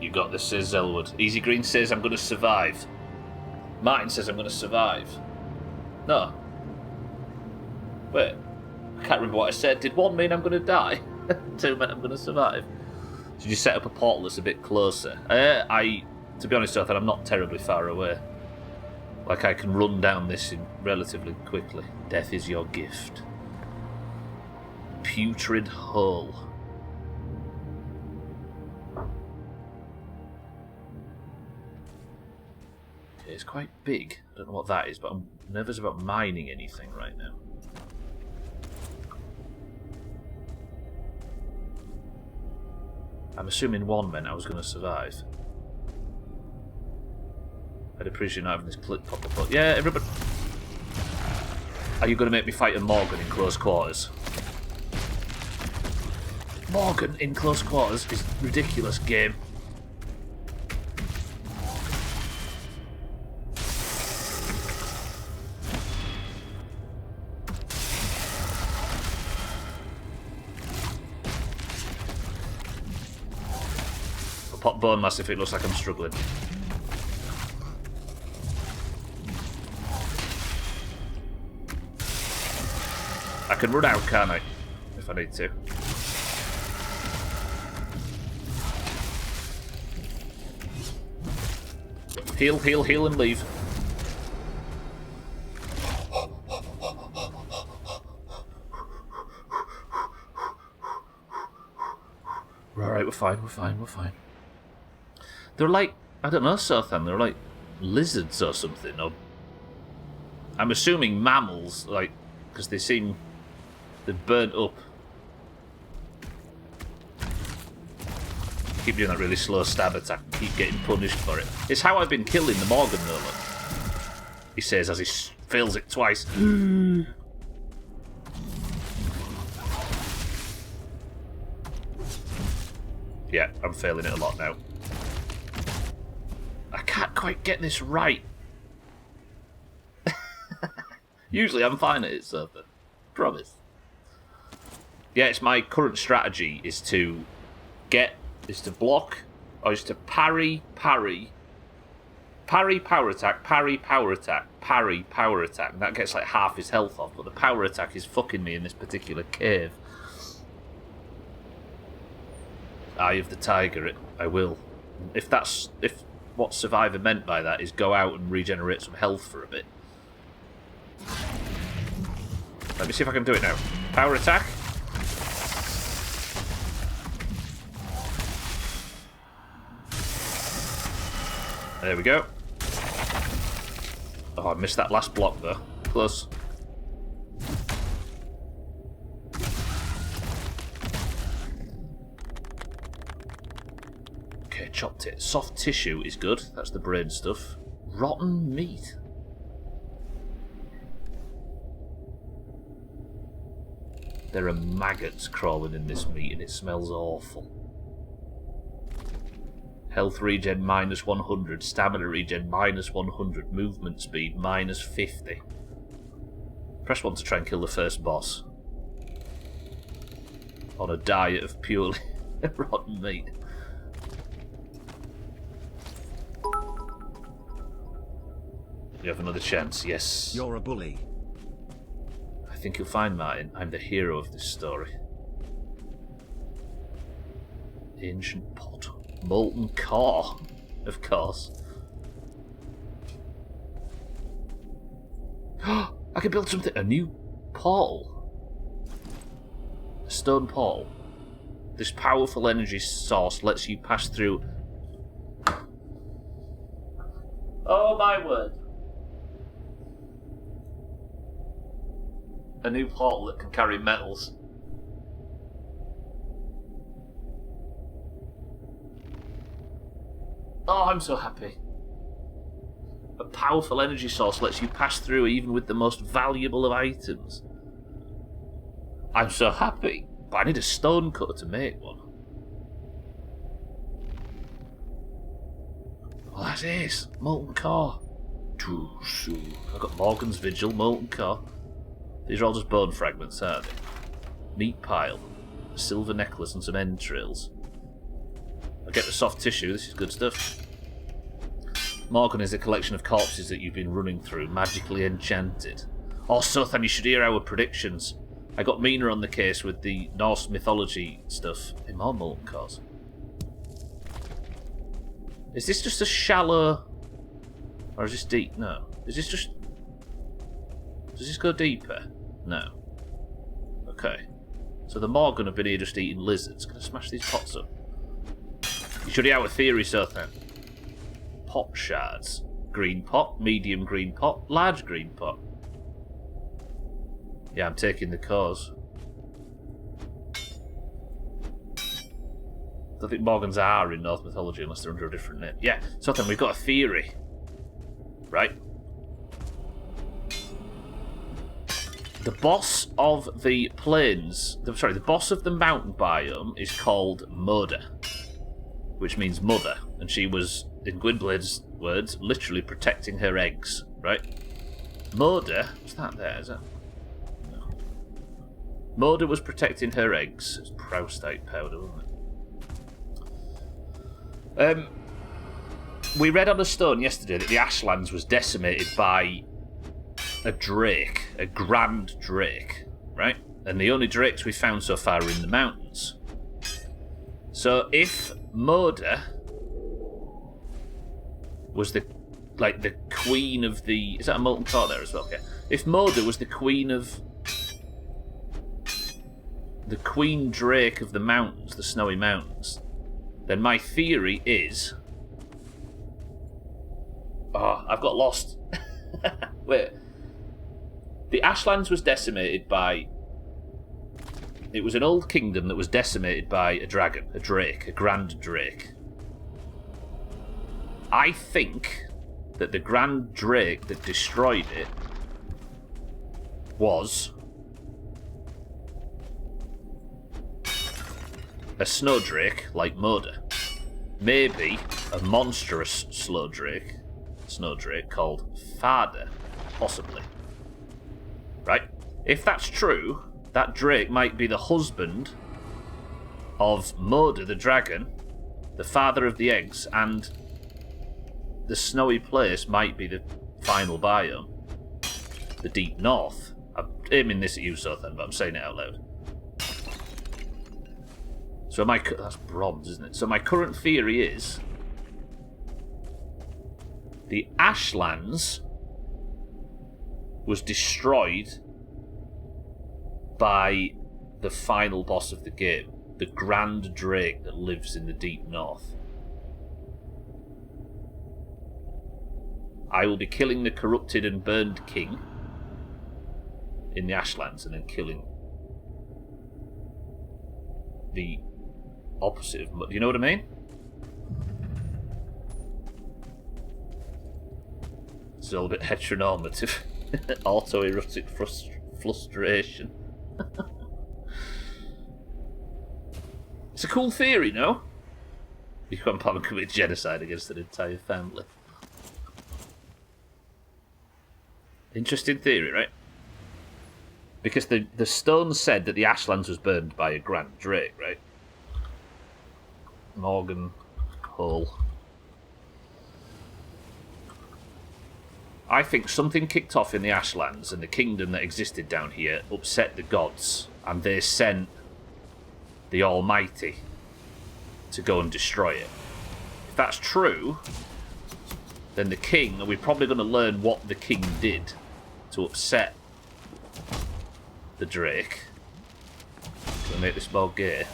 You got this, says Zelwood. Easy Green says I'm going to survive. Martin says I'm going to survive. No. Wait. I can't remember what I said. Did 1 mean I'm going to die? 2 meant I'm going to survive. So you set up a portal that's a bit closer. To be honest, Ethan, I'm not terribly far away. Like I can run down this relatively quickly. Death is your gift. Putrid hull. Okay, it's quite big. I don't know what that is, but I'm nervous about mining anything right now. I'm assuming 1 meant I was going to survive. I'd appreciate not having this clip pop up. Yeah, everybody... Are you going to make me fight a Morgan in close quarters? Morgan in close quarters is ridiculous game. Pop bone mass if it looks like I'm struggling. I can run out, can't I? If I need to. Heal, heal, heal and leave. Alright, we're fine, we're fine, we're fine. They're like, I don't know, Sothan, they're like lizards or something, or... I'm assuming mammals, like, because they seem... They're burnt up. Keep doing that really slow stab attack, keep getting punished for it. It's how I've been killing the Morgan, though, look. He says as he fails it twice. Yeah, I'm failing it a lot now. I can't quite get this right. Usually I'm fine at it, Surfer. Promise. Yeah, it's my current strategy is to block, or is to parry, power attack, parry, power attack, parry, power attack. And that gets like half his health off, but the power attack is fucking me in this particular cave. Eye of the Tiger, I will. If what Survivor meant by that is go out and regenerate some health for a bit. Let me see if I can do it now. Power attack. There we go. Oh, I missed that last block though. Close. Okay, chopped it. Soft tissue is good. That's the brain stuff. Rotten meat. There are maggots crawling in this meat and it smells awful. Health regen minus 100, stamina regen minus 100, movement speed minus 50. Press 1 to try and kill the first boss. On a diet of purely rotten meat. You have another chance, yes. You're a bully. I think you'll find, Martin, I'm the hero of this story. Ancient pot. Molten core, of course. I can build something, a new portal. A stone portal. This powerful energy source lets you pass through... Oh my word. A new portal that can carry metals. Oh, I'm so happy. A powerful energy source lets you pass through even with the most valuable of items. I'm so happy, but I need a stone cutter to make one. Well, that is molten core. I've got Morgan's Vigil, molten core. These are all just bone fragments, aren't they? Meat pile, a silver necklace and some entrails. I get the soft tissue, this is good stuff. Morgan is a collection of corpses that you've been running through, magically enchanted. Oh, Sothan, you should hear our predictions. I got Mina on the case with the Norse mythology stuff. In more molten cores. Is this just a shallow... Or is this deep? No. Is this just... Does this go deeper? No. Okay. So the Morgan have been here just eating lizards. Can I smash these pots up? You should hear our theory, Sothan. Pot shards. Green pot, medium green pot, large green pot. Yeah, I'm taking the cause. I don't think Morgans are in Norse mythology unless they're under a different name. Yeah, so then we've got a theory. Right? The boss of the plains... the boss of the mountain biome is called Moda, which means mother, and she was, in Gwynblade's words, literally protecting her eggs, right? Moda... What's that there, is it? No. Moda was protecting her eggs. It's proustite powder, wasn't it? We read on a stone yesterday that the Ashlands was decimated by a drake, a grand drake, right? And the only drakes we found so far are in the mountains. So if Moda was the queen of the... Is that a molten core there as well? Okay. If Moda was the queen of... the queen drake of the mountains, the snowy mountains, then my theory is... Oh, I've got lost. Wait. The Ashlands was decimated by... It was an old kingdom that was decimated by a dragon, a drake, a grand drake. I think that the grand drake that destroyed it was a snow drake like Moda. Maybe a monstrous snow drake called Farda, possibly. Right? If that's true, that drake might be the husband of Moda the dragon, the father of the eggs, and the snowy place might be the final biome, the deep north. I'm aiming this at you, Sothan, but I'm saying it out loud. So that's bronze, isn't it? So my current theory is the Ashlands was destroyed by the final boss of the game, the grand drake that lives in the deep north. I will be killing the corrupted and burned king in the Ashlands and then killing the opposite of... Do you know what I mean? It's all a bit heteronormative. Autoerotic frustration. It's a cool theory, no? You can't probably commit genocide against an entire family. Interesting theory, right? Because the stone said that the Ashlands was burned by a grand drake, right? Morgan Hull. I think something kicked off in the Ashlands, and the kingdom that existed down here upset the gods, and they sent the Almighty to go and destroy it. If that's true, then the king, and we're probably going to learn what the king did to upset the drake. To make this more gay.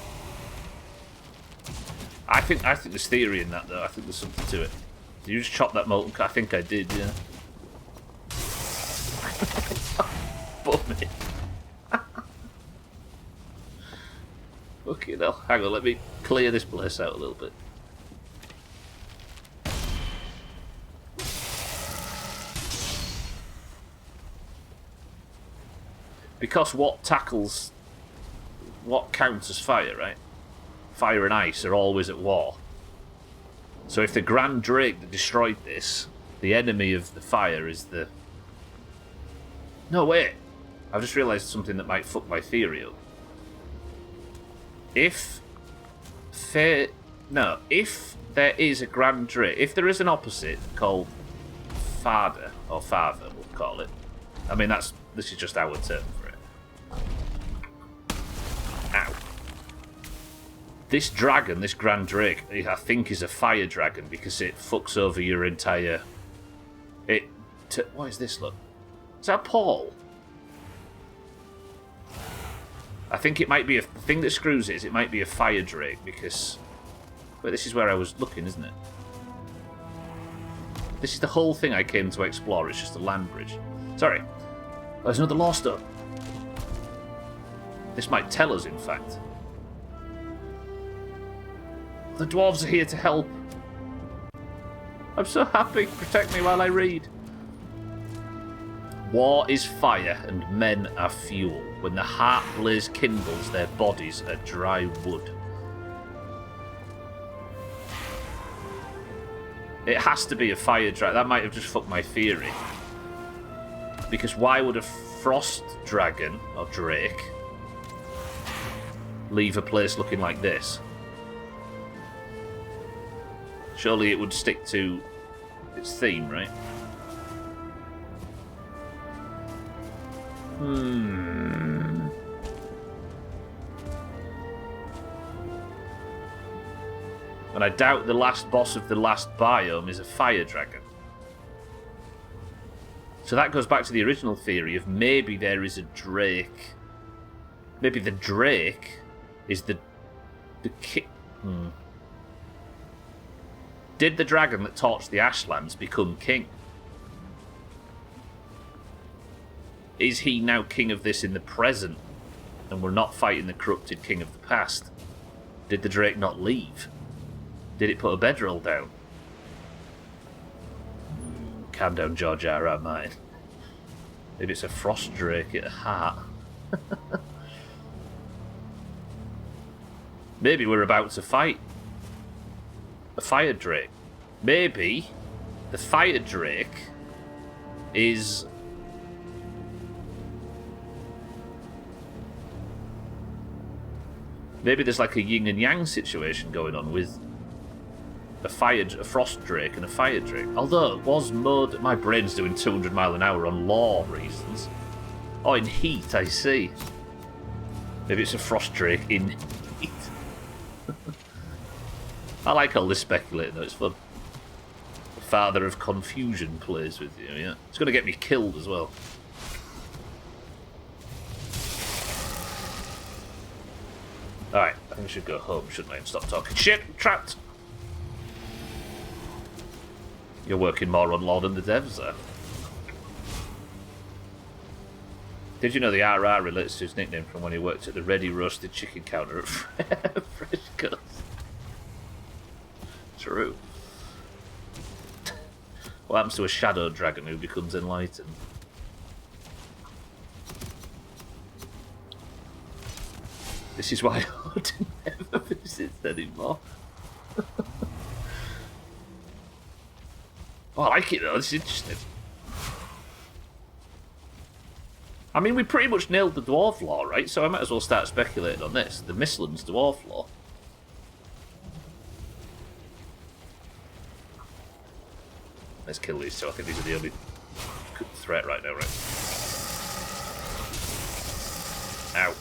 I think there's theory in that, though. I think there's something to it. Did you just chop that molten core? I think I did, yeah. Bummy. Fucking hell. Hang on, let me clear this place out a little bit. Because what counts as fire, right? Fire and ice are always at war. So if the Grand Drake that destroyed this, the enemy of the fire is the... No, wait. I've just realised something that might fuck my theory up. If there is a Grand Drake, if there is an opposite called Father, or Father, we'll call it. I mean, this is just our term for it. Ow. This dragon, this Grand Drake, I think is a fire dragon because it fucks over your entire... What is this, look? Is that Paul? I think it might be the thing that screws it might be a fire drake because... But this is where I was looking, isn't it? This is the whole thing I came to explore, it's just a land bridge. Sorry. There's another law stone. This might tell us, in fact. The dwarves are here to help. I'm so happy. Protect me while I read. War is fire, and men are fuel. When the heart blaze kindles, their bodies are dry wood. It has to be a fire dragon. That might have just fucked my theory. Because why would a frost dragon, or drake, leave a place looking like this? Surely it would stick to its theme, right? And I doubt the last boss of the last biome is a fire dragon. So that goes back to the original theory of maybe there is a drake. Maybe the drake is the king. Did the dragon that torched the Ashlands become king? Is he now king of this in the present, and we're not fighting the corrupted king of the past? Did the drake not leave? Did it put a bedroll down? Calm down, George R.R. Martin. Maybe it's a frost drake at heart. Maybe we're about to fight a fire drake. Maybe the fire drake is... Maybe there's like a yin and yang situation going on with a frost drake and a fire drake. Although it was mode... My brain's doing 200 mile an hour on law reasons. Oh, in heat, I see. Maybe it's a frost drake in heat. I like all this speculating though, it's fun. The Father of Confusion plays with you, yeah. It's going to get me killed as well. Alright, I think I should go home, shouldn't I, and stop talking shit. I'm trapped! You're working more on Lord and the Devs there. Did you know the RR relates to his nickname from when he worked at the ready roasted chicken counter at Fresh Cuts? True. What happens to a shadow dragon who becomes enlightened? This is why Odin never visits anymore. Oh, I like it though, it's interesting. I mean, we pretty much nailed the dwarf law, right? So I might as well start speculating on this. The Mistlands dwarf law. Let's kill these two. I think these are the only threat right now, right? Ow.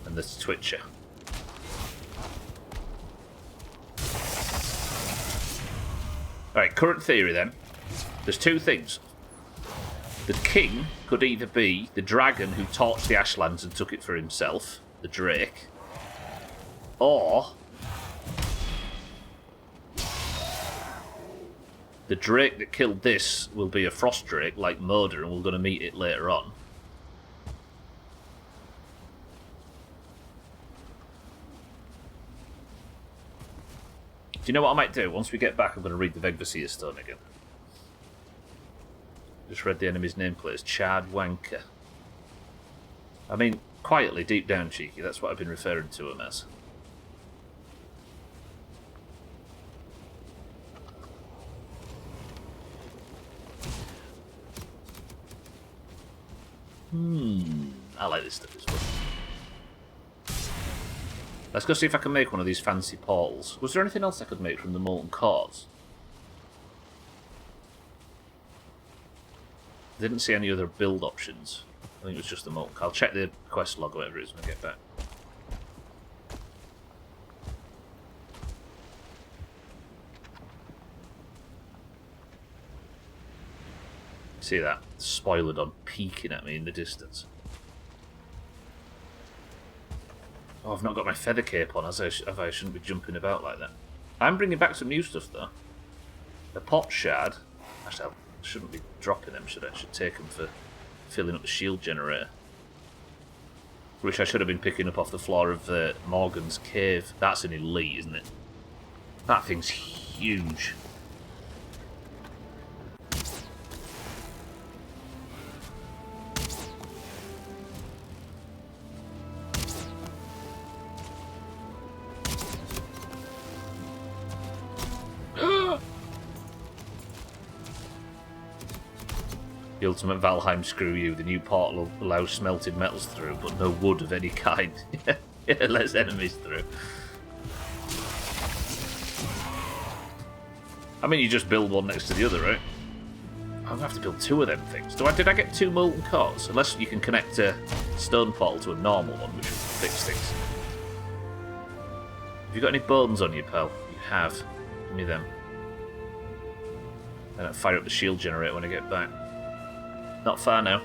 And this Twitcher. Alright, current theory then. There's two things. The king could either be the dragon who torched the Ashlands and took it for himself, the drake, or The drake that killed this will be a frost drake like Moda, and we're going to meet it later on. Do you know what I might do? Once we get back, I'm going to read the Vegvasia Stone again. Just read the enemy's nameplate as Chad Wanker. I mean, quietly, deep down, cheeky, that's what I've been referring to him as. I like this stuff as well. Let's go see if I can make one of these fancy portals. Was there anything else I could make from the molten cores? I didn't see any other build options. I think it was just the molten core. I'll check the quest log or whatever it is when I get back. See that? Spoilerdon peeking at me in the distance. Oh, I've not got my feather cape on, as I shouldn't be jumping about like that. I'm bringing back some new stuff, though. The pot shard. Actually, I shouldn't be dropping them, should I? I should take them for filling up the shield generator. Which I should have been picking up off the floor of Morgan's cave. That's an elite, isn't it? That thing's huge. The ultimate Valheim screw you. The new portal allows smelted metals through, but no wood of any kind. It lets enemies through. I mean, you just build one next to the other, right? I'm going to have to build two of them things. Did I get two molten cores? Unless you can connect a stone portal to a normal one, which would fix things. Have you got any bones on you, pal? You have. Give me them. And I'll fire up the shield generator when I get back. Not far now.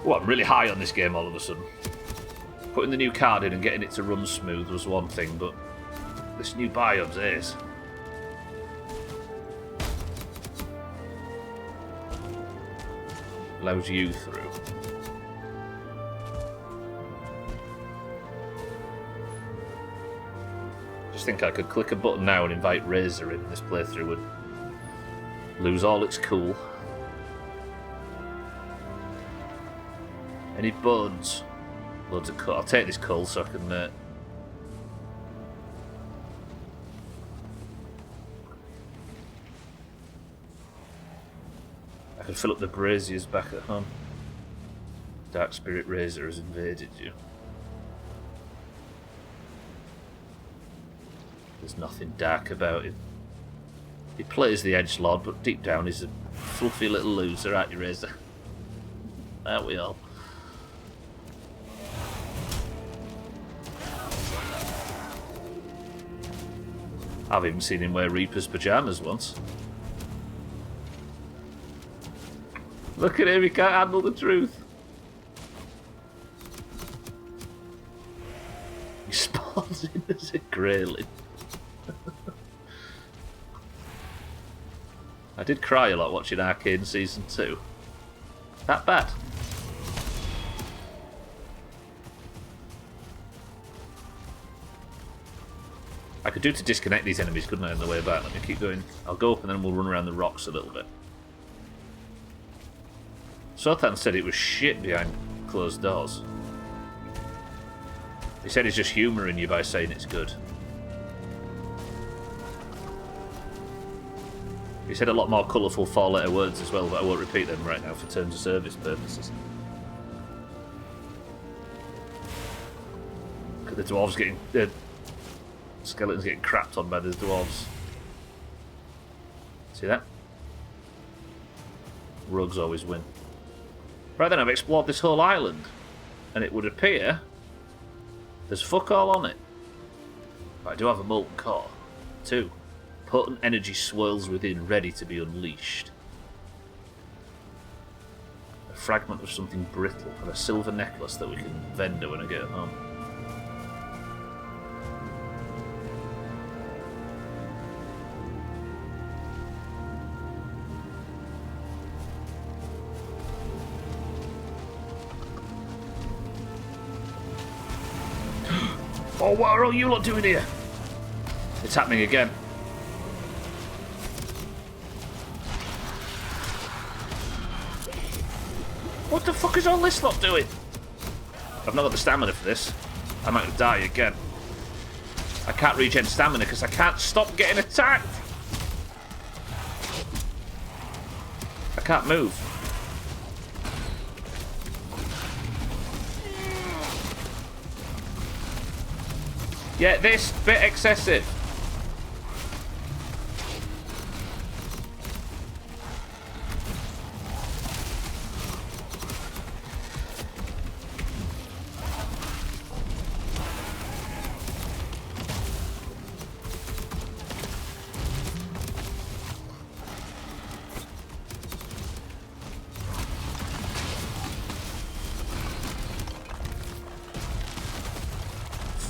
Oh, I'm really high on this game all of a sudden. Putting the new card in and getting it to run smooth was one thing, but this new biome's ace. Allows you through. I think I could click a button now and invite Razor in this playthrough would lose all its cool. Any bones? Loads of coal. I'll take this coal so I can I can fill up the braziers back at home. Dark Spirit Razor has invaded you. There's nothing dark about him. He plays the edgelord, but deep down he's a fluffy little loser, aren't you, Razor? Aren't we all? I've even seen him wear Reaper's pyjamas once. Look at him, he can't handle the truth. He spawns in as a Greylin. I did cry a lot watching Arcane Season 2. That bad? I could do to disconnect these enemies, couldn't I, on the way back? Let me keep going. I'll go up and then we'll run around the rocks a little bit. Sothan said it was shit behind closed doors. He said he's just humouring you by saying it's good. He said a lot more colourful four-letter words as well, but I won't repeat them right now for terms of service purposes. Look at the dwarves getting... skeletons getting crapped on by the dwarves. See that? Rogues always win. Right then, I've explored this whole island, and it would appear there's fuck all on it. But I do have a molten core. 2. Potent energy swirls within, ready to be unleashed. A fragment of something brittle, and a silver necklace that we can vendor when I get home. Oh, what are all you lot doing here? It's happening again. What the fuck is all this lot doing? I've not got the stamina for this. I might die again. I can't regen stamina because I can't stop getting attacked. I can't move. Yeah, this bit excessive.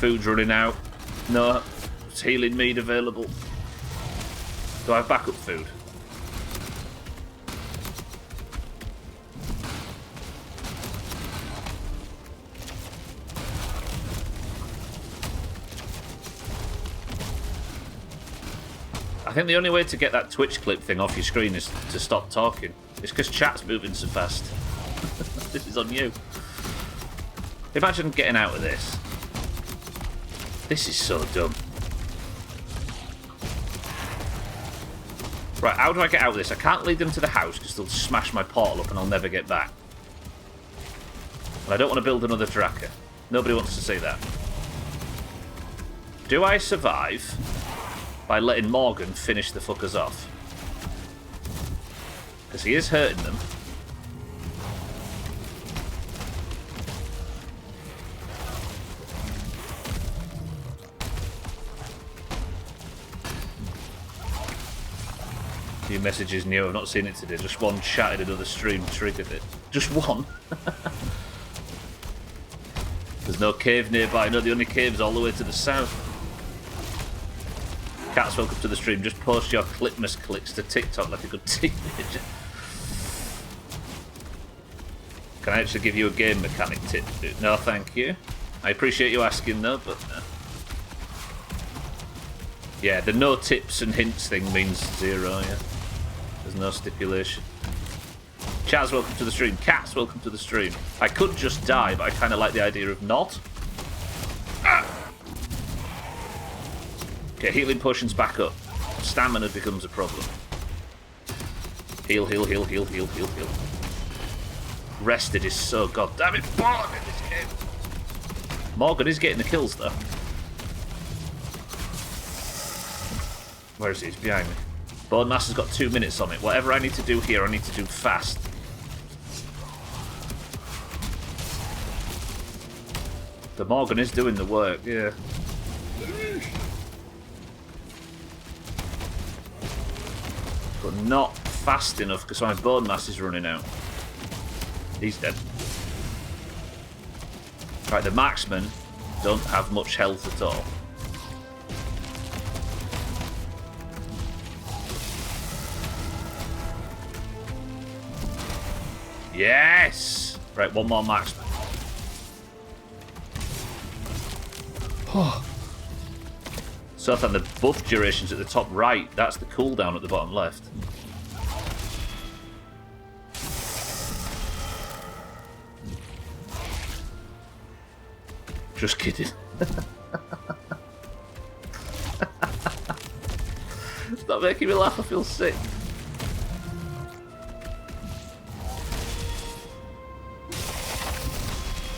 Food's running out. No, it's healing mead available. Do I have backup food? I think the only way to get that Twitch clip thing off your screen is to stop talking. It's because chat's moving so fast. This is on you. Imagine getting out of this. This is so dumb. Right, how do I get out of this? I can't lead them to the house because they'll smash my portal up and I'll never get back. And I don't want to build another Draka. Nobody wants to see that. Do I survive by letting Morgan finish the fuckers off? Because he is hurting them. New messages new. I've not seen it today. Just one chat in another stream triggered it. Just one. There's no cave nearby. No, the only cave's all the way to the south. Cats, welcome to the stream. Just post your Clipmas clicks to TikTok like a good teenager. Can I actually give you a game mechanic tip? No, thank you. I appreciate you asking though, but no. Yeah, the no tips and hints thing means 0, yeah. There's no stipulation. Chaz, welcome to the stream. Cats, welcome to the stream. I could just die, but I kind of like the idea of not. Okay, healing potions back up. Stamina becomes a problem. Heal, heal, heal, heal, heal, heal, heal. Rested is so goddamn important in this game. Morgan is getting the kills, though. Where is he? He's behind me. Bone Master's got 2 minutes on it. Whatever I need to do here, I need to do fast. The Morgan is doing the work, yeah. But not fast enough because my Bone Mass is running out. He's dead. Right, the marksmen don't have much health at all. Yes! Right, one more marksman. So then the buff duration's at the top right. That's the cooldown at the bottom left. Just kidding. Stop making me laugh, I feel sick.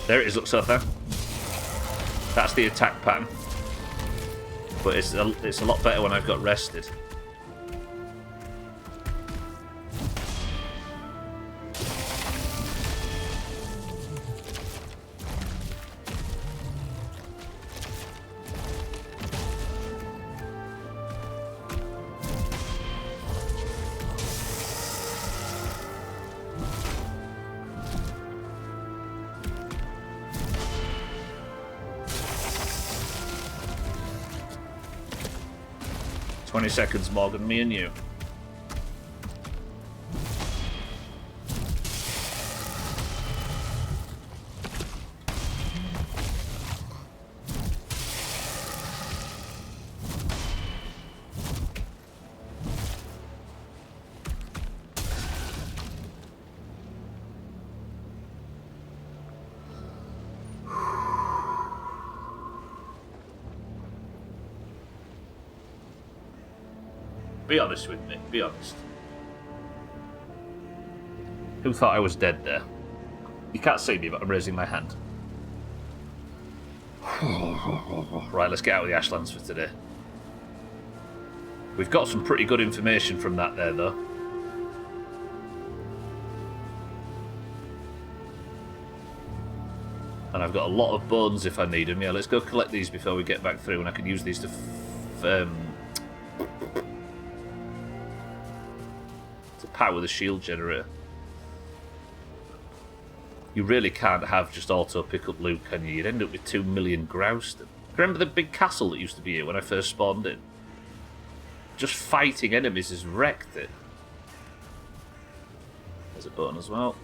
There it is, look, Sotha. That's the attack pattern. But it's a lot better when I've got rested. Seconds, Morgan, me and you. Be honest with me. Be honest. Who thought I was dead there? You can't see me, but I'm raising my hand. Right, let's get out of the Ashlands for today. We've got some pretty good information from that there, though. And I've got a lot of bones if I need them. Yeah, let's go collect these before we get back through, and I can use these to power the shield generator. You really can't have just auto pick up loot, can you? You'd end up with 2 million grouse. Remember the big castle that used to be here when I first spawned in? Just fighting enemies has wrecked it. There's a button as well.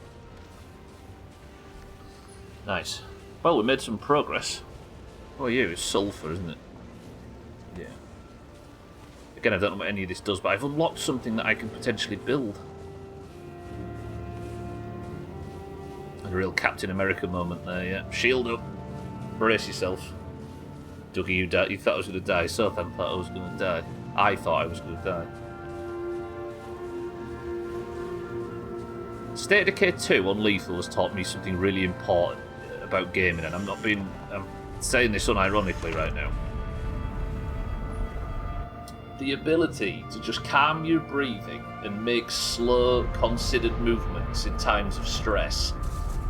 Nice. Well, we made some progress. Oh, yeah, it's sulphur, isn't it? Yeah. Again, I don't know what any of this does, but I've unlocked something that I can potentially build. A real Captain America moment there, yeah. Shield up. Brace yourself. Dougie, you thought I was going to die. Sothan thought I was going to die. I thought I was going to die. State of Decay 2 on Lethal has taught me something really important about gaming, and I'm saying this unironically right now. The ability to just calm your breathing and make slow, considered movements in times of stress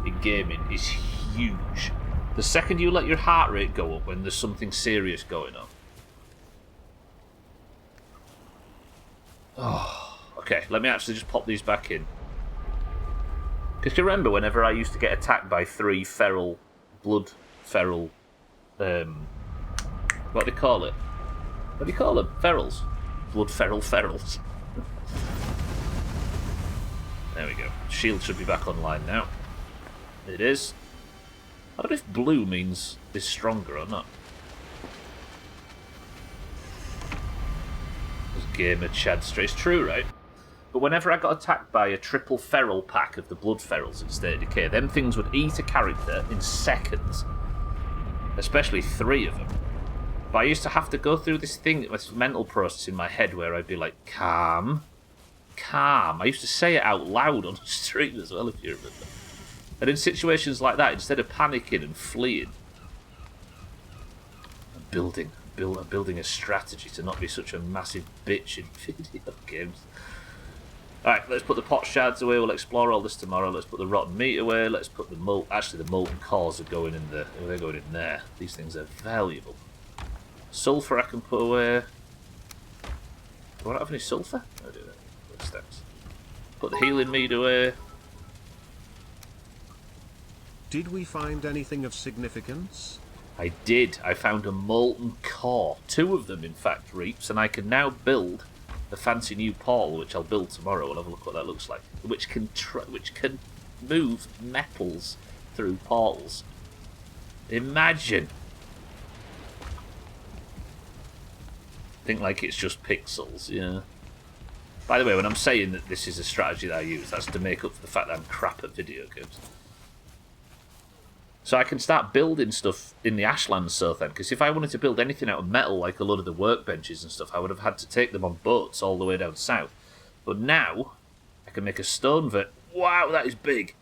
in gaming is huge. The second you let your heart rate go up when there's something serious going on. Oh, okay, let me actually just pop these back in. Because you remember whenever I used to get attacked by 3 blood feral, what do they call it? What do you call them? Ferals. Blood ferals. There we go. Shield should be back online now. It is. I don't know if blue means is stronger or not. This gamer Chad Stray. It's true, right? But whenever I got attacked by a triple feral pack of the blood ferals in State of Decay, them things would eat a character in seconds. Especially 3 of them. But I used to have to go through this mental process in my head where I'd be like, calm. I used to say it out loud on the stream as well, if you remember. And in situations like that, instead of panicking and fleeing, I'm building a strategy to not be such a massive bitch in video games. Alright, let's put the pot shards away. We'll explore all this tomorrow. Let's put the rotten meat away. Let's put the molten cores are going in there. They're going in there. These things are valuable. Sulphur I can put away. Do I not have any sulphur? I do that. Steps. Put the healing meat away. Did we find anything of significance? I did. I found a molten core. 2 of them, in fact, Reaps, and I can now build the fancy new portal, which I'll build tomorrow. We'll have a look what that looks like. Which can move metals through portals. Imagine. Think like it's just pixels, yeah. By the way, when I'm saying that this is a strategy that I use, that's to make up for the fact that I'm crap at video games. So I can start building stuff in the Ashlands, so then, because if I wanted to build anything out of metal, like a lot of the workbenches and stuff, I would have had to take them on boats all the way down south. But now, I can make a stone vert. Wow, that is big!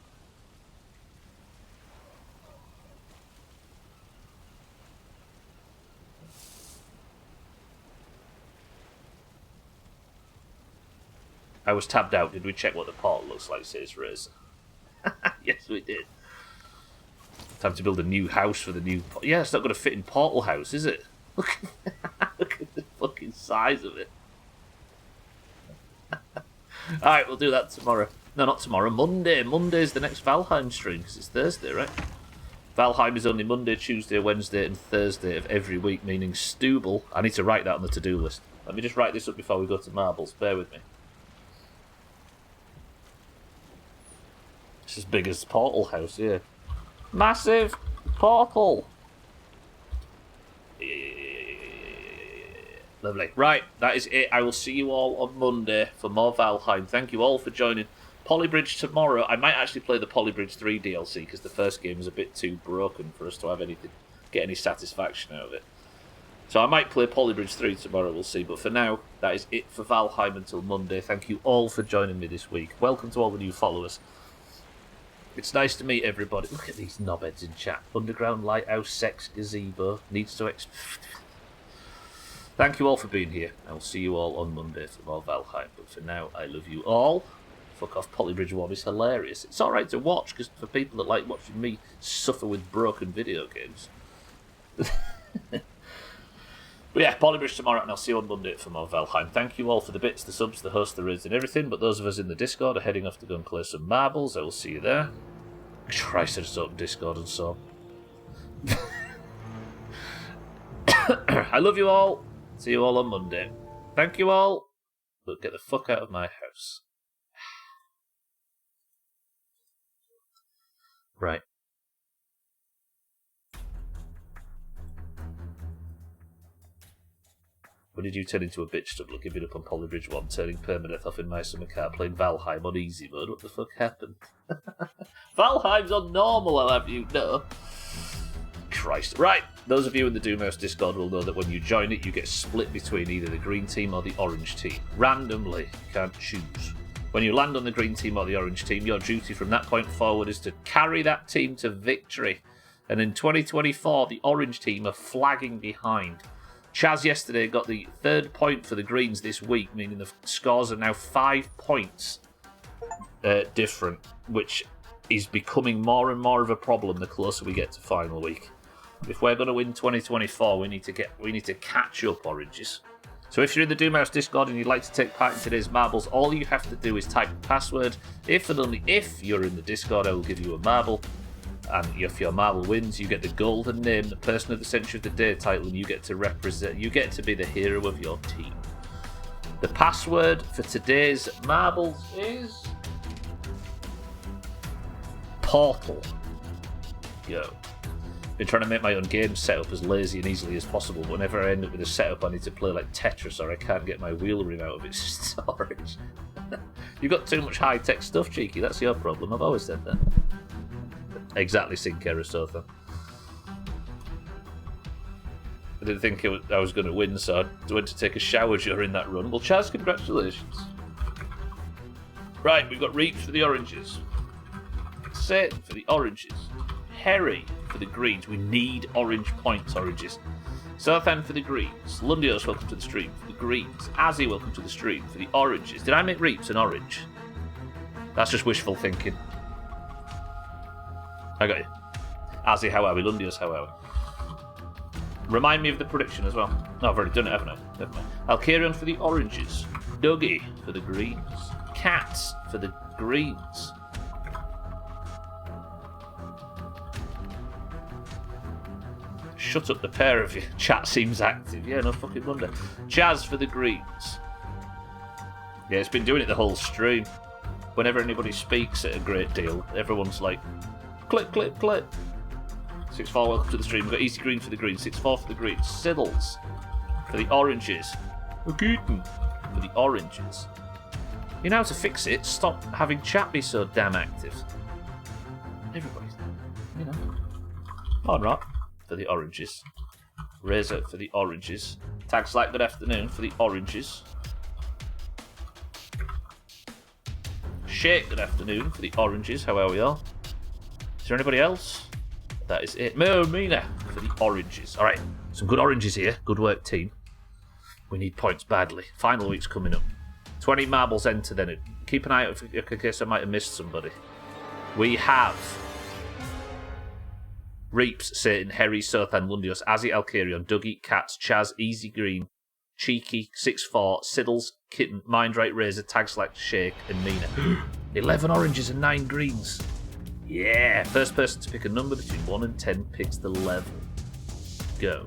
I was tabbed out. Did we check what the portal looks like, says Razor? Yes, we did. Time to build a new house for the new... Yeah, it's not going to fit in Portal House, is it? Look at the fucking size of it. Alright, we'll do that tomorrow. No, not tomorrow. Monday. Monday's the next Valheim stream, because it's Thursday, right? Valheim is only Monday, Tuesday, Wednesday, and Thursday of every week, meaning Stubble. I need to write that on the to-do list. Let me just write this up before we go to Marbles. Bear with me. It's as big as Portal House, yeah. Massive portal. Lovely. Right, that is it. I will see you all on Monday for more Valheim. Thank you all for joining. Polybridge tomorrow. I might actually play the Polybridge 3 DLC because the first game is a bit too broken for us to have get any satisfaction out of it. So I might play Polybridge 3 tomorrow, we'll see. But for now, that is it for Valheim until Monday. Thank you all for joining me this week. Welcome to all the new followers. It's nice to meet everybody. Look at these knobheads in chat. Underground Lighthouse, Sex Gazebo, needs to... Thank you all for being here. I will see you all on Monday for more Valheim. But for now, I love you all. Fuck off, Polybridge 1 is hilarious. It's alright to watch, because for people that like watching me suffer with broken video games. But yeah, Polybridge tomorrow, and I'll see you on Monday for more Valheim. Thank you all for the bits, the subs, the hosts, the raids, and everything. But those of us in the Discord are heading off to go and play some marbles. I will see you there. Christ, I just opened Discord and saw. I love you all. See you all on Monday. Thank you all. But get the fuck out of my house. Right. When did you turn into a bitch stubble, giving up on Polybridge 1, turning permanent off in my summer car, playing Valheim on easy mode? What the fuck happened? Valheim's on normal, I'll have you know. Christ. Right, those of you in the Doomhaus Discord will know that when you join it, you get split between either the green team or the orange team. Randomly, you can't choose. When you land on the green team or the orange team, your duty from that point forward is to carry that team to victory. And in 2024, the orange team are flagging behind. Chaz yesterday got the 3rd point for the Greens this week, meaning the scores are now 5 points different, which is becoming more and more of a problem the closer we get to final week. If we're going to win 2024, we need to catch up, Oranges. So if you're in the Doomhaus Discord and you'd like to take part in today's marbles, all you have to do is type the password. If and only if you're in the Discord, I will give you a marble. And if your marble wins, you get the golden name, the Person of the Century of the Day title, and you get to be the hero of your team. The password for today's marbles is Portal. Go. Been trying to make my own game setup as lazy and easily as possible, but whenever I end up with a setup I need to play like Tetris or I can't get my wheel rim out of its storage. You've got too much high-tech stuff, Cheeky, that's your problem, I've always said that. Exactly, Sinkerasotha. I didn't think I was going to win, so I went to take a shower during that run. Well, Chaz, congratulations. Right, we've got Reaps for the oranges. Satan for the oranges. Harry for the greens. We need orange points, oranges. Southend for the greens. Lundios, welcome to the stream for the greens. Azzy, welcome to the stream for the oranges. Did I make Reaps an orange? That's just wishful thinking. I got you. Azzy, how are we? Lundios, how are we? Remind me of the prediction as well. No, I've already done it, haven't I? Never mind. Alcarion for the oranges. Dougie for the greens. Cats for the greens. Shut up, the pair of you. Chat seems active. Yeah, no fucking wonder. Chaz for the greens. Yeah, it's been doing it the whole stream. Whenever anybody speaks at a great deal, everyone's like, click, click, click. 6-4, welcome to the stream. We've got Easy Green for the green. 6-4 for the green. Siddles for the oranges. Keaton for the oranges. You know how to fix it. Stop having chat be so damn active. Everybody's, you know. Alright. For the oranges. Razor for the oranges. Tags like good afternoon for the oranges. Shake, good afternoon for the oranges. How are we all? Is there anybody else? That is it. Mina for the oranges. Alright, some good oranges here. Good work, team. We need points badly. Final week's coming up. 20 marbles enter then. Keep an eye out in case I might have missed somebody. We have Reaps, Satan, Harry, Sothan, Lundios, Azzy, Alcarion, Dougie, Cats, Chaz, Easy Green, Cheeky, 6-4, Siddles, Kitten, Mindright, Razor, Tags like Shake, and Mina. 11 oranges and 9 greens. Yeah, first person to pick a number between 1 and 10 picks the level. Go.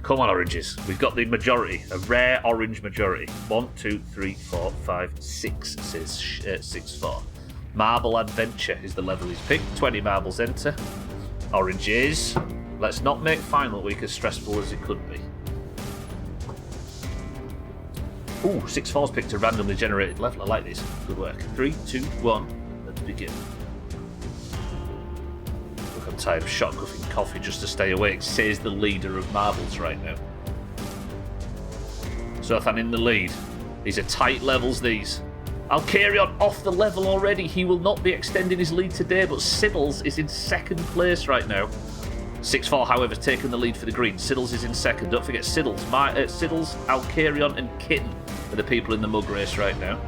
Come on, oranges. We've got the majority, a rare orange majority. 1, 2, 3, 4, 5, 6, says 6-4. Marble Adventure is the level he's picked. 20 marbles enter. Oranges. Let's not make final week as stressful as it could be. Ooh, 6-4's picked a randomly generated level. I like this. Good work. 3, 2, 1. Let's begin. Look, I'm tired of shotguffing coffee just to stay awake, says the leader of Marbles right now. Zothan in the lead. These are tight levels, these. Alcarion off the level already. He will not be extending his lead today, but Siddles is in second place right now. 6-4, however, taking the lead for the green. Siddles is in second. Don't forget Siddles. Siddles, Alcarion, and Kitten are the people in the mug race right now.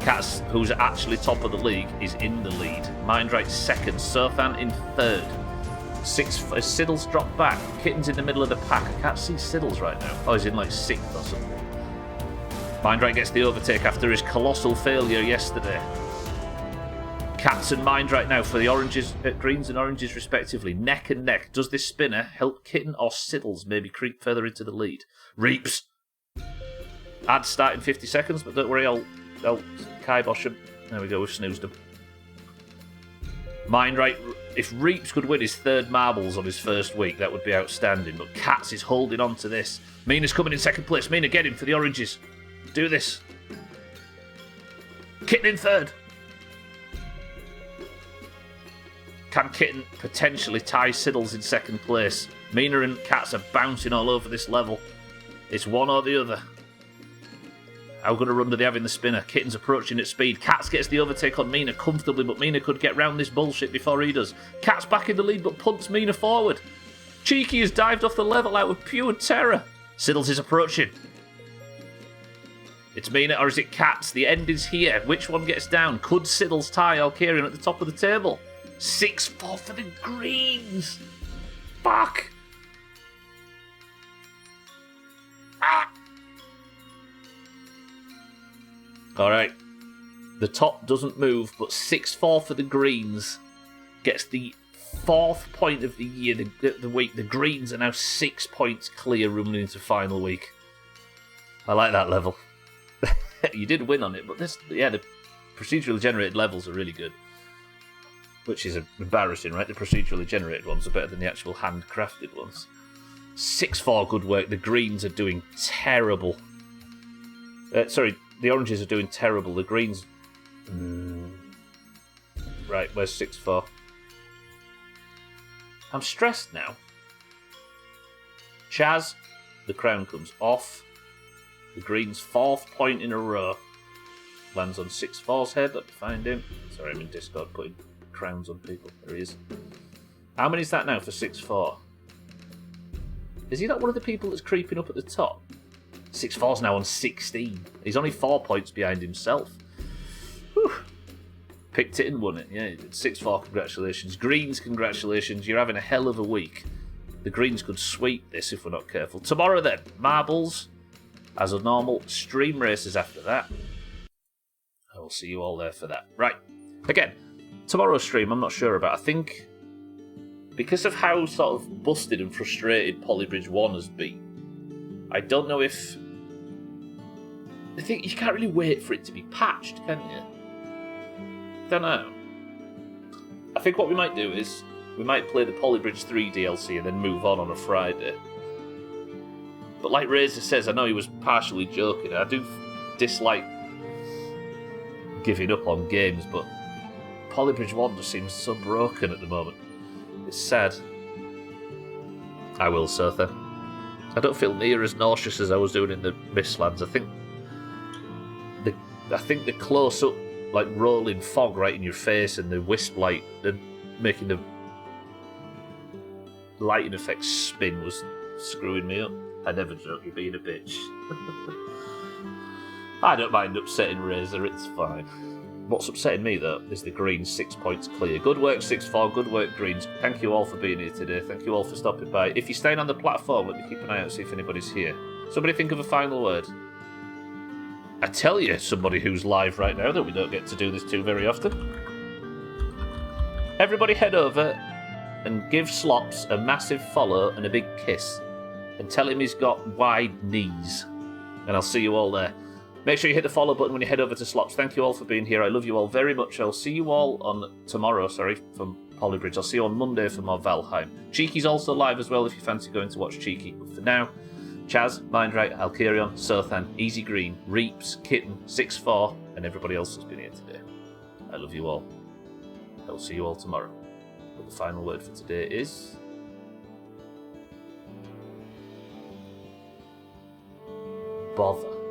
Cats, who's actually top of the league, is in the lead. Mindright second. Zothan in third. Siddles dropped back. Kitten's in the middle of the pack. I can't see Siddles right now. Oh, he's in like 6th or something. Mindright gets the overtake after his colossal failure yesterday. Cats and Mindright now for the oranges, greens and oranges respectively. Neck and neck. Does this spinner help Kitten or Siddles maybe creep further into the lead? Reaps. Ads start in 50 seconds, but don't worry, I'll kibosh him. There we go, we've snoozed him. Mindright, if Reaps could win his 3rd marbles on his first week, that would be outstanding. But Cats is holding on to this. Mina's coming in second place. Mina, get him for the oranges. Do this. Kitten in 3rd. Can Kitten potentially tie Siddles in 2nd place? Mina and Cats are bouncing all over this level. It's one or the other. How good a run do they have in the spinner? Kitten's approaching at speed. Cats gets the overtake on Mina comfortably, but Mina could get round this bullshit before he does. Cats back in the lead, but punts Mina forward. Cheeky has dived off the level out of pure terror. Siddles is approaching. It's Mina or is it Cats? The end is here. Which one gets down? Could Siddles tie Alcarion at the top of the table? 6-4 for the greens. Fuck. Ah. Alright. The top doesn't move, but 6-4 for the greens gets the 4th point of the year, the week. The greens are now 6 points clear running into final week. I like that level. You did win on it, but the procedurally generated levels are really good. Which is embarrassing, right? The procedurally generated ones are better than the actual handcrafted ones. 6-4, good work. The greens are doing terrible. The oranges are doing terrible. The greens... Right, where's 6-4? I'm stressed now. Chaz, the crown comes off. The green's 4th point in a row. Lands on 6-4's head. Let me find him. Sorry, I'm in Discord putting crowns on people. There he is. How many is that now for 6-4? Is he not one of the people that's creeping up at the top? 6-4's now on 16. He's only 4 points behind himself. Whew. Picked it and won it. Yeah, 6-4, congratulations. Greens, congratulations. You're having a hell of a week. The greens could sweep this if we're not careful. Tomorrow then, marbles. As a normal, stream races after that. I will see you all there for that. Right. Again, tomorrow's stream I'm not sure about. I think because of how sort of busted and frustrated Polybridge 1 has been, I don't know if... I think you can't really wait for it to be patched, can you? Don't know. I think what we might do is we might play the Polybridge 3 DLC and then move on a Friday. But like Razor says, I know he was partially joking. I do dislike giving up on games, but Polybridge 1 just seems so broken at the moment. It's sad. I will, Sotha. I don't feel near as nauseous as I was doing in the Mistlands. I think the close-up, like rolling fog right in your face and the wisp light and making the lighting effects spin was screwing me up. I never joke, you're being a bitch. I don't mind upsetting Razor, it's fine. What's upsetting me, though, is the greens 6 points clear. Good work, 6-4, good work, greens. Thank you all for being here today. Thank you all for stopping by. If you're staying on the platform, let me keep an eye out, see if anybody's here. Somebody think of a final word. I tell you, somebody who's live right now, that we don't get to do this to very often. Everybody head over and give Slops a massive follow and a big kiss. And tell him he's got wide knees. And I'll see you all there. Make sure you hit the follow button when you head over to Slops. Thank you all for being here. I love you all very much. I'll see you all on tomorrow, from Polybridge. I'll see you on Monday for more Valheim. Cheeky's also live as well if you fancy going to watch Cheeky. But for now, Chaz, Mindright, Alcarion, Sothan, Easy Green, Reaps, Kitten, 6-4, and everybody else who's been here today. I love you all. I'll see you all tomorrow. But the final word for today is bother.